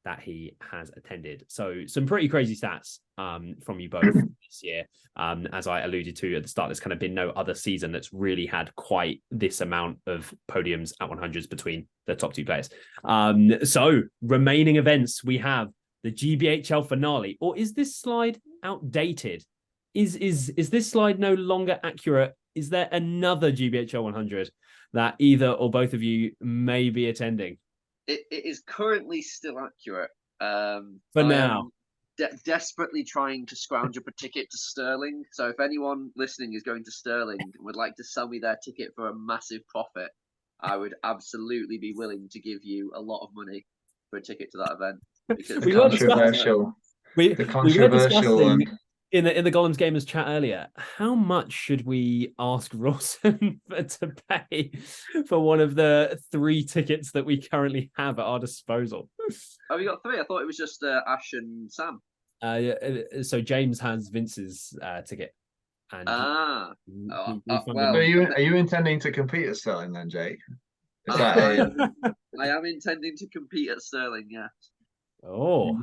that he has attended. So some pretty crazy stats from you both this year. As I alluded to at the start, there's kind of been no other season that's really had quite this amount of podiums at 100s between the top 2 players. So remaining events, we have the GBHL finale, or is this slide outdated? Is this slide no longer accurate? Is there another GBHL 100 that either or both of you may be attending? It is currently still accurate. For now. Desperately trying to scrounge up a ticket to Stirling. So if anyone listening is going to Stirling and would like to sell me their ticket for a massive profit, I would absolutely be willing to give you a lot of money for a ticket to that event. The controversial one. in the Gollum's Gamers chat earlier, how much should we ask Rawson to pay for one of the 3 tickets that we currently have at our disposal? Oh, we got 3. I thought it was just Ash and Sam. So James has Vince's ticket. And well, are you intending to compete at Sterling then, Jake? Is that I am intending to compete at Sterling. Yeah. Oh,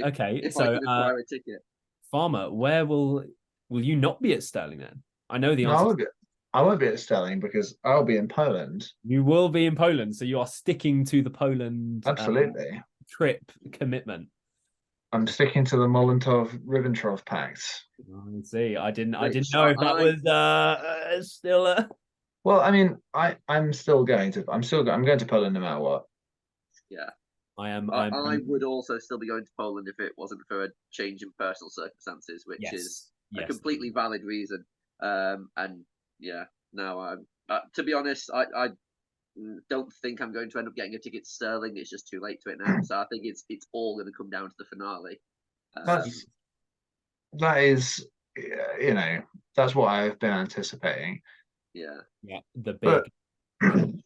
okay. If so I can acquire a ticket. Farmer, where will you not be at Sterling then? I know the answer. No, I won't be at Sterling because I'll be in Poland. You will be in Poland, so you are sticking to the Poland absolutely trip commitment. I'm sticking to the Molotov-Ribbentrop Pact. I see. I didn't know if that was still a. Well, I mean, I'm going to Poland no matter what. Yeah. I would also still be going to Poland if it wasn't for a change in personal circumstances, which is a completely valid reason. And yeah, now I'm. To be honest, I don't think I'm going to end up getting a ticket to Sterling. It's just too late to it now. So I think it's all going to come down to the finale. That is, that's what I've been anticipating. Yeah. Yeah. The big.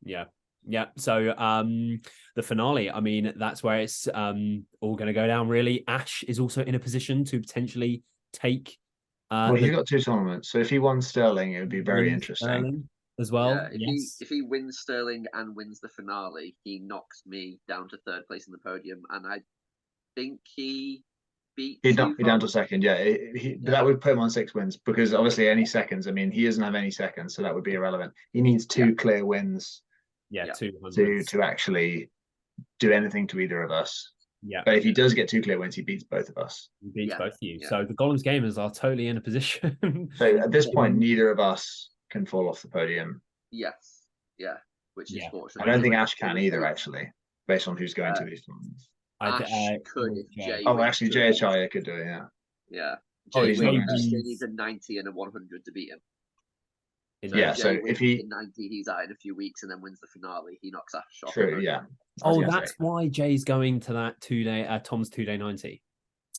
Yeah. So the finale, I mean, that's where it's all going to go down, really. Ash is also in a position to potentially take. Well, he's got 2 tournaments, so if he won Sterling, it would be very interesting. Sterling as well. Yeah, if he wins Sterling and wins the finale, he knocks me down to 3rd place in the podium, and I think he beats. He'd knock me down to 2nd. Yeah, that would put him on 6 wins because obviously any seconds. I mean, he doesn't have any seconds, so that would be irrelevant. He needs 2 clear wins. Yeah, 2 to actually do anything to either of us. Yeah. But if he does get 2 clear wins, he beats both of us. He beats both of you. Yeah. So the Gollum's Gamers are totally in a position. So at this point, neither of us can fall off the podium. Yes. Yeah. Which is fortunate. I don't think Ash can either, actually, based on who's going to these tournaments. Ash could if Jay. Actually, GHL could do it, yeah. Yeah. Jay needs a 90 and a 100 to beat him. So if he 90, he's out in a few weeks and then wins the finale. He knocks Ash off. True, yeah. That's why Jay's going to that 2-day Tom's 2-day 90.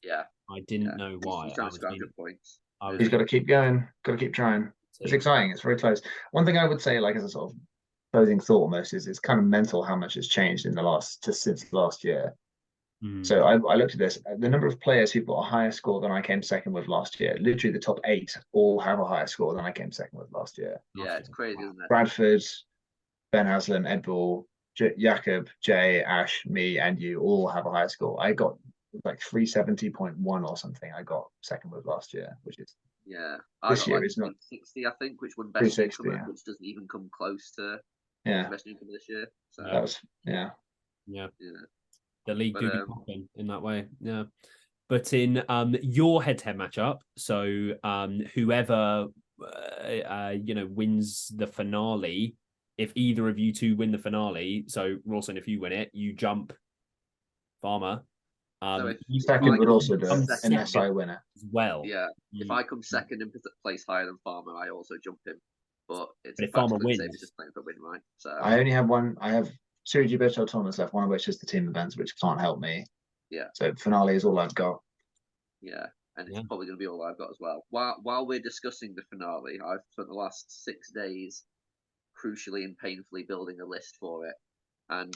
Yeah, I didn't know why. He's trying to grab points. He's got to keep going. Got to keep trying. It's exciting. It's very close. One thing I would say, like as a sort of closing thought, almost is it's kind of mental how much has changed in since last year. So I looked at this. The number of players who've got a higher score than I came 2nd with last year. Literally, the top 8 all have a higher score than I came 2nd with last year. Yeah, it's crazy, isn't it? Bradford, Ben Haslam, Ed Bull, Jakob, Jay, Ash, me, and you all have a higher score. I got like 370.1 or something. I got 2nd with last year, which is this year is not 60, I think, which won best newcomer, which doesn't even come close to best newcomer this year. So that was the league do be popping in that way, But in your head-to-head matchup, so whoever wins the finale, if either of you 2 win the finale, so Rawson, if you win it, you jump Farmer. So second would also do it unless I win it as well. Yeah, if I come 2nd and place higher than Farmer, I also jump him. But if Farmer wins, it's just playing for win, right? So I only have one. I have 2 GBHL tournaments left, one of which is the team events, which can't help me. Yeah. So finale is all I've got. Yeah, and it's probably going to be all I've got as well. While we're discussing the finale, I've spent the last 6 days crucially and painfully building a list for it, and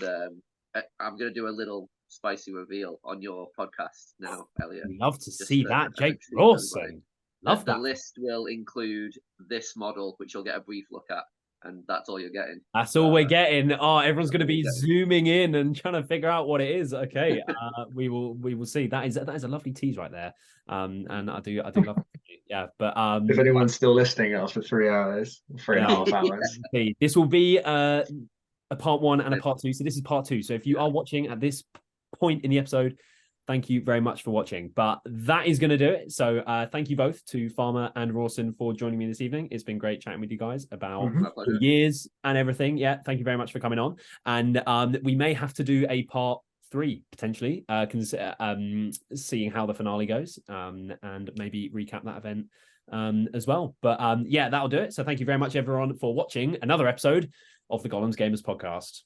I'm going to do a little spicy reveal on your podcast now, Elliot. Love to see that, Jake Rawson. Love that. The list will include this model, which you'll get a brief look at. And that's all you're getting. That's all we're getting. Oh, everyone's going to be zooming in and trying to figure out what it is. Okay, we will see. That is a lovely tease right there. And I do love it. Yeah, but if anyone's still listening after 3 hours, 3.5 hours, this will be a part 1 and a part 2. So this is part 2. So if you are watching at this point in the episode, thank you very much for watching. But that is going to do it. So thank you both to Farmer and Rawson for joining me this evening. It's been great chatting with you guys about the years and everything. Yeah, thank you very much for coming on. And we may have to do a part 3 potentially, seeing how the finale goes, and maybe recap that event as well. But that'll do it. So thank you very much everyone for watching another episode of the Gollum's Gamers podcast.